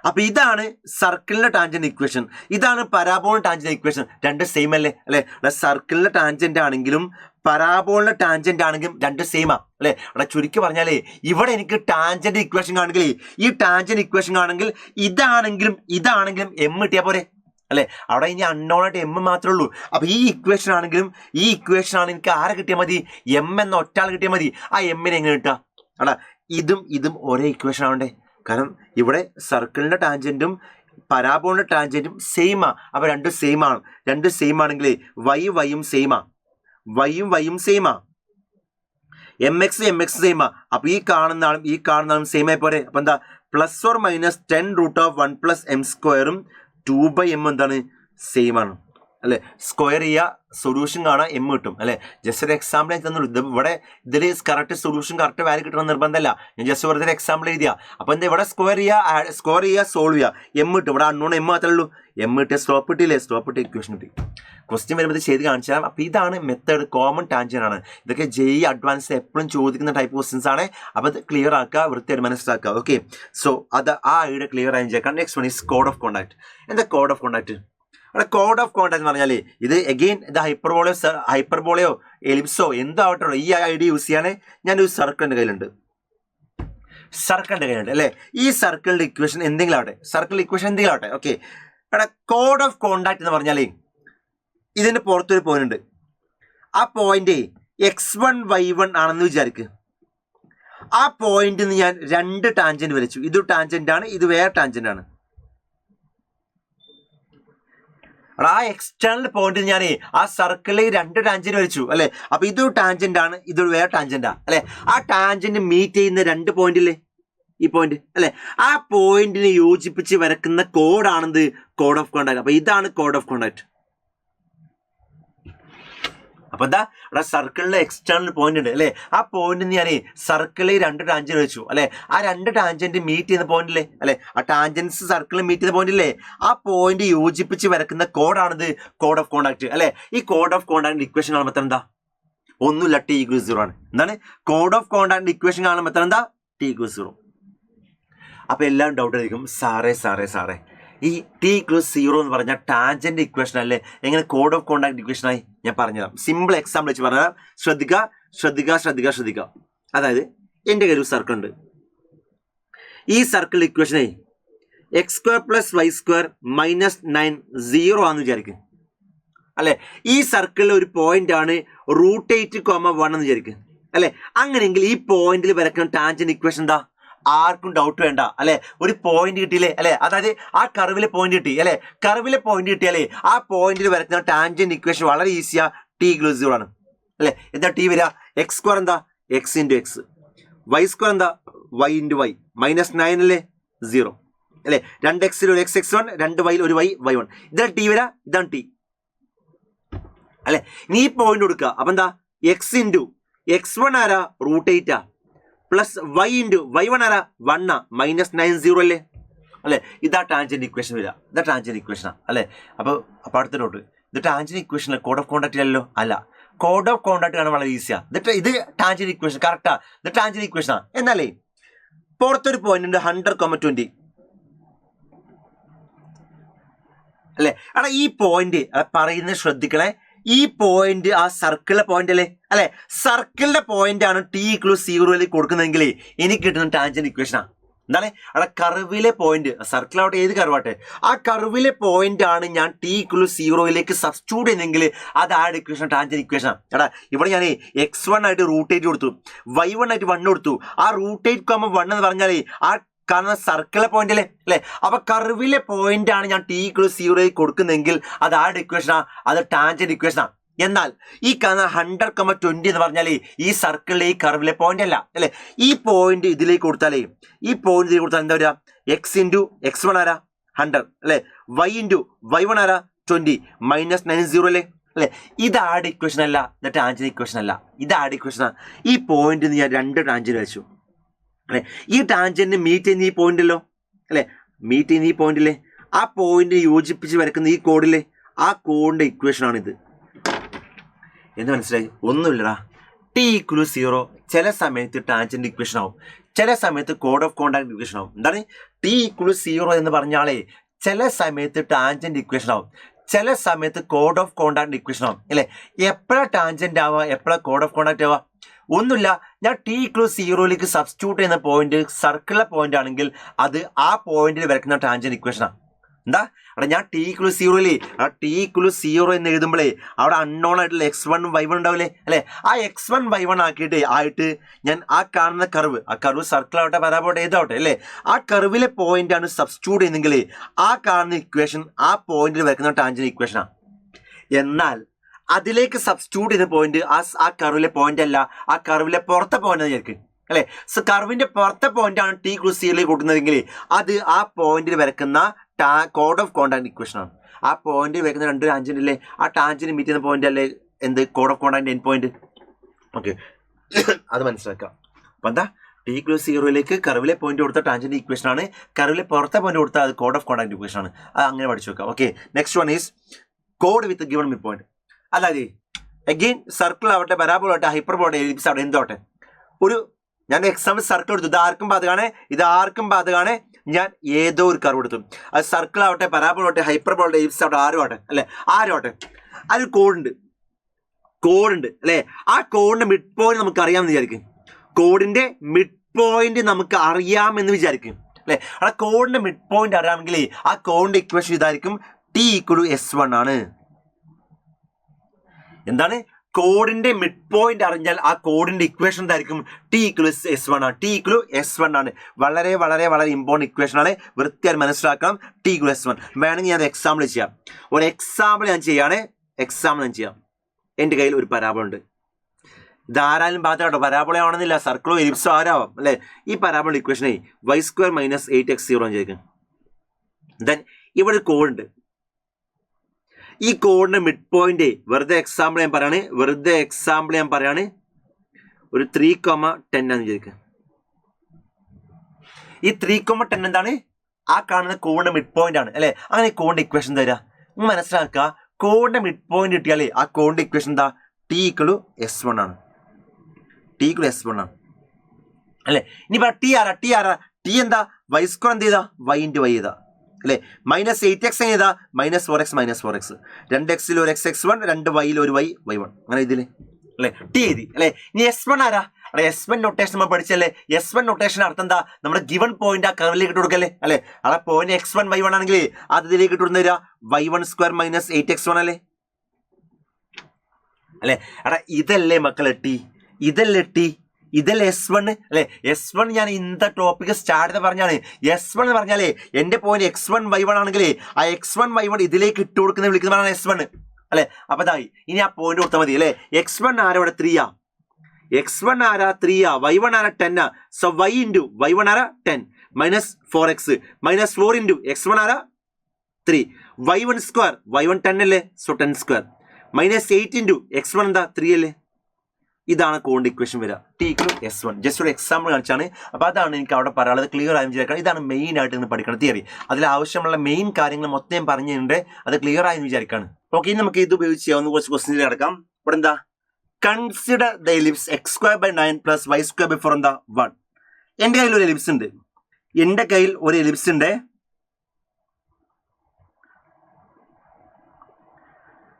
അപ്പൊ ഇതാണ് സർക്കിളിന്റെ ടാൻജന്റ് ഇക്വേഷൻ, ഇതാണ് പരാബോളിന്റെ ടാൻജന്റ് ഇക്വേഷൻ. രണ്ട് സെയിം അല്ലേ അല്ലെ. സർക്കിളിന്റെ ടാൻജന്റ് ആണെങ്കിലും പരാബോളിന്റെ ടാൻജന്റ് ആണെങ്കിലും രണ്ട് സെയിമാ അല്ലെ. അവിടെ ചുരുക്കി പറഞ്ഞാലേ ഇവിടെ എനിക്ക് ടാൻജന്റ് ഇക്വേഷൻ ആണെങ്കിൽ ഈ ടാൻജന്റ് ഇക്വേഷൻ ആണെങ്കിൽ ഇതാണെങ്കിലും എം കിട്ടിയാ പോരെ അല്ലെ. അവിടെ ഇനി അൺനോൺ ആയിട്ട് എം മാത്രമേ ഉള്ളൂ. അപ്പൊ ഈ ഇക്വേഷൻ ആണ് എനിക്ക് ആരെ കിട്ടിയാൽ മതി? എം എന്ന ഒറ്റാൾ കിട്ടിയാൽ മതി. ആ എമ്മിനെ എങ്ങനെ കിട്ടുക? അടാ ഇതും ഒരേ ഇക്വേഷൻ ആവണ്ടേ. കാരണം ഇവിടെ സർക്കിളിന്റെ ടാൻജന്റും പരാബോളിന്റെ ടാൻജന്റും സെയിമാ. അപ്പൊ രണ്ടും സെയിം ആണെങ്കിൽ വൈയും സെയിമാ, mx സെയിമാ. അപ്പൊ ഈ കാണുന്ന ആളും സെയിം ആയി പോരെ. അപ്പൊ എന്താ plus or minus 10 √1 + m² 2/m എന്താണ്? സെയിം ആണ് അല്ലെ. സ്ക്വയർ ചെയ്യുക, സൊല്യൂഷൻ കാണാൻ എം കിട്ടും അല്ലെ. ജസ്റ്റ് ഒരു എക്സാമ്പിൾ ആയി തന്നുള്ളൂ. ഇവിടെ ഇതിൽ കറക്റ്റ് സൊല്യൂഷൻ കറക്റ്റ് വാല്യൂ കിട്ടണം നിർബന്ധമല്ല. ഞാൻ ജസ്റ്റ് വെറുതെ എക്സാമ്പിൾ എഴുതിയാ. അപ്പൊ എന്താ ഇവിടെ സ്ക്വയർ ചെയ്യുക സോൾവ് ചെയ്യുക, എം കിട്ടും. ഇവിടെ അൺനോൺ എം മാത്രമേ ഉള്ളൂ. എം കിട്ടിയ സ്ലോപ്പ് കിട്ടിയില്ലേ, സ്ലോപ്പ് കിട്ടിയ ഇക്വേഷൻ കിട്ടി. ക്വസ്റ്റ്യൻ വരുമ്പോൾ ചെയ്ത് കാണിച്ചു തരാം. അപ്പൊ ഇതാണ് മെത്തേഡ്, കോമൺ ടാൻജന്റ് ആണ്. ഇതൊക്കെ JEE അഡ്വാൻസ് എപ്പോഴും ചോദിക്കുന്ന ടൈപ്പ് ക്വസ്റ്റ്യൻസ് ആണ്. അപ്പൊ ഇത് ക്ലിയർ ആക്കുക, വൃത്തിയായിട്ട് മനസ്സിലാക്കുക. ഓക്കെ, സോ അത് ആ ഐഡിയ ക്ലിയർ ആയി ചെയ്യാം. നെക്സ്റ്റ് വൺ ഈസ് കോഡ് ഓഫ് കോണ്ടാക്ട്. എന്താ കോഡ് ഓഫ് കോണ്ടാക്ട്? കോഡ് ഓഫ് കോണ്ടാക്ട് എന്ന് പറഞ്ഞാൽ ഇത് അഗെയിൻ ഇത് ഹൈപ്പർബോളയോ എലിപ്സോ എന്താവട്ടോ ഈ ഐഡിയ യൂസ് ചെയ്യാൻ ഞാനൊരു സർക്കിളിന്റെ കയ്യിലുണ്ട് അല്ലെ. ഈ സർക്കിളിന്റെ ഇക്വേഷൻ എന്തെങ്കിലും ആവട്ടെ, ഓക്കെ. കോഡ് ഓഫ് കോണ്ടാക്ട് എന്ന് പറഞ്ഞാലേ ഇതിന്റെ പുറത്തൊരു പോയിന്റ് ഉണ്ട്. ആ പോയിന്റ് x1 y1 ആണെന്ന് വിചാരിക്കുക. ആ പോയിന്റിൽ നിന്ന് ഞാൻ 2 ടാൻജന്റ് വരച്ചു. ഇത് ടാൻജന്റ് ആണ്, ഇത് വേറെ ടാൻജന്റ് ആണ്. ആ എക്സ്റ്റേണൽ പോയിന്റിൽ ഞാൻ ആ സർക്കിളിൽ 2 ടാൻജന്റ് വരച്ചു അല്ലെ. അപ്പൊ ഇതൊരു ടാൻജന്റ് ആണ്, ഇതൊരു വേറെ ടാൻജന്റാ അല്ലെ. ആ ടാൻജന്റ് മീറ്റ് ചെയ്യുന്ന 2 പോയിന്റില്ലേ, ഈ പോയിന്റ് അല്ലെ. ആ പോയിന്റിനെ യോജിപ്പിച്ച് വരക്കുന്ന കോഡാണെന്ത്? Code of contact. അപ്പൊ ഇതാണ് കോഡ് ഓഫ് കോണ്ടാക്ട്. അപ്പൊ എന്താ ഇവിടെ സർക്കിളിലെ എക്സ്റ്റേണൽ പോയിന്റ് ഉണ്ട് അല്ലെ, ആ പോയിന്റ് ഞാൻ സർക്കിളിൽ 2 ടാൻജന്റ് വെച്ചു അല്ലെ, ആ 2 ടാൻജന്റ് മീറ്റ് ചെയ്യുന്ന പോയിന്റ് അല്ലേ അല്ലെ, ആ ടാൻജൻസ് സർക്കിളിൽ മീറ്റ് ചെയ്യുന്ന പോയിന്റ് അല്ലേ, ആ പോയിന്റ് യോജിപ്പിച്ച് വരക്കുന്ന കോഡാണിത് കോഡ് ഓഫ് കോണ്ടാക്ട് അല്ലെ. ഈ കോഡ് ഓഫ് കോണ്ടാക്ട് ഇക്വേഷൻ കാണുമ്പോൾ എന്താ, ഒന്നുമില്ല, ടി ഈക്വൽ 0 ആണ്. എന്താണ് കോഡ് ഓഫ് കോണ്ടാക്ട് ഇക്വേഷൻ കാണുമ്പോൾ എന്താ, ടി ഈക്വൽ 0. അപ്പൊ എല്ലാം ഡൗട്ട് ആയിരിക്കും, സാറേ ഈ ടി ഈക്വൽ 0 എന്ന് പറഞ്ഞാൽ ടാൻജന്റ് ഇക്വേഷൻ അല്ലേ, എങ്ങനെ കോഡ് ഓഫ് കോണ്ടാക്ട് ഇക്വേഷനായി? ഞാൻ പറഞ്ഞുതരാം, സിമ്പിൾ എക്സാമ്പിൾ വെച്ച് പറഞ്ഞാൽ ശ്രദ്ധിക്കുക. അതായത് എൻ്റെ കയ്യിൽ ഒരു സർക്കിൾ ഉണ്ട്. ഈ സർക്കിൾ ഇക്വേഷനെ x² + y² - 9 0 ആണെന്ന് വിചാരിക്കും അല്ലെ. ഈ സർക്കിളിലെ ഒരു പോയിന്റ് ആണ് √8, 1 എന്ന് വിചാരിക്കും അല്ലെ. അങ്ങനെയെങ്കിൽ ഈ പോയിന്റിൽ വരക്കുന്ന ടാൻജന്റ് ഇക്വേഷൻ എന്താ? ആർക്കും ഡൗട്ട് വേണ്ട അല്ലെ, ഒരു പോയിന്റ് കിട്ടിയില്ലേ അല്ലെ, അതായത് ആ കർവിലെ പോയിന്റ് കിട്ടി അല്ലെ, കർവിലെ പോയിന്റ് കിട്ടിയാലേ ആ പോയിന്റിൽ വരക്കുന്ന ടാൻജന്റ് ഇക്വേഷൻ വളരെ ഈസിയാ, ടി ഈക്വൽ 0 ആണ് അല്ലെ. എന്താ ടി വരിക? x² എന്താ? x × x, y² എന്താ? y × y, -9 അല്ലേ, 0 അല്ലെ. 2x ൽ ഒരു x x1, 2y ൽ ഒരു y y1, ഇതാണ് ടി വരിക, ഇതാണ് ടി അല്ലെ. നീ പോയിന്റ് കൊടുക്കുക, അപ്പൊ എന്താ? x × x1 ആരാ? √8 പ്ലസ് y × y1 ആരാ? 1 -9 0 അല്ലേ അല്ലെ. ഇതാ ടാൻജന്റ് ഇക്വേഷൻ വരിക, ഇതാ ടാൻജന്റ് ഇക്വേഷനാ അല്ലെ. അപ്പൊ അടുത്ത ഡൗട്ട്, ഇത് tangent equation code of contact അല്ലല്ലോ? അല്ല, കോഡ് ഓഫ് കോണ്ടാക്ട് ആണ് വളരെ ഈസിയാ. ഇത് ടാൻജന്റ് ഇക്വേഷൻ കറക്റ്റാ, ഇത് ടാൻജന്റ് ഇക്വേഷനാ. എന്നാലേ പുറത്തൊരു പോയിന്റ് ഉണ്ട് 100,20 അല്ലെ. എടാ ഈ പോയിന്റ് പറയുന്നത് ശ്രദ്ധിക്കണേ, ഈ പോയിന്റ് ആ സർക്കിളിലെ പോയിന്റ് അല്ലെ, സർക്കിളിന്റെ പോയിന്റ് ആണ് ടി ഈക്വൽ 0 കൊടുക്കുന്നതെങ്കിൽ എനിക്ക് കിട്ടുന്ന ടാൻജന്റ് ഇക്വേഷനാ. എന്താണ്? അവിടെ കർവിലെ പോയിന്റ്, സർക്കിൾ ആവട്ടെ ഏത് കർവാട്ടെ, ആ കർവിലെ പോയിന്റ് ആണ് ഞാൻ ടി ഈക്വൽ 0 സബ്സ്റ്റിറ്റ്യൂട്ട് ചെയ്യുന്നെങ്കിൽ അത് ആ ഇക്വേഷൻ ടാൻജന്റ് ഇക്വേഷനാ. എടാ ഇവിടെ ഞാൻ x1 ആയിട്ട് √8 കൊടുത്തു, y1 ആയിട്ട് 1 കൊടുത്തു. ആ √8, 1 എന്ന് പറഞ്ഞാലേ ആ കാണുന്ന സർക്കിളിലെ പോയിന്റ് അല്ലേ. അപ്പൊ കർവിലെ പോയിന്റ് ആണ് ഞാൻ ടി ഈക്വൽ 0 കൊടുക്കുന്നെങ്കിൽ അത് ആ ഇക്വേഷനാ, അത് ടാൻജന്റ് ഇക്വേഷനാ. എന്നാൽ ഈ കാണുന്ന 100,20 എന്ന് പറഞ്ഞാലേ ഈ സർക്കിളിലെ ഈ കർവിലെ പോയിന്റ് അല്ല അല്ലെ. ഈ പോയിന്റ് ഇതിലേക്ക് കൊടുത്താലേ, ഈ പോയിന്റ് ഇതിലേക്ക് കൊടുത്താൽ എന്താ വരിക? x × x1 ആരാ? 100 അല്ലെ, y × y1 ആരാ? 20 -9 0 അല്ലേ അല്ലെ. ഇത് ആഡ് ഇക്വേഷൻ അല്ല, ഇത് ടാൻജന്റ് ഇക്വേഷൻ അല്ല, ഇത് ആഡ് ഇക്വേഷനാ. ഈ പോയിന്റ് ഞാൻ 2 ടാൻജന്റ് വെച്ചു അല്ലെ. ഈ ടാൻജന്റ് മീറ്റ് ചെയ്യുന്ന ഈ പോയിന്റ് അല്ലോ അല്ലെ, മീറ്റ് ചെയ്യുന്ന ഈ പോയിന്റിലെ ആ പോയിന്റ് യോജിപ്പിച്ച് വരക്കുന്ന ഈ കോഡിലെ ആ കോഡിന്റെ ഇക്വേഷൻ ആണിത്. എന്ന് മനസ്സിലായി? ഒന്നുമില്ലടാ, ടി ഈക്വൽ 0 ചില സമയത്ത് ടാൻജന്റ് ഇക്വേഷൻ ആവും, ചില സമയത്ത് കോഡ് ഓഫ് കോണ്ടാക്ട് ഇക്വേഷൻ ആവും. എന്താണ് ടി ഈക്വൽ 0 എന്ന് പറഞ്ഞാലേ ചില സമയത്ത് ടാൻജന്റ് ഇക്വേഷൻ ആവും, ചില സമയത്ത് കോഡ് ഓഫ് കോണ്ടാക്ട് ഇക്വേഷൻ ആവും അല്ലെ. എപ്പോഴാണ് ടാൻജന്റ് ആവുക, എപ്പോഴാണ് കോഡ് ഓഫ് കോണ്ടാക്ട് ആവുക? ഒന്നുമില്ല, ഞാൻ ടി ഈക്വൽ 0 സബ്സ്റ്റിറ്റ്യൂട്ട് ചെയ്യുന്ന പോയിന്റ് സർക്കിളിലെ പോയിന്റ് ആണെങ്കിൽ അത് ആ പോയിന്റിൽ വരയ്ക്കുന്ന ടാൻജന്റ് ഇക്വേഷനാണ്. എന്താ അവിടെ ഞാൻ ടി ഈക്വൽ 0 ടി ഈക്വൽ 0 എന്ന് എഴുതുമ്പോഴേ അവിടെ അൺനോൺ ആയിട്ടുള്ള x1 y1 ഉണ്ടാവില്ലേ അല്ലെ. ആ x1 y1 ആയിട്ട് ഞാൻ ആ കാണുന്ന കർവ്, ആ കർവ് സർക്കിൾ ആവട്ടെ പരാബോട്ടെ ഏതാവട്ടെ അല്ലെ, ആ കർവിലെ പോയിന്റ് ആണ് സബ്സ്റ്റിറ്റ്യൂട്ട് ചെയ്യുന്നെങ്കിൽ ആ കാണുന്ന ഇക്വേഷൻ ആ പോയിന്റിൽ വരയ്ക്കുന്ന ടാൻജന്റ് ഇക്വേഷനാണ്. എന്നാൽ അതിലേക്ക് സബ്സ്റ്റിറ്റ്യൂട്ട് ചെയ്ത പോയിന്റ് ആ കർവിലെ പോയിന്റ് അല്ല, ആ കർവിലെ പുറത്തെ പോയിന്റ് വിചാരിക്കും അല്ലെ. സോ കർവിന്റെ പുറത്തെ പോയിന്റ് ആണ് ടി ഈക്വൽ 0 കൊടുക്കുന്നതെങ്കിൽ അത് ആ പോയിന്റിൽ വരയ്ക്കുന്ന കോഡ് ഓഫ് കോണ്ടാക്ട് ഇക്വേഷൻ ആണ്. ആ പോയിന്റിൽ വരയ്ക്കുന്ന 2 ടാൻജന്റ് അല്ലേ, ആ ടാൻജന്റ് മീറ്റ് ചെയ്യുന്ന പോയിന്റ് അല്ലേ എന്ത് code of contact end point. Okay, അത് മനസ്സിലാക്കാം. അപ്പൊ എന്താ ടി ഈക്വൽ 0 കർവിലെ പോയിന്റ് കൊടുത്ത ടാൻജന്റ് ഇക്വേഷൻ ആണ്, കർവിലെ പുറത്തെ പോയിന്റ് കൊടുത്താൽ അത് കോഡ് ഓഫ് കോണ്ടാക്ട് ഇക്വേഷൻ ആണ്. അത് അങ്ങനെ പഠിച്ചു വെക്കാം. Okay, next one is code with given mid point. അതായത് അഗെയിൻ സർക്കിൾ ആവട്ടെ പരാബോൾ ആവട്ടെ ഹൈപ്പർബോൾ ആവട്ടെ എലിപ്സ് ആവട്ടെ എന്തോട്ടെ, ഒരു ഞാൻ എക്സാമ്പിൾ സർക്കിൾ എടുത്തു, ഇത് ആർക്കും ബാധകമാണ്, ഇത് ആർക്കും ബാധകമാണ്. ഞാൻ ഏതോ ഒരു കർവ് എടുത്തു, അത് സർക്കിൾ ആവട്ടെ പരാബോൾ ആവട്ടെ ഹൈപ്പർബോൾ ആവട്ടെ എലിപ്സ് ആവട്ടെ ആരും ആവട്ടെ അല്ലെ, ആരും ആവട്ടെ, അത് കോഡുണ്ട് അല്ലെ. ആ കോഡിന്റെ മിഡ് പോയിന്റ് നമുക്ക് അറിയാമെന്ന് വിചാരിക്കും, കോഡിന്റെ മിഡ് പോയിന്റ് നമുക്ക് അറിയാമെന്ന് വിചാരിക്കും അല്ലെ. ആ കോഡിന്റെ മിഡ് പോയിന്റ് അറിയാമെങ്കിൽ ആ കോഡിന്റെ ഇക്വേഷൻ ഇതായിരിക്കും, ടി ഈക്വൽ s1 ആണ്. എന്താണ്? കോഡിന്റെ മിഡ് പോയിന്റ് അറിഞ്ഞാൽ ആ കോഡിന്റെ ഇക്വേഷൻ എന്തായിരിക്കും? ടി ഈക്വൽ s1 ആണ്. ടി ഈക്വൽ s1 ആണ്. വളരെ വളരെ വളരെ ഇമ്പോർട്ടൻറ്റ് ഇക്വേഷൻ ആണ്, വൃത്തിയായി മനസ്സിലാക്കണം. ടി ഈക്വൽ s1 വേണമെങ്കിൽ ഞാൻ എക്സാമ്പിൾ ചെയ്യാം, ഒരു എക്സാമ്പിൾ ഞാൻ ചെയ്യാം. എൻ്റെ കയ്യിൽ ഒരു പരാബോൾ ഉണ്ട്, ഇതാരായാലും ബാധകട്ടോ, പരാബോള ആവണമെന്നില്ല, സർക്കിളോ എലിപ്സോ ആരാവാം അല്ലെ. ഈ പരാബോൾ ഇക്വേഷനെ y² - 8x0 ചോദിക്കും. ദെൻ ഇവിടെ ഒരു കോഡ് ഉണ്ട്, ഈ കോഡിന്റെ മിഡ് പോയിന്റ് വെറുതെ എക്സാമ്പിൾ ഞാൻ പറയാണ് ഒരു 3,10 എന്ന് വിചാരിക്കുക. ഈ 3,10 എന്താണ്? ആ കാണുന്ന കോഡിന്റെ മിഡ് പോയിന്റ് ആണ് അല്ലെ. അങ്ങനെ കോഡിന്റെ ഇക്വേഷൻ തരാ മനസ്സിലാക്കുക. കോഡിന്റെ മിഡ് പോയിന്റ് കിട്ടിയാലേ ആ കോഡിന്റെ ഇക്വേഷൻ എന്താ? T=S1 ആണ്. T=S1 ആണ് അല്ലെ. ഇനി ടി ആരാ? ടി എന്താ? y² എന്ത് ചെയ്താ? y × y ചെയ്താ അല്ലെ. -8x ചെയ്താ -4x 2x ഒരു x x1 2y ഒരു y y1 അങ്ങനെ ഇതില് അല്ലെ ടി എഴുതി അല്ലെ. ഇനി S1 ആരാ? S1 നൊട്ടേഷൻ നമ്മൾ പഠിച്ചല്ലേ. S1 നൊട്ടേഷൻ അർത്ഥം എന്താ? നമ്മുടെ ഗിവൺ പോയിന്റ് ആ കർവിലേക്ക് ഇട്ട് കൊടുക്കല്ലേ അല്ലെ. അവിടെ പോയിന്റ് x1 y1 ആണെങ്കിൽ അത് ഇതിലേക്ക് ഇട്ട് കൊടുക്കുന്ന y1² - 8x1 അല്ലേ അല്ലെ. ഇതല്ലേ മക്കളെ ടി? ഇതല്ലേ S1 അല്ലെ. S1 ഞാൻ ഇന്നത്തെ ടോപ്പിക് സ്റ്റാർട്ട് ചെയ്ത് പറഞ്ഞാണ്. S1 എന്ന് പറഞ്ഞാലേ എന്റെ പോയിന്റ് x1 y1 ആണെങ്കിൽ ആ x1 y1 ഇതിലേക്ക് ഇട്ട് വിളിക്കുന്നതാണ് S1 അല്ലെ. അപ്പൊ ഇതായി ഇനി ആ പോയിന്റ് കൊടുത്താൽ മതി അല്ലെ. x1 ആരാ ഇവിടെ? 3 x1 ആരാ? 3 y1 ആരാ? 10 സോ y × y1 ആരാ? 10 -4x -4 × x1 ആരാ? 3 y1² y1 10 അല്ലേ. സോ 10² -8 × x1 എന്താ? 3 അല്ലേ. ഇതാണ് കോഡിന്റെ ഇക്വേഷൻ വരിക. T=S1. ജസ്റ്റ് ഒരു എക്സാമ്പിൾ കാണിച്ചാണ്. അപ്പൊ അതാണ് എനിക്ക് അവിടെ പറയാനുള്ളത്. ക്ലിയർ ആയി വിചാരിക്കണം. ഇതാണ് മെയിൻ ആയിട്ട് നിങ്ങൾ പഠിക്കണം തിയറി. അതിൽ ആവശ്യമുള്ള മെയിൻ കാര്യങ്ങൾ മൊത്തം പറഞ്ഞിട്ടുണ്ട്. അത് ക്ലിയർ ആയി വിചാരിക്കാണ്. ഓക്കെ, ഇനി നമുക്ക് ഇത് ഉപയോഗിച്ച് ചെയ്യാവുന്ന കുറച്ച് ക്വസ്റ്റ്യൻസ് കിടക്കാം. ഇവിടെ എന്താ? Consider the ellipse x²/9 + y²/4 എന്താ? 1. എന്റെ കയ്യിൽ ഒരു എലിപ്സ് ഉണ്ട്.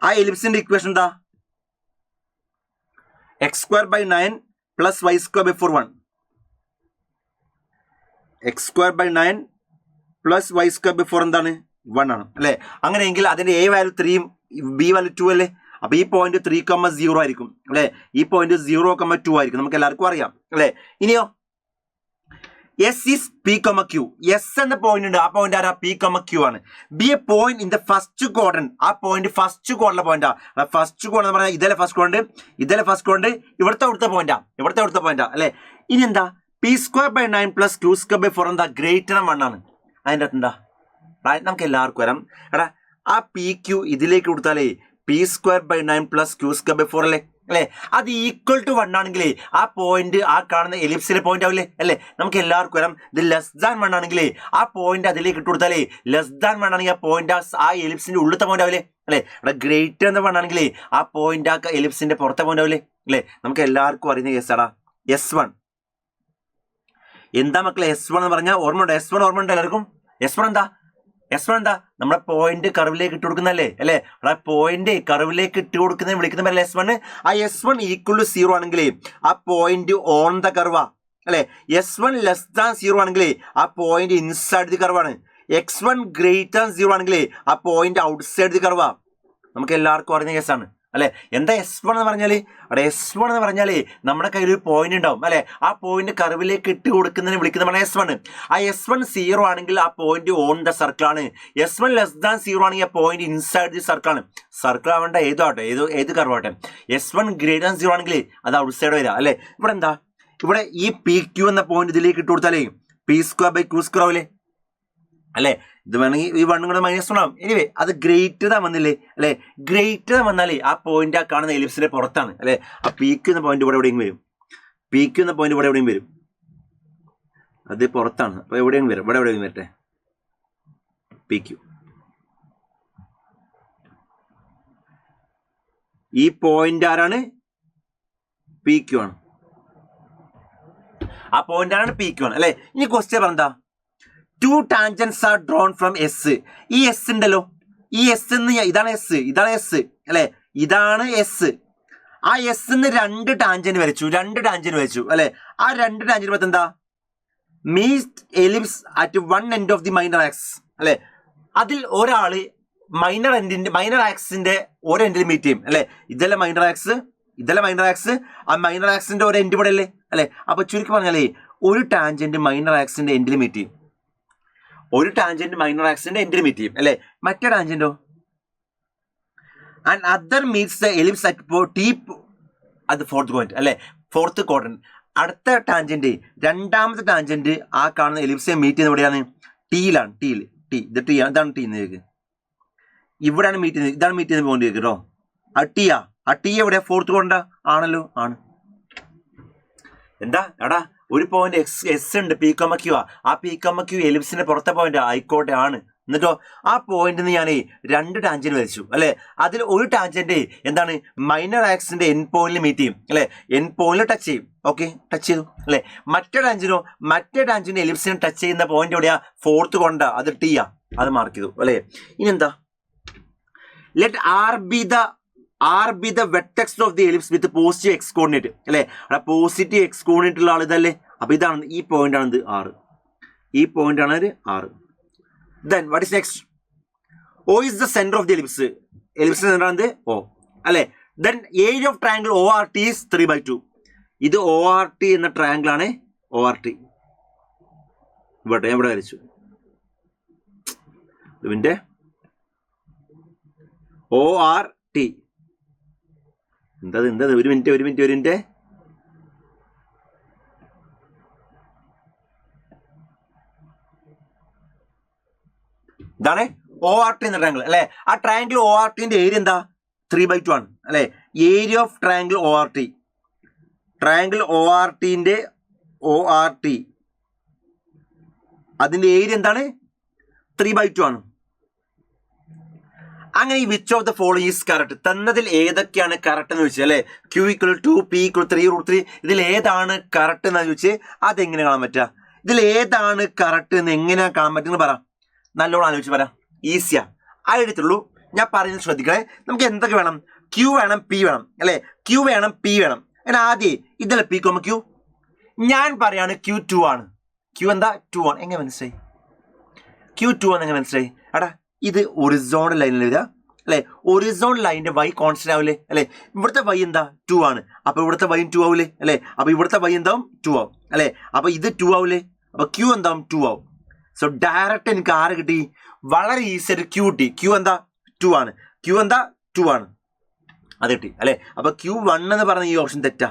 ആ എലിപ്സിന്റെ ഇക്വേഷൻ എന്താ? x²/9 + y²/4 1. x²/9 + y²/4 എന്താണ്? 1 ആണ് അല്ലെ. അങ്ങനെയെങ്കിൽ അതിന്റെ a വാല്യൂ 3 b വാല്യൂ 2 അല്ലേ. അപ്പൊ ഈ പോയിന്റ് 3,0 ആയിരിക്കും അല്ലെ. ഈ പോയിന്റ് 0,2 ആയിരിക്കും. നമുക്ക് എല്ലാവർക്കും അറിയാം അല്ലെ. ഇനിയോ S is P, Q. S എന്ന പോയിന്റ് ഉണ്ട്. ആ പോയിന്റ് ആരാ? P, Q ആണ്. B A point in the first quadrant. ആ പോയിന്റ് ഫസ്റ്റ് ക്വാഡ്രന്റ് പോയിന്റാ. ഫസ്റ്റ് ക്വാഡ്രന്റ് പറഞ്ഞാൽ ഇതല്ലേ ഫസ്റ്റ് ക്വാഡ്രന്റ് ഇവിടുത്തെ പോയിന്റാ അല്ലെ. ഇനി എന്താ? P²/9 + Q²/4 എന്താ? >1 ആണ്. അതിന്റെ അകത്ത് എന്താ? നമുക്ക് എല്ലാവർക്കും വരാം. ആ PQ ഇതിലേക്ക് കൊടുത്താലേ P²/9 + Q²/4 അല്ലെ. അത് =1 ആണെങ്കിൽ ആ പോയിന്റ് ആ കാണുന്ന എലിപ്സിലെ പോയിന്റ് ആവില്ലേ അല്ലെ. നമുക്ക് എല്ലാവർക്കും വരാം. ഇത് <1 ആണെങ്കിൽ ആ പോയിന്റ് അതിലേക്ക് ഇട്ട് കൊടുത്താലേ <1 ആണെങ്കിൽ ആ പോയിന്റ് ആ എലിപ്സിന്റെ ഉള്ളിലത്തെ പോയിന്റ് ആവില്ലേ അല്ലെ. >1 ആണെങ്കിൽ ആ പോയിന്റ് ആ എലിപ്സിന്റെ പുറത്തെ പോയിന്റ് ആവില്ലേ അല്ലെ. നമുക്ക് എല്ലാവർക്കും അറിയുന്ന കേസാടാ S1. എന്താ മക്കളെ S1 എന്ന് പറഞ്ഞാൽ? ഓർമ്മയുണ്ടോ? S1 ഓർമ്മയുണ്ടോ എല്ലാവർക്കും? S1 എന്താ? നമ്മുടെ പോയിന്റ് കർവിലേക്ക് ഇട്ട് കൊടുക്കുന്നല്ലേ അല്ലെ. പോയിന്റ് കർവിലേക്ക് ഇട്ട് കൊടുക്കുന്നതിന് വിളിക്കുന്ന S1. ആ S1 = 0 ആണെങ്കിൽ ആ പോയിന്റ് ഓൺ ദ കർവാ അല്ലെ. S1 <0 ആണെങ്കിൽ ആ പോയിന്റ് ഇൻസൈഡ് ദി കർവാണ്. x1 <0 ആണെങ്കിൽ ആ പോയിന്റ് ഔട്ട്സൈഡ് ദി കർവാ. നമുക്ക് എല്ലാവർക്കും അറിയുന്ന കേസാണ് അല്ലെ. എന്താ S1 എന്ന് പറഞ്ഞാല്? S1 എന്ന് പറഞ്ഞാല് നമ്മുടെ കയ്യിൽ ഒരു പോയിന്റ് ഉണ്ടാവും അല്ലെ. ആ പോയിന്റ് കർവിലേക്ക് ഇട്ട് കൊടുക്കുന്നതിന് വിളിക്കുന്നതാണ് S1. ആ S1 0 ആണെങ്കിൽ ആ പോയിന്റ് ഓൺ ദ സർക്കിൾ ആണ്. S1 <0 ആണെങ്കിൽ ആ പോയിന്റ് ഇൻസൈഡ് ദി സർക്കിൾ ആണ്. സർക്കിൾ ആവേണ്ട ഏത് കർവാട്ടെ. S1 <0 ആണെങ്കിൽ അത് ഔട്ട്സൈഡ് വരിക അല്ലെ. ഇവിടെ എന്താ? ഇവിടെ ഈ PQ എന്ന പോയിന്റ് ഇതിലേക്ക് ഇട്ട് കൊടുത്താലേ P²/Q² ആവില്ലേ അല്ലെ. ഇത് വേണമെങ്കിൽ ഈ 1 കൂടെ -1 ആവും. എനിവേ അത് > വന്നില്ലേ അല്ലെ. > വന്നാലേ ആ പോയിന്റ് ആ കാണുന്ന എലിപ്സിന്റെ പുറത്താണ് അല്ലെ. ആ PQ എന്ന പോയിന്റ് ഇവിടെ എവിടെയും വരും. അത് പുറത്താണ്. അപ്പൊ എവിടെയും വരും. ഇവിടെ എവിടെയും വരട്ടെ. PQ ഈ പോയിന്റ് ആരാണ്? PQ ആണ്. ആ പോയിന്റ് ആണ് PQ ആണ് അല്ലെ. ഇനി ക്വസ്റ്റ്യൻ പറഞ്ഞാ 2 tangents are drawn from S. ഈ S ഉണ്ടല്ലോ. ഈ S ഇതാണ് S അല്ലെ. ഇതാണ് S. ആ S ന്ന് 2 ടാൻജന്റ് വരച്ചു അല്ലെ. ആ 2 ടാൻജന്റ് എന്താ? Meet ellipse at 1 end of the minor axis അല്ലെ. അതിൽ ഒരാള് മൈനർ ആക്സിന്റെ ഒരു എൻഡിൽ മീറ്റ് ചെയ്യും അല്ലെ. ഇതല്ല മൈനർ ആക്സ്. ആ മൈനർ ആക്സിന്റെ ഒരു എൻഡ് ഇവിടെ അല്ലേ അല്ലെ. അപ്പൊ ചുരുക്കി പറഞ്ഞാലേ ഒരു ടാൻജന്റ് മൈനർ ആക്സിന്റെ എൻഡിൽ മീറ്റ് ചെയ്യും. അല്ലെ. മറ്റേ ടാൻജന്റോ? And other meets the ellipse at T അത് ഫോർത്ത് പോയിന്റ് അല്ലെ. Fourth quadrant. അടുത്ത ടാൻജന്റ് രണ്ടാമത്തെ ടാൻജന്റ് ആ കാണുന്ന എലിപ്സിനെ മീറ്റ് ചെയ്യുന്ന എവിടെയാണ്? T. ഇതാണ് T. ഇവിടെയാണ് മീറ്റ് ചെയ്യുന്നത്, ഇതാണ് മീറ്റ് ചെയ്യുന്ന പോയിന്റ് കേട്ടോ. ആ ടിയാ, ആ ടി എവിടെ ഫോർത്ത് കൊണ്ട ആണല്ലോ, ആണ്. എന്താ എടാ ഒരു പോയിന്റ് എസ് ഉണ്ട് പി കോമ ക്യൂ ആ പി കോമ ക്യൂ എലിപ്സിന്റെ പുറത്തെ പോയിന്റ് ആയിക്കോട്ടെ ആണ്. എന്നിട്ടോ ആ പോയിന്റിന് ഞാൻ 2 ടാൻജന്റ് വരച്ചു അല്ലെ. അതിൽ ഒരു ടാൻജന്റ് എന്താണ് മൈനർ ആക്സിന്റെ എൻ പോയിന്റിൽ മീറ്റ് ചെയ്യും അല്ലെ, എൻ പോയിന്റിൽ ടച്ച് ചെയ്യും. ഓക്കെ, ടച്ച് ചെയ്തു അല്ലെ. മറ്റേ ടാൻജന്റോ എലിപ്സിനെ ടച്ച് ചെയ്യുന്ന പോയിന്റ് എവിടെയാ ഫോർത്ത് കൊണ്ട, അത് ടിയാ, അത് മാർക്ക് ചെയ്തു അല്ലെ. ഇനി എന്താ let R be the vertex of the ellipse with positive x coordinate അല്ലെ. അവിടെ പോസിറ്റീവ് എക്സ് കോർഡിനേറ്റ് ഉള്ള ആൾ ഇതല്ലേ. അപ്പൊ ഇതാണ് ഈ പോയിന്റ് ആണ്, ഇത് 6, ഈ പോയിന്റ് ആണ് 6. Then what is next? O is the center of the ellipse. Ellipse center ആണ് O അല്ലെ. Then area of triangle ORT is 3/2. ഇത് ORT എന്ന ട്രയാങ്കിൾ ആണ്. ORT ഇവിടെ എവിടെ വരച്ചു ഇതിന്റെ ORT എന്താ ഒരു മിനിറ്റ് ഇതാണ് ORT എന്ന ട്രയാങ്കിൾ അല്ലെ. ആ ട്രയാങ്കിൾ ORTന്റെ ഏരിയ എന്താ 3/2 ആണ് അല്ലെ. ഏരിയ ഓഫ് ട്രയാങ്കിൾ ORTന്റെ ORT അതിന്റെ ഏരിയ എന്താണ് 3/2 ആണ്. അങ്ങനെ ഈ which of the following is correct, തന്നതിൽ ഏതൊക്കെയാണ് കറക്റ്റ് എന്ന് ചോദിച്ചാൽ അല്ലെ. Q = 2, P = 3√3, ഇതിൽ ഏതാണ് കറക്റ്റ് എന്ന് ചോദിച്ചാൽ അതെങ്ങനെ കാണാൻ പറ്റുക, ഇതിൽ ഏതാണ് കറക്റ്റ് എന്ന് എങ്ങനെയാണ് കാണാൻ പറ്റുന്നത് പറ, നല്ലോണം ആലോചിച്ച് പറയാം. ഈസിയാ, ആ എടുത്തുള്ളൂ. ഞാൻ പറയുന്നത് ശ്രദ്ധിക്കണേ. നമുക്ക് എന്തൊക്കെ വേണം, Q വേണം, P വേണം അല്ലെ. Q വേണം, P വേണം. എന്നാൽ ആദ്യം ഇതല്ല P, Q. ഞാൻ പറയാണ് Q 2 ആണ്. Q എന്താ 2 ആണ്. എങ്ങനെ മനസ്സിലായി Q 2 ആണ്? എങ്ങനെ മനസ്സിലായി? എടാ ഇത് ഒറിസോണ്ടൽ ലൈനിൽ വരിക അല്ലെ. ഒറിസോണ്ടൽ ലൈനിന്റെ y കോൺസ്റ്റന്റ് ആവില്ലേ അല്ലെ. ഇവിടുത്തെ y എന്താ 2 ആണ്. അപ്പൊ ഇവിടുത്തെ y 2 ആവില്ലേ അല്ലെ. അപ്പൊ ഇവിടുത്തെ y എന്താവും 2 ആവും അല്ലെ. അപ്പൊ ഇത് 2 ആവില്ലേ. അപ്പൊ Q എന്താവും 2 ആവും. സോ ഡയറക്റ്റ് എനിക്ക് ആര് കിട്ടി, വളരെ ഈസി ആയിട്ട് Q കിട്ടി. Q എന്താ 2 ആണ്. Q എന്താ 2 ആണ്, അത് കിട്ടി അല്ലെ. അപ്പൊ Q1 എന്ന് പറഞ്ഞ ഈ ഓപ്ഷൻ തെറ്റാ,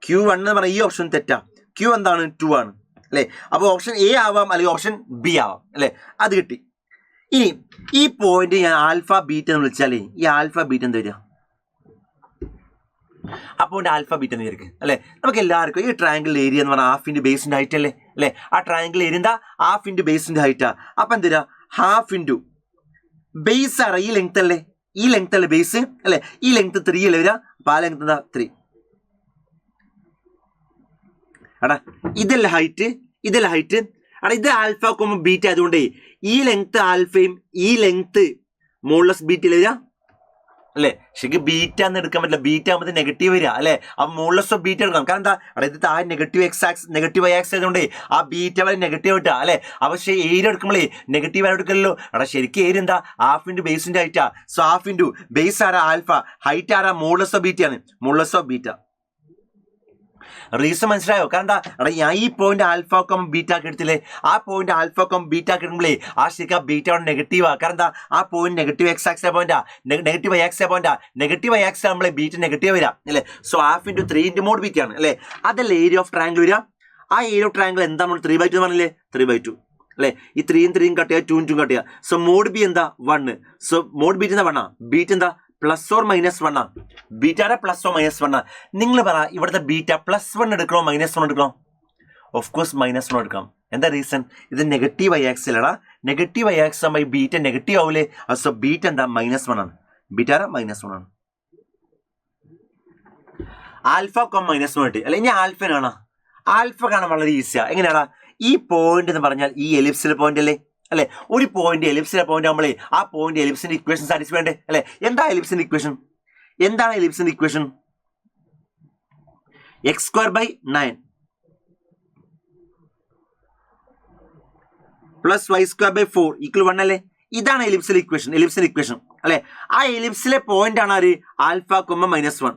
Q1 എന്ന് പറഞ്ഞ ഈ ഓപ്ഷൻ തെറ്റാ. Q എന്താണ് 2 ആണ് അല്ലെ. അപ്പൊ ഓപ്ഷൻ എ ആവാം അല്ലെങ്കിൽ ഓപ്ഷൻ ബി ആവാം അല്ലെ, അത് കിട്ടി. ഇനി ഈ പോയിന്റ് ഞാൻ ആൽഫ ബീറ്റ എന്ന് വിളിച്ചാലേ ഈ ആൽഫ ബീറ്റ എന്താ വരിക, അപ്പോൾ ആൽഫ ബീറ്റ എന്ന് വിചാരിക്കും അല്ലെ. നമുക്ക് എല്ലാവർക്കും ഈ ട്രയാങ്കിൾ ഏരിയ എന്ന് പറഞ്ഞാൽ ഹാഫ് ഇൻറ്റു ബേസിന്റെ ഹൈറ്റ് അല്ലേ അല്ലെ. ആ ട്രയാങ്കിൾ ഏരിയ എന്താ ഹാഫ് ഇൻറ്റു ബേസിന്റെ ഹൈറ്റാ. അപ്പൊ എന്ത് ഹാഫ് ഇൻറ്റു ബേസ് ആണ്, ഈ ലെങ്ത് അല്ലേ, ഈ ലെങ്ത് അല്ലേ ബേസ് അല്ലെ. ഈ ലെങ്ത് 3 അല്ലേ വരിക. അപ്പൊ ആ ലെങ്ത് എന്താ 3. എടാ ഇതല്ല ഹൈറ്റ്, ഇതല്ല ഹൈറ്റ്. എടാ ഇത് ആൽഫ കോമ ബീറ്റ ആയതുകൊണ്ടേ ഈ ലെങ്ത് ആൽഫയും ഈ ലെങ്ത് മോളസ് ബീറ്റയിൽ വരിക അല്ലെ. ശരിക്കും ബീറ്റ എന്ന് എടുക്കാൻ പറ്റില്ല, ബീറ്റ ആകുമ്പോൾ നെഗറ്റീവ് വരിക അല്ലെ. അപ്പൊ മോളസ് ഓഫ് ബീറ്റ എടുക്കണം. കാരണം എന്താ അവിടെ ഇത് താഴെ negative x axis negative y axis ആയതുകൊണ്ട് ആ ബീറ്റ വരെ നെഗറ്റീവ് കിട്ടുക അല്ലെ. അപ്പൊ പക്ഷേ ഏരിയ എടുക്കുമ്പോഴേ നെഗറ്റീവ് ആയി എടുക്കല്ലോ. അവിടെ ശരിക്കും ഏരിയ എന്താ ഹാഫ് ഇൻറ്റു ബേസിന്റെ ഹൈറ്റാ. സോ ഹാഫ് ഇൻറ്റു ബേസ് ആരാ ആൽഫ, ഹൈറ്റ് ആരാ മോളസ് ഓഫ് ബീറ്റ ആണ്, മോളസ് ഓഫ് ബീറ്റ. റീസൺ മനസ്സിലായോ? കാരണം എന്താ എടാ ഞാൻ ഈ പോയിന്റ് ആൽഫ കോം ബീറ്റ ആക്കി എടുത്തില്ലേ, ആ പോയിന്റ് ആൽഫ കോം ബീറ്റ ആക്കി എടുക്കുമ്പോഴേ ആ ശരിക്കും ബീറ്റ നെഗറ്റീവാ. കാരണം എന്താ ആ പോയിന്റ് നെഗറ്റീവ് എക്സ് ആക്സിലെ പോയിന്റാ, നെഗറ്റീവ് y ആക്സിലെ പോയിന്റാ. നെഗറ്റീവ് y ആക്സിൽ നമ്മളെ ബീറ്റ നെഗറ്റീവ് വരാം അല്ലെ. So half into 3 into mod beta ആണ് അല്ലെ. അതല്ലേ ഏരിയ ഓഫ് ട്രയാങ്കിൾ വരിക. ആ ഏരിയ ഓഫ് ട്രയാങ്കിൾ എന്താ നമ്മൾ 3/2 എന്ന് പറഞ്ഞില്ലേ, 3/2 അല്ലെ. ഈ 3 യും 3 യും കട്ട് ചെയ്യുക, 2 യും 2 യും കട്ട് ചെയ്യുക. സോ മോഡ് ബി എന്താ 1. സോ മോഡ് ബീറ്റ് എന്താ 1 ആ. ബീറ്റ് എന്താ +or-1 ആ. ബീറ്റ +or-1 ആ. നിങ്ങൾ പറ ഇവിടുത്തെ ബീറ്റ +1 എടുക്കണോ -1 എടുക്കണോ? ഓഫ് കോഴ്സ് -1 എടുക്കാം. എന്താ റീസൺ? ഇത് നെഗറ്റീവ് y ആക്സിലടാ. നെഗറ്റീവ് y ആക്സിൽ ആകുമ്പോൾ ബീറ്റ നെഗറ്റീവ് ആവൂലേ. സോ ബീറ്റ എന്താ -1 ആണ്. ബീറ്റ -1 ആണ്. ആൽഫ കോം -1 കിട്ടി അല്ലെ. ഇനി ആൽഫനാണ്. ആൽഫ കാണാൻ വളരെ ഈസിയാ. എങ്ങനെയാടാ ഈ പോയിന്റ് എന്ന് പറഞ്ഞാൽ ഈ എലിപ്സിലെ പോയിന്റ് അല്ലേ അല്ലെ. ഒരു പോയിന്റ് എലിപ്സിലെ പോയിന്റ് ആകുമ്പോഴേ ആ പോയിന്റ് എലിപ്സിന്റെ ഇക്വേഷൻ സാറ്റിസ്ഫൈ ചെയ്യണ്ടേ അല്ലെ. എന്താ എലിപ്സിന്റെ ഇക്വേഷൻ? എന്താണ് എലിപ്സിന്റെ ഇക്വേഷൻ? x²/9 + y²/4 = 1 അല്ലേ. ഇതാണ് എലിപ്സിലെ ഇക്വേഷൻ, എലിപ്സിന്റെ ഇക്വേഷൻ അല്ലെ. ആ എലിപ്സിലെ പോയിന്റ് ആണ് ആര് ആൽഫ കോമ -1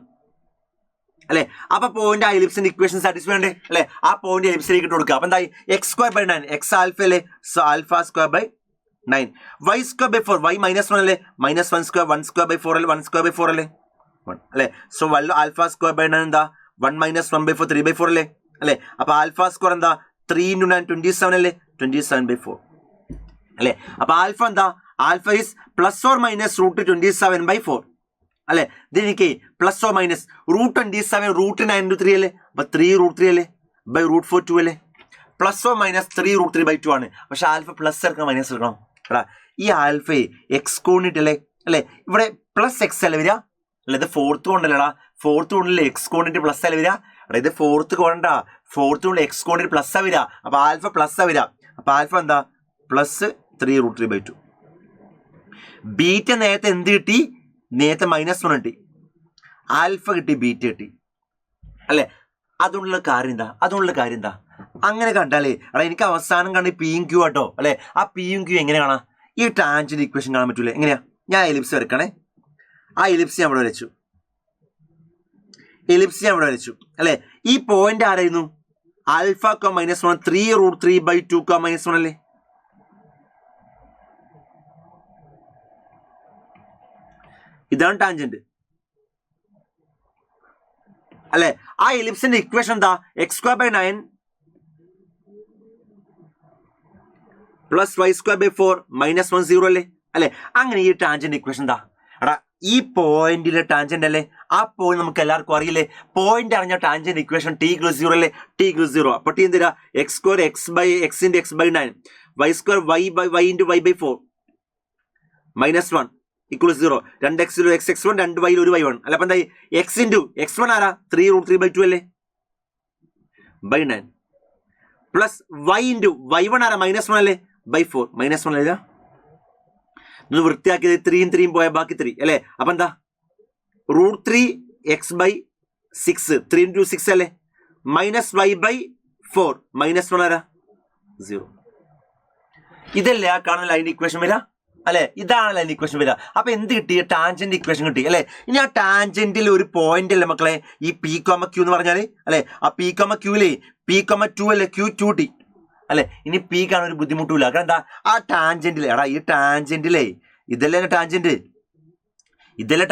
അല്ലെ. അപ്പൊ പോയിന്റ് ആ എലിപ്സിന്റെ ഇക്വേഷൻ സാറ്റിസ്ഫൈ ചെയ്യണ്ടേ അല്ലെ. ആ പോയിന്റ് എലിപ്സിലേക്ക് ഇട്ട് കൊടുക്കുക. അപ്പൊ എന്തായി x²/9 x ആൽഫ അല്ലേ. സോ ആൽഫ ²/9 y²/4 y -1 അല്ലേ. -1² 1²/4 അല്ലേ. 1²/4 അല്ലേ 1 അല്ലെ. സോ ആൽഫ ²/9 എന്താ 1 - 1/4 3/4 അല്ലേ അല്ലെ. അപ്പൊ ആൽഫ സ്ക്വയർ എന്താ 3 × 9 27 അല്ലേ, 27/4 അല്ലെ. അപ്പൊ ആൽഫ എന്താ alpha is plus or minus √27/4 അല്ലെ. ഇതെനിക്ക് പ്ലസ് ഓർ മൈനസ് √27 √9/3 അല്ലേ, അപ്പൊ 3√3 അല്ലേ ബൈ √4 2 അല്ലേ. പ്ലസ് ഓർ മൈനസ് 3√3/2 ആണ്. പക്ഷെ ആൽഫ പ്ലസ് എടുക്കണം മൈനസ് എടുക്കണം എടാ. ഈ ആൽഫ എക്സ് കോണിട്ട് അല്ലേ അല്ലെ, ഇവിടെ പ്ലസ് എക്സ് അല്ലേ വരിക അല്ലെ. ഇത് ഫോർത്ത് കൊണ്ടല്ലേടാ, ഫോർത്ത് കൊണ്ടല്ലേ എക്സ് കോണിട്ട് പ്ലസ് അല്ലേ വരിക. എടാ ഇത് ഫോർത്ത് കൊണ്ടാ, ഫോർത്ത് കൊണ്ട് എക്സ് കോണിട്ട് പ്ലസ് ആ വരിക, അപ്പൊ ആൽഫ പ്ലസ് ആ വരിക. അപ്പൊ ആൽഫ എന്താ പ്ലസ് 3√3/2. ബീറ്റ നേരത്തെ എന്ത് കിട്ടി, നേരത്തെ -1 കിട്ടി, ആൽഫ കിട്ടി, ബീറ്റ കിട്ടി അല്ലെ. അതുകൊണ്ടുള്ള കാര്യം എന്താ, അങ്ങനെ കണ്ടാലേ എടാ എനിക്ക് അവസാനം കണ്ട് പിയും ക്യൂ ആട്ടോ അല്ലെ. ആ പിയും ക്യൂ എങ്ങനെ കാണാം, ഈ ടാൻജന്റ് ഇക്വേഷൻ കാണാൻ പറ്റൂലേ. എങ്ങനെയാ, ഞാൻ എലിപ്സ് വരക്കണേ. ആ എലിപ്സ് ഞാൻ ഇവിടെ വരച്ചു, അല്ലെ. ഈ പോയിന്റ് ആരായിരുന്നു, ആൽഫ -1 3√3/2 -1 അല്ലേ. ഇതാണ് ടാൻജന്റ് അല്ലെ. ആ എലിപ്സിന്റെ ഇക്വേഷൻ എന്താ, x²/9 + y²/4 -1 0 അല്ലേ. അങ്ങനെ ഈ ടാൻജന്റ് ഇക്വേഷൻ എന്താ എടാ, ഈ പോയിന്റിലെ ടാൻജന്റ് അല്ലേ. ആ പോയിന്റ് നമുക്ക് എല്ലാവർക്കും അറിയില്ലേ, പോയിന്റ് അറിഞ്ഞ ടാൻജന്റ് ഇക്വേഷൻ t = 0 അല്ലേ, t = 0. അപ്പൊ t എന്തിനാ, x² x/x/9 y² y/y/4 -1 = 0. 2x x1 2y 1y1 അല്ല. അപ്പൊ എന്തായി, x × x1 ആരാ 3√3/2 അല്ലേ /9 പ്ലസ് y × y1 ആരാ -1 അല്ലേ /4 -1 അല്ല. ഇത് വൃത്തിയാക്കിയത് 3 3 പോയാൽ ബാക്കി 3 അല്ലേ. അപ്പൊ എന്താ √3x/6 3 × 6 അല്ലേ -y/4 -1 ആരാ 0. ഇതല്ലേ ആ കാണുന്ന ലൈൻ ഇക്വേഷൻ വരാ അല്ലെ. ഇതാണ് ലൈൻ ഇക്വേഷൻ വരിക. അപ്പൊ എന്ത് കിട്ടി, ടാൻജന്റ് ഇക്വേഷൻ കിട്ടി അല്ലെ. ഇനി ആ ടാൻജന്റിൽ ഒരു പോയിന്റ് അല്ലേ മക്കളെ ഈ P, Q എന്ന് പറഞ്ഞാല് അല്ലെ. ആ P, Qയിലെ P, 2 അല്ലെ Q2T അല്ലെ. ഇനി P കാണാൻ ഒരു ബുദ്ധിമുട്ടില്ല. കാരണം എന്താ, ആ ടാൻജന്റിലെ എടാ ഈ ടാൻജന്റിലെ ഇതല്ലേ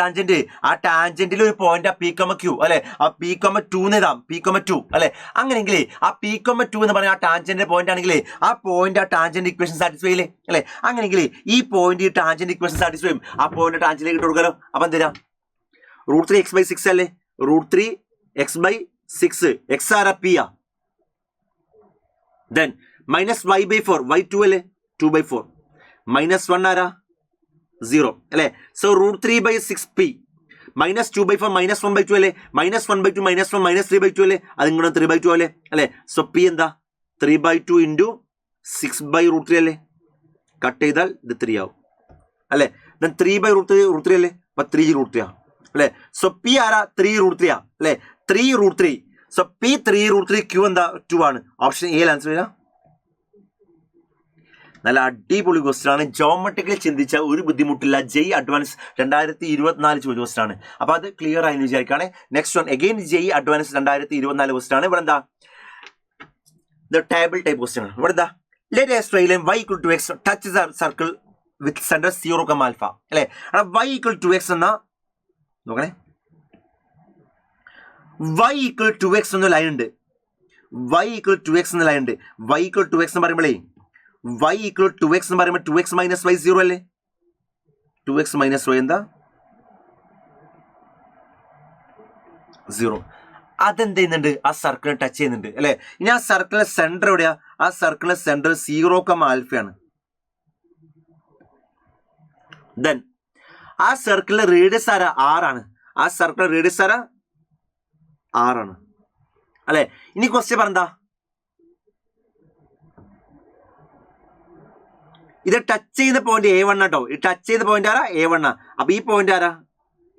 ടാൻജന്റ്, ആ ടാൻജന്റിൽ ഒരു പോയിന്റ് ആ P, Q അല്ലെ. ആ P, 2 എഴുതാം, P, 2 അല്ലെ. അങ്ങനെയെങ്കിൽ ആ P, 2 എന്ന് പറഞ്ഞ ആ ടാൻജന്റ് പോയിന്റ് ആണെങ്കിൽ ആ പോയിന്റ് ആ ടാൻജന്റ് ഇക്വേഷൻ സാറ്റിസ്ഫൈ ചെയ്യില്ലേ അല്ലെ. അങ്ങനെയെങ്കിൽ ഈ പോയിന്റ് ഈ ടാൻജന്റ് ഇക്വേഷൻ സാറ്റിസ്ഫൈ ചെയ്യും. ആ പോയിന്റ് ടാൻജന്റിലേക്ക് ഇട്ട് കൊടുക്കാലോ. അപ്പൊ എന്തിനാ √3x/6 അല്ലേ, √3x/6 x ആരാ P ആ. ദെൻ -y/4 y2 അല്ലേ 2/4 -1 ആരാ 0 അല്ലെ. സോ √3/6p -2/4 -1/2 അല്ലേ, -1/2 -1 -3/2 അല്ലേ, അത് ഇങ്ങനെ 3/2 അല്ലേ അല്ലെ. സോ p എന്താ 3/2 × 6/√3 അല്ലേ. കട്ട് ചെയ്താൽ ഇത് 3 ആവും അല്ലെ. ദെൻ 3/√3 അല്ലേ, അപ്പൊ 3√3 അല്ലെ. സോ p ആരാ 3√3 അല്ലെ, 3√3. സോ p 3√3, q എന്താ 2 ആണ്. ഓപ്ഷൻ എ ആൻസർ വരാം. നല്ല അടിപൊളി ക്വസ്റ്റൻ ആണ്, ജോമെട്രിക്കലി ചിന്തിച്ച ഒരു ബുദ്ധിമുട്ടില്ല. JEE അഡ്വാൻസ് 2024 ചോദിച്ച ക്വസ്റ്റൻ ആണ്. അപ്പൊ അത് ക്ലിയർ ആയി വിചാരിക്കുകയാണ്. Next one again JEE advance 2024 question ആണ്. ഇവിടെ എന്താ ടേബിൾ ടൈപ്പ് ക്വസ്റ്റൻ ആണ്. ഇവിടെ എന്താ let A straight line y = x touch the circle with centre 0, അല്ലെ. y = x എന്ന നോക്കണേ, y = x എന്ന ലൈൻ ഉണ്ട്, y = x എന്ന ലൈൻ ഉണ്ട്. y = x എന്ന് പറയുമ്പോഴേ y = x എന്ന് പറയുമ്പോൾ 2x - y 0 അല്ലേ. 2x - y എന്താ 0. അതെന്ത് ചെയ്യുന്നുണ്ട്, ആ സർക്കിളിനെ ടച്ച് ചെയ്യുന്നുണ്ട് അല്ലെ. ഇനി ആ സർക്കിളിന്റെ സെന്റർ എവിടെയാ, ആ സർക്കിളിന്റെ സെന്റർ 0, ആണ്. ദെൻ ആ സർക്കിളിന്റെ റേഡിയസ് ആരാ 6 ആണ്. ആ സർക്കിൾ റേഡിയസ് ആരാ 6 ആണ് അല്ലെ. ഇനി ക്വസ്റ്റ്യൻ പറഞ്ഞാ ഇത് ടച്ച് ചെയ്യുന്ന പോയിന്റ് A1 കേട്ടോ. ഈ ടച്ച് ചെയ്ത പോയിന്റ് ആരാ A1. അപ്പൊ ഈ പോയിന്റ് ആരാ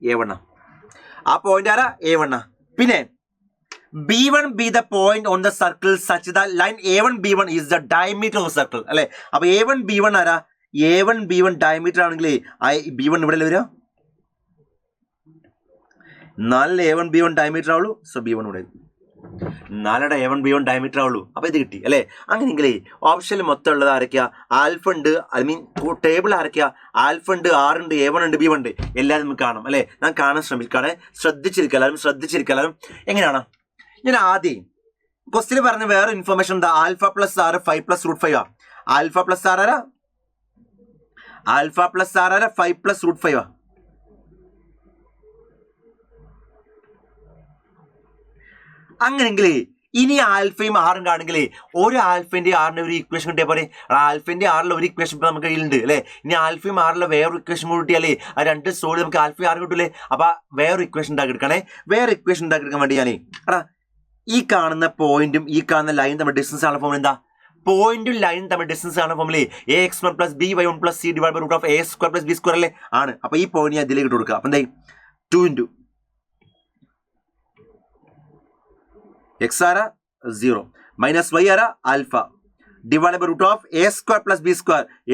A1. ആ പോയിന്റ് ആരാ A1. പിന്നെ B1 be the point on the circle such that line A1 B1 is the diameter of the circle അല്ലെ. അപ്പൊ A1 B1 ആരാ, A1 B1 ഡയമീറ്റർ ആണെങ്കിൽ B1 ഇവിടെ വരിക. 4 A1 B1 ഡയമീറ്റർ ആവുള്ളൂ. സോ B1 ഇവിടെ 4 A1 B1 ഡയമീറ്റർ ആവുള്ളൂ. അപ്പൊ ഇത് കിട്ടി അല്ലെ. അങ്ങനെയെങ്കിലേ ഓപ്ഷനിൽ മൊത്തം ഉള്ളത് ആരൊക്കെയാ, ആൽഫ ഉണ്ട്, ഐ മീൻ ടേബിൾ ആരൊക്കെയാ, ആൽഫ ഉണ്ട്, R ഉണ്ട്, A1 ഉണ്ട്, B1 ഉണ്ട്, എല്ലാവരും നമുക്ക് കാണാം അല്ലെ. ഞാൻ കാണാൻ ശ്രമിക്കാണ്, ശ്രദ്ധിച്ചിരിക്കലാരും. എങ്ങനെയാണ്, ഞാൻ ആദ്യം ക്വസ്റ്റ്യൻ പറഞ്ഞ വേറെ ഇൻഫർമേഷൻ എന്താ, ആൽഫ + R 5 + √5 ആൽഫ + R ആരാ ആൽഫ പ്ലസ് ആർ ആരാ 5 പ്ലസ് റൂട്ട് 5 ആ. അങ്ങനെങ്കിൽ ഇനി ആൽഫയും ആറും കാണെങ്കിൽ ഒരു ആൽഫന്റെ ആറിന്റെ ഒരു ഇക്വേഷൻ കിട്ടിയാൽ പോലെ ആൽഫന്റെ ആറിലെ ഒരു ഇക്വേഷൻ ഇപ്പൊ നമുക്ക് കയ്യിലുണ്ട് അല്ലെ. ഇനി ആൽഫയും ആറിലെ വേറൊരു ഇക്വേഷൻ കൂടി കിട്ടിയാലേ ആ രണ്ട് സോൾവ് നമുക്ക് ആൽഫയും ആറും കിട്ടൂലേ. അപ്പൊ വേറൊരു ഇക്വേഷൻ ഉണ്ടാക്കി എടുക്കണേ. വേറെ ഇക്വേഷൻ ഉണ്ടാക്കി എടുക്കാൻ വേണ്ടി ഞാനേ ഈ കാണുന്ന പോയിന്റും ഈ കാണുന്ന ലൈൻ തമ്മിൽ ഡിസ്റ്റൻസ് ആണ് ഫോമിൽ എന്താ പോയിന്റും ലൈനും തമ്മിൽ ഡിസ്റ്റൻസ് ആണ് ഫോമിൽ ax1 plus by1 plus c divide by root of a² plus b² അല്ലേ ആണ്. അപ്പൊ ഈ പോയിന്റ് ഞാൻ ഇതിലേക്ക് ഇട്ട് കൊടുക്കുക. അപ്പൊ എന്തായി 2 x ആര 0 മൈനസ് y ആര alpha divide by root of a² plus b².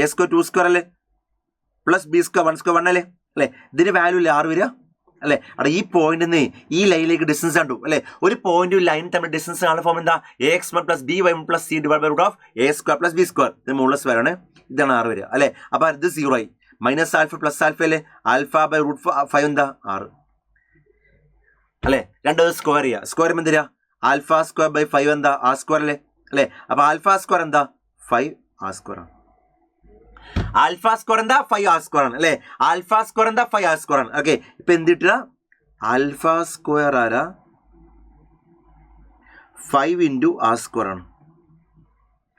a² 2² അല്ലേ പ്ലസ് b² 1² 1 അല്ലേ അല്ലെ. ഇതിന്റെ വാല്യൂ അല്ലേ 6 വരിക അല്ലെ. അവിടെ ഈ പോയിന്റിൽ ഈ ലൈനിലേക്ക് ഡിസ്റ്റൻസ് കണ്ടു അല്ലെ. ഒരു പോയിന്റും ലൈൻ തമ്മിൽ ഡിസ്റ്റൻസ് കാണുന്ന ഫോം എന്താ ax1 plus by1 plus c divide by root of a² plus b². ഇത് മുകളിലെ സ്ക്വയർ ആണ്. ഇതാണ് 6 വരിക അല്ലെ. അപ്പൊ ഇത് 0 ആയി. മൈനസ് ആൽഫ പ്ലസ് ആൽഫ അല്ലേ. ആൽഫ ബൈ റൂട്ട് 5 എന്താ 6 അല്ലെ. രണ്ടത് സ്ക്വയർ ചെയ്യുക. സ്ക്വയർ എന്ത് തരിക ആൽഫ സ്ക്വയർ ബൈ 5 എന്താ ആ സ്ക്വയർ അല്ലേ അല്ലെ. അപ്പൊ ആൽഫ സ്ക്വയർ എന്താ 5 ആ സ്ക്വയർ ആണ്. ആൽഫ സ്ക്വയർ എന്താ 5 ആ സ്ക്വയർ ആണ് അല്ലെ. ആൽഫ സ്ക്വയർ എന്താ 5 ആ സ്ക്വയർ ആണ്. ഓക്കെ ഇപ്പൊ എന്ത് കിട്ടുക ആൽഫ സ്ക്വയർ ആരാ 5 ഇൻറ്റു ആ സ്ക്വയർ ആണ്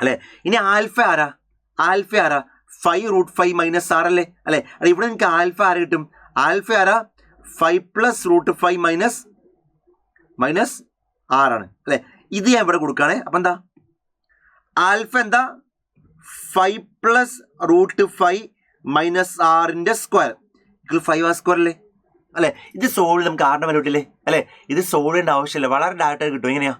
അല്ലെ. ഇനി ആൽഫ ആരാ 5 റൂട്ട് 5 മൈനസ് 6 അല്ലേ അല്ലെ. ഇവിടെ നിങ്ങൾക്ക് ആൽഫ ആര കിട്ടും ആൽഫ ആരാ 5 പ്ലസ് റൂട്ട് 5 മൈനസ് 6 ആണ് അല്ലെ. ഇത് ഞാൻ ഇവിടെ കൊടുക്കുകയാണെ. അപ്പൊ എന്താ ആൽഫ എന്താ 5 പ്ലസ് റൂട്ട് 5 മൈനസ് 6ന്റെ സ്ക്വയർ 5 ആ സ്ക്വയർ അല്ലേ അല്ലെ. ഇത് സോൾവ് നമുക്ക് ആറിന്റെ വില കിട്ടില്ലേ അല്ലെ. ഇത് സോൾവ് ചെയ്യേണ്ട ആവശ്യമില്ല. വളരെ ഡയറക്റ്റ് ആയിട്ട് കിട്ടും. എങ്ങനെയാ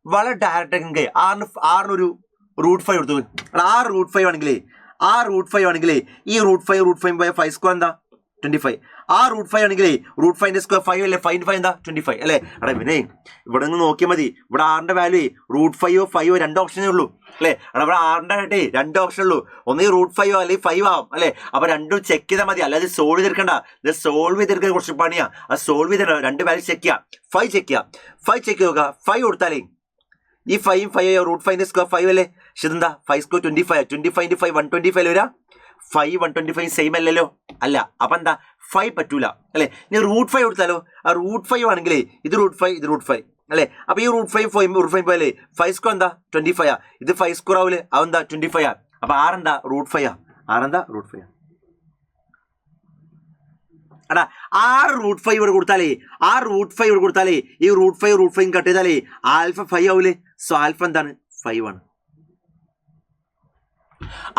വളരെ ഡയറക്റ്റ് ആയിട്ട് ആറിനൊരു റൂട്ട് 5 കൊടുത്തു. റൂട്ട് 5 ആണെങ്കിലേ ഈ റൂട്ട് 5 ബൈ 5 സ്ക്വയർ എന്താ 25. ആ റൂട്ട് 5 ആണെങ്കിലേ റൂട്ട് 5ന്റെ സ്ക്വയർ 5 അല്ലേ. 5 എന്താ 25 അല്ലേ. പിന്നെ ഇവിടെ നിന്ന് നോക്കിയാൽ മതി. ഇവിടെ ആറിന്റെ വാല്യൂ റൂട്ട് 5 രണ്ട് ഓപ്ഷനേ ഉള്ളൂ അല്ലെ. ഇവിടെ ആറിന്റെ ആയിട്ടേ 2 ഓപ്ഷൻ ഉള്ളൂ. ഒന്ന് റൂട്ട് 5 അല്ലെങ്കിൽ 5 ആവും അല്ലെ. അപ്പൊ രണ്ടും ചെക്ക് ചെയ്താൽ മതി. അല്ലാതെ സോൾവ് ചെയ്തെടുക്കണ്ട. ഇത് സോൾവ് ചെയ്തെടുക്കാൻ കുറച്ച് പണിയാ. അത് സോൾവ് ചെയ്ത രണ്ട് വാല്യൂ ചെക്ക് ചെയ്യാം. 5 ചെക്ക് നോക്കുക. 5 കൊടുത്താലേ ഈ 5 റൂട്ട് 5ന്റെ സ്ക്വയർ 5 അല്ലേ. പക്ഷെ ഇതെന്താ 5 സ്ക്വയർ 25 5 125 വരാ. 5 125 സെയിം അല്ലല്ലോ അല്ല. അപ്പൊ എന്താ 5 പറ്റൂല അല്ലെ. ഇനി റൂട്ട് 5 കൊടുത്താലോ ആ റൂട്ട് 5 ആണെങ്കിലേ ഇത് റൂട്ട് 5 അല്ലെ. അപ്പൊ ഈ റൂട്ട് 5 അല്ലേ 5 സ്ക്വയർ എന്താ 25 ഇത് 5 സ്ക്വയർ ആവൂലേ അതെന്താ 25 അപ്പൊ ആറെന്താ റൂട്ട് 5 എടാ 6 റൂട്ട് 5 ഇവിടെ കൊടുത്താലേ ഈ റൂട്ട് 5 കട്ട് ചെയ്താലേ ആൽഫ 5 ആവൂലേ. സോ ആൽഫ എന്താണ് 5 ആണ്.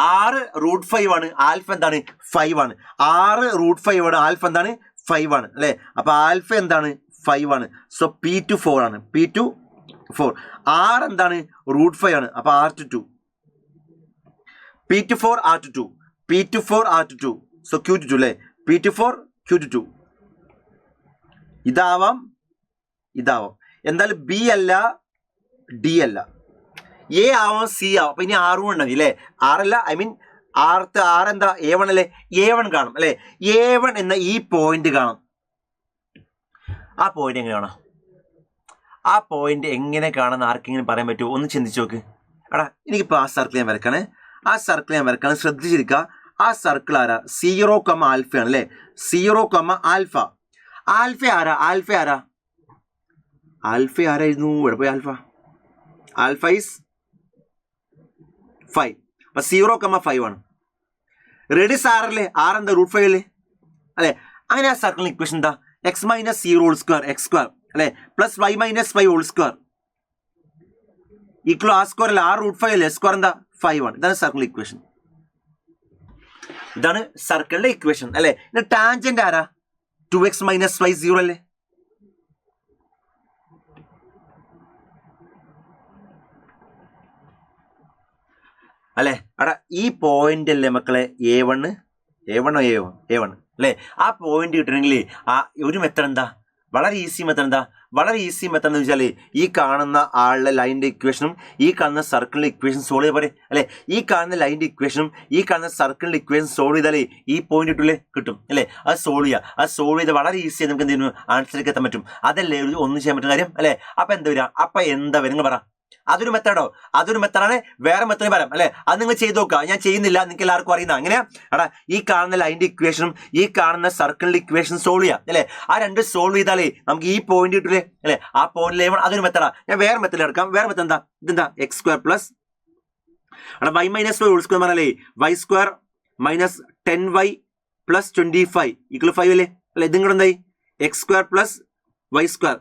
6 റൂട്ട് 5 ആണ് ആൽഫ എന്താണ് 5 ആണ്. 6 റൂട്ട് 5 ആണ് ആൽഫ എന്താണ് 5 ആണ് അല്ലെ. അപ്പൊ ആൽഫ എന്താണ് 5 ആണ്. സോ P2 4 ആണ്. P2 4 R എന്താണ് റൂട്ട് 5 ആണ്. അപ്പൊ R2 P2 4 R2 so Q2 അല്ലെ. P2 4 Q2 ഇതാവാം എന്തായാലും B അല്ല D അല്ല A ആവാം C ആവാം. അപ്പൊ ഇനി R1 ഉണ്ടെങ്കിൽ അല്ലെ. ആറല്ല ഐ മീൻ ആർ എന്താ A1 അല്ലെ. A1 കാണും അല്ലെ. A1 എന്ന ഈ പോയിന്റ് കാണും. ആ പോയിന്റ് എങ്ങനെയാണ് ആ പോയിന്റ് എങ്ങനെ കാണാൻ ആർക്കെങ്കിലും പറയാൻ പറ്റുമോ ഒന്ന് ചിന്തിച്ചു നോക്ക്. എടാ എനിക്കിപ്പോ ആ സർക്കിൾ ഞാൻ വരക്കാണ്. ശ്രദ്ധിച്ചിരിക്കുക. ആ സർക്കിൾ ആരാ 0, ആൽഫ ആണ് അല്ലെ. 0, ആൽഫ ആരായിരുന്നു ഇവിടെ പോയി ആൽഫ ഈസ് 5. അപ്പൊ 0, 5 ആണ്. റേഡിയസ് ആറല്ലേ. എന്താ റൂട്ട് 5 അല്ലേ അല്ലെ. അങ്ങനെ ആ സർക്കിളിന് ഇക്വേഷൻ എന്താ x minus 0 whole square x² അല്ലെ plus y minus 5 whole square equal ആ സ്ക്വയർ അല്ലേ. റൂട്ട് 5 അല്ലേ. സ്ക്വയർ എന്താ 5 ആണ്. ഇതാണ് സർക്കിൾ ഇക്വേഷൻ. ഇതാണ് സർക്കിളിന്റെ ഇക്വേഷൻ അല്ലെ. ടാൻജന്റ് ആരാ 2x മൈനസ് y 0 അല്ലേ. അല്ലെ. അവിടെ ഈ പോയിന്റ് അല്ലേ മക്കളെ A1 അല്ലെ. ആ പോയിന്റ് കിട്ടണമെങ്കിൽ ആ ഒരു മെത്തേഡ് എന്താ വളരെ ഈസി മെത്തേഡ് എന്ന് വെച്ചാൽ ഈ കാണുന്ന ആളുടെ ലൈനിന്റെ ഇക്വേഷനും ഈ കാണുന്ന സർക്കിളിന്റെ ഇക്വേഷൻ സോൾവ് ചെയ്ത് പറയും അല്ലെ. ഈ കാണുന്ന ലൈനിന്റെ ഇക്വേഷനും ഈ കാണുന്ന സർക്കിളിന്റെ ഇക്വേഷൻ സോൾവ് ചെയ്താലേ ഈ പോയിന്റ് കിട്ടും അല്ലെ. അത് സോൾവ് ചെയ്ത് വളരെ ഈസി നമുക്ക് എന്ത് ചെയ്യുന്നു ആൻസറിലേക്ക് എത്താൻ പറ്റും. അതല്ലേ ഒന്നും ചെയ്യാൻ പറ്റുന്ന കാര്യം അല്ലെ. അപ്പൊ എന്താ വരിക പറ അതൊരു മെത്തേഡാണ്. വേറെ മെത്തേഡ് പറയാം അല്ലെ, അത് നിങ്ങൾ ചെയ്ത് നോക്കുക. ഞാൻ ചെയ്യുന്നില്ല, നിങ്ങൾക്ക് എല്ലാവർക്കും അറിയുന്ന. അങ്ങനെ എടാ ഈ കാണുന്ന ലൈനിന്റെ ഇക്വേഷനും ഈ കാണുന്ന സർക്കിളിന്റെ ഇക്വേഷനും സോൾവ് ചെയ്യാം അല്ലെ. ആ രണ്ട് സോൾവ് ചെയ്താലേ നമുക്ക് ഈ പോയിന്റ് കിട്ടില്ലേ അല്ലെ. ആ പോയിന്റ് A1 അതൊരു മെത്തേഡാണ്. ഞാൻ വേറെ മെത്തേഡ് എടുക്കാം. വേറെ മെത്തേഡ് എന്താ, ഇതെന്താ x² പ്ലസ് എടാ y - y ഹോൾ സ്ക്വയർ പറഞ്ഞാലേ y² minus 10y plus 25 equal 5 അല്ലേ അല്ലെ. ഇത് ഇങ്ങോട്ട് എന്തായി x² plus y²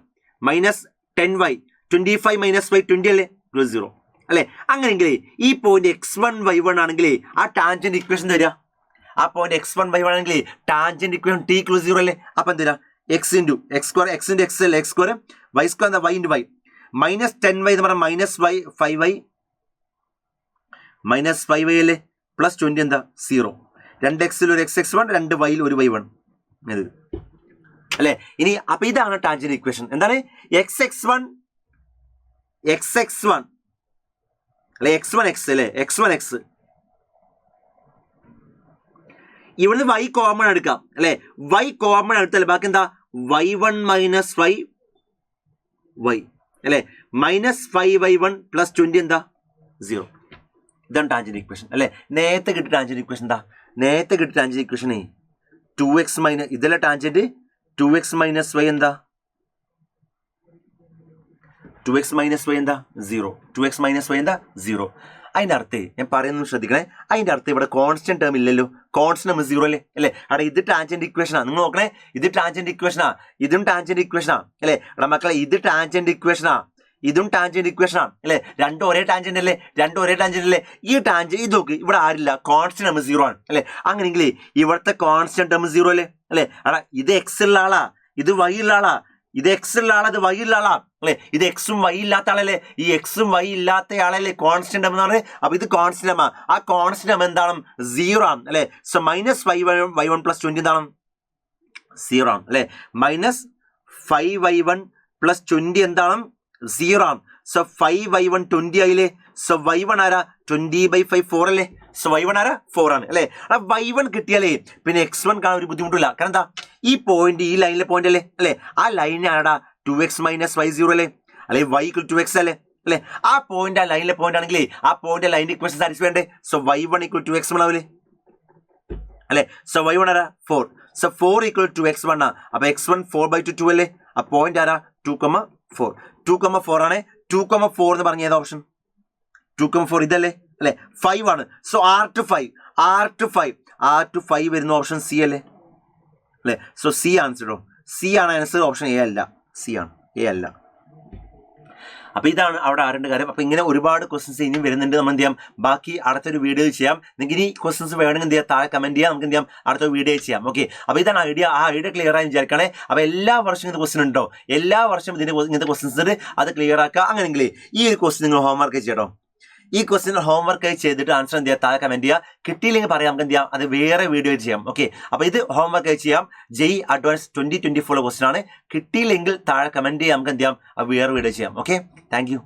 minus 10y 25 minus y 20 അല്ലേ പ്ലസ് 0 അല്ലെ. അങ്ങനെയെങ്കിൽ ഈ പോയിന്റ് x1 y1 ആണെങ്കിൽ ആ ടാൻജന്റ് ഇക്വേഷൻ തരിക. ആ പോയിന്റ് x1 y1 ആണെങ്കിൽ ടാൻജന്റ് ഇക്വേഷൻ t = 0 അല്ലേ. അപ്പൊ എന്തിനാ x × x² x × x അല്ലേ, x² y² എന്താ y × y മൈനസ് 10y എന്ന് പറഞ്ഞാൽ minus y 5y minus 5y അല്ലേ പ്ലസ് 20 എന്താ 0. 2x ഒരു x(x1) 2y ഒരു y1 അല്ലെ. ഇനി അപ്പൊ ഇതാണ് ടാൻജന്റ് ഇക്വേഷൻ. എന്താണ് x(x1) അല്ലെ x1x അല്ലെ x1x. ഇവിടുന്ന് y കോമൺ എടുക്കാം അല്ലെ. y കോമൺ എടുത്താൽ ബാക്കി എന്താ y1 മൈനസ് y അല്ലെ മൈനസ് 5y1 പ്ലസ് 20 എന്താ 0. ഇതാണ് ടാൻജന്റ് ഇക്വേഷൻ അല്ലെ. നേരത്തെ കിട്ടിയ ടാൻജന്റ് ഇക്വേഷൻ എന്താ, നേരത്തെ കിട്ടിയ ടാൻജന്റ് ഇക്വേഷൻ 2x മൈനസ് ഇതല്ല ടാൻജന്റ് 2x മൈനസ് y എന്താ 2x മൈനസ് y എന്താ 0. 2x മൈനസ് y എന്താ 0. അതിന്റെ അർത്ഥം ഞാൻ പറയുന്നത് ശ്രദ്ധിക്കണേ. അതിന്റെ അർത്ഥം ഇവിടെ കോൺസ്റ്റന്റ് ടേം ഇല്ലല്ലോ, കോൺസ്റ്റന്റ് ടേം 0 അല്ലേ അല്ലെ. അവിടെ ഇത് ടാൻജന്റ് ഇക്വേഷനാ. നിങ്ങൾ നോക്കണേ, ഇത് ടാൻജന്റ് ഇക്വേഷനാ, ഇതും ടാൻജന്റ് ഇക്വേഷനാ അല്ലെ. അവിടെ മക്കളെ ഇത് ടാൻജന്റ് ഇക്വേഷനാ, ഇതും ടാൻജന്റ് ഇക്വേഷൻ ആണ് അല്ലെ. രണ്ടും ഒരേ ടാൻജന്റ് അല്ലേ, ഈ ടാൻജന്റ് ഇത് നോക്ക്, ഇവിടെ ആരില്ല, കോൺസ്റ്റന്റ് ടേം 0 ആണ് അല്ലെ. അങ്ങനെയെങ്കിൽ ഇവിടുത്തെ കോൺസ്റ്റന്റ് ടേം 0 അല്ലേ അല്ലെ. അടാ ഇത് x ഉള്ള ആളാ, ഇത് y ഉള്ള ആളാ, ഇത് x ഉള്ള ആളാ, ഇത് y ഉള്ള ആളാ അല്ലെ. ഇത് എക്സും y ഇല്ലാത്ത ആളല്ലേ, ഈ എക്സും y ഇല്ലാത്ത ആളല്ലേ കോൺസ്റ്റന്റ് ടേം എന്ന് പറഞ്ഞത്. അപ്പൊ ഇത് കോൺസ്റ്റന്റ് ടേം, ആ കോൺസ്റ്റന്റ് ടേം എന്താണ് 0 ആണ് അല്ലെ. സോ മൈനസ് y1 പ്ലസ് 20 എന്താണ് 0 ആണ് അല്ലെ. മൈനസ് 5y1 പ്ലസ് 20 എന്താണ് 0 ആണ്. സോ 5y1 20 ആയില്ലേ. സോ y1 ആരാ 20/5 4 അല്ലേ. സോ y1 ആരാ 4 ആണ് അല്ലെ. y1 കിട്ടിയാലേ പിന്നെ x1 കാണാൻ ഒരു ബുദ്ധിമുട്ടില്ല. കാരണം എന്താ ഈ പോയിന്റ് ഈ ലൈനിലെ പോയിന്റ് അല്ലേ അല്ലെ. ആ ലൈൻ ആടാ 2x മൈനസ് y0 അല്ലേ അല്ലെ, y = 2x അല്ലേ അല്ലെ. ആ പോയിന്റ് ആ ലൈനിലെ പോയിന്റ് ആണെങ്കിലേ ആ പോയിന്റ് ലൈനിന്റെ ഇക്വേഷൻ സാറ്റിസ്ഫൈ വേണ്ടേ. സോ y1 = 2x ആവില്ലേ അല്ലെ. സോ y1 ആരാ 4. സോ 4 = 2x1 ആ. അപ്പൊ x1 4/2 അല്ലേ. ആ പോയിന്റ് ആരാ 2,4. 2,4 ആണ്. 2,4 എന്ന് പറഞ്ഞ ഏത് ഓപ്ഷൻ 2,4 ഇതല്ലേ അല്ലെ. 5 ആണ്. സോ r to 5 വരുന്ന ഓപ്ഷൻ സി അല്ലേ അല്ലെ. സോ സി ആൻസർ, സി ആണ് ആൻസർ, ഓപ്ഷൻ എ അല്ല, സി ആണ്, എ അല്ല. അപ്പൊ ഇതാണ് അവിടെ ആരേണ്ട കാര്യം. അപ്പൊ ഇങ്ങനെ ഒരുപാട് ക്വസ്റ്റൻസ് ഇനിയും വരുന്നുണ്ട്. നമ്മൾ എന്ത് ചെയ്യാം, ബാക്കി അടുത്തൊരു വീഡിയോ ചെയ്യാം. നിങ്ങൾക്ക് ഈ ക്വസ്റ്റൻസ് വേണമെങ്കിൽ എന്ത് ചെയ്യാം, താഴെ കമന്റ് ചെയ്യാം, നമുക്ക് എന്ത് ചെയ്യാം അടുത്ത വീഡിയോ ചെയ്യാം. ഓക്കെ, അപ്പൊ ഇതാണ് ഐഡിയ. ആ ഐഡിയ ക്ലിയർ ആയി വിചാരിക്കണേ. അപ്പൊ എല്ലാ വർഷവും ഇങ്ങനത്തെ ക്വസ്റ്റൻ ഉണ്ടോ, എല്ലാ വർഷവും ഇങ്ങനത്തെ ക്വസ്റ്റൻസ് ഉണ്ട്, അത് ക്ലിയർ ആക്കുക. അങ്ങനെയെങ്കിൽ ഈ ഒരു ക്വസ്റ്റൻ നിങ്ങൾ ഹോംവർക്ക് ചെയ്യട്ടോ. ഈ ക്വസ്റ്റ്യൻ ഹോംവർക്ക് ചെയ്തിട്ട് ആൻസർ എന്ത് ചെയ്യുക, താഴെ കമന്റ് ചെയ്യുക. കിട്ടിയില്ലെങ്കിൽ പറയാം, നമുക്ക് എന്ത് ചെയ്യാം, അത് വേറെ വീഡിയോ ചെയ്യാം. ഓക്കെ, അപ്പൊ ഇത് ഹോംവർക്ക് ചെയ്യാം. JEE അഡ്വാൻസ് 2024 ക്വസ്റ്റൻ ആണ്. കിട്ടിയില്ലെങ്കിൽ താഴെ കമന്റ് ചെയ്യാം, നമുക്ക് എന്ത് ചെയ്യാം, വേറെ വീഡിയോ ചെയ്യാം. Okay, thank you.